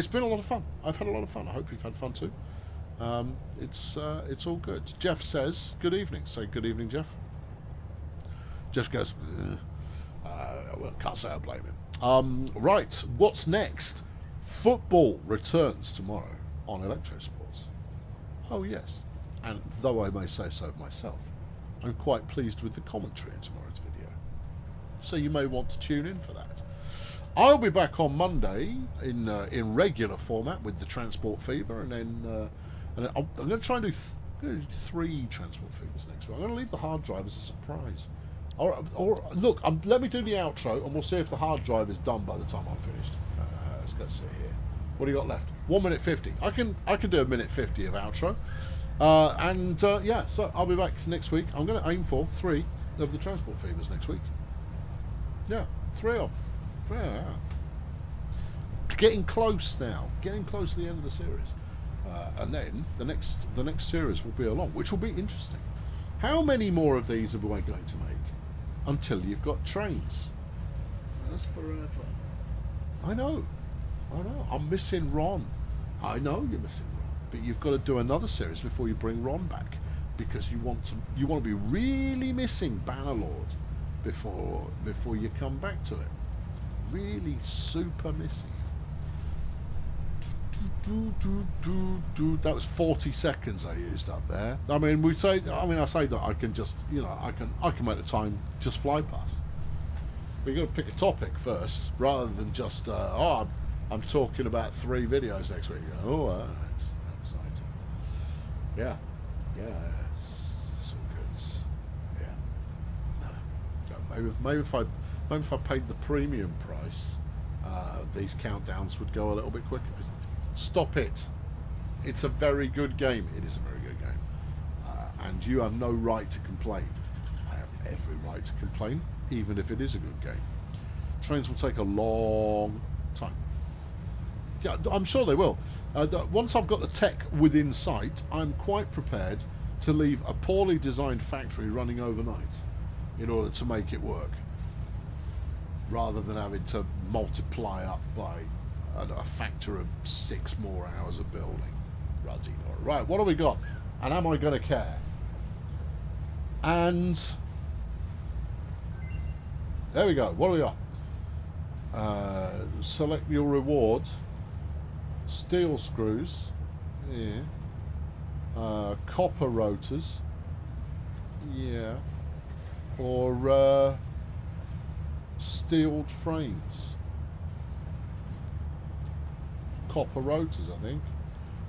been a lot of fun. I've had a lot of fun. I hope you've had fun too. It's all good. Jeff says, good evening. Say good evening, Jeff. Jeff goes, well, can't say I blame him. Right, what's next? Football returns tomorrow on Electro Sports. Oh, yes. And though I may say so myself, I'm quite pleased with the commentary in tomorrow's video. So you may want to tune in for that. I'll be back on Monday in regular format with the Transport Fever, and then I'm going to try and do 3 Transport Fevers next week. I'm going to leave the hard drive as a surprise. Or look, let me do the outro, and we'll see if the hard drive is done by the time I'm finished. Let's go see here. What do you got left? 1 minute 50. I can do a minute 50 of outro. Yeah, so I'll be back next week. I'm going to aim for 3 of the Transport Fevers next week. Yeah, 3 of them. Yeah. Getting close now. Getting close to the end of the series. And then the next series will be along, which will be interesting. How many more of these are we going to make until you've got trains? That's forever. I know. I'm missing Ron. I know you're missing Ron, but you've got to do another series before you bring Ron back, because you want to be really missing Bannerlord before you come back to it. Really super missing. That was 40 seconds I used up there. I mean, I say that I can just, I can make the time just fly past. But you got to pick a topic first, rather than just, I'm talking about 3 videos next week. That's exciting. Yeah, it's all good. Yeah. Maybe if I paid the premium price, these countdowns would go a little bit quicker. Stop it. It's a very good game. It is a very good game. And you have no right to complain. I have every right to complain, even if it is a good game. Trains will take a long time. Yeah, I'm sure they will. Once I've got the tech within sight, I'm quite prepared to leave a poorly designed factory running overnight in order to make it work, rather than having to multiply up by a factor of 6 more hours of building. Right, what have we got? And am I going to care? And there we go. What do we got? Select your reward. Steel screws. Yeah. Copper rotors. Yeah. Or steeled frames. Copper rotors, I think.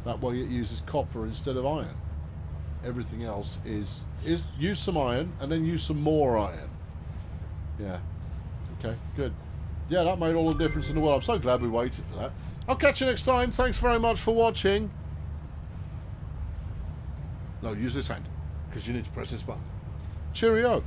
That way it uses copper instead of iron. Everything else is use some iron and then use some more iron. Yeah. Okay, good. Yeah, that made all the difference in the world. I'm so glad we waited for that. I'll catch you next time. Thanks very much for watching. No, use this hand, because you need to press this button. Cheerio.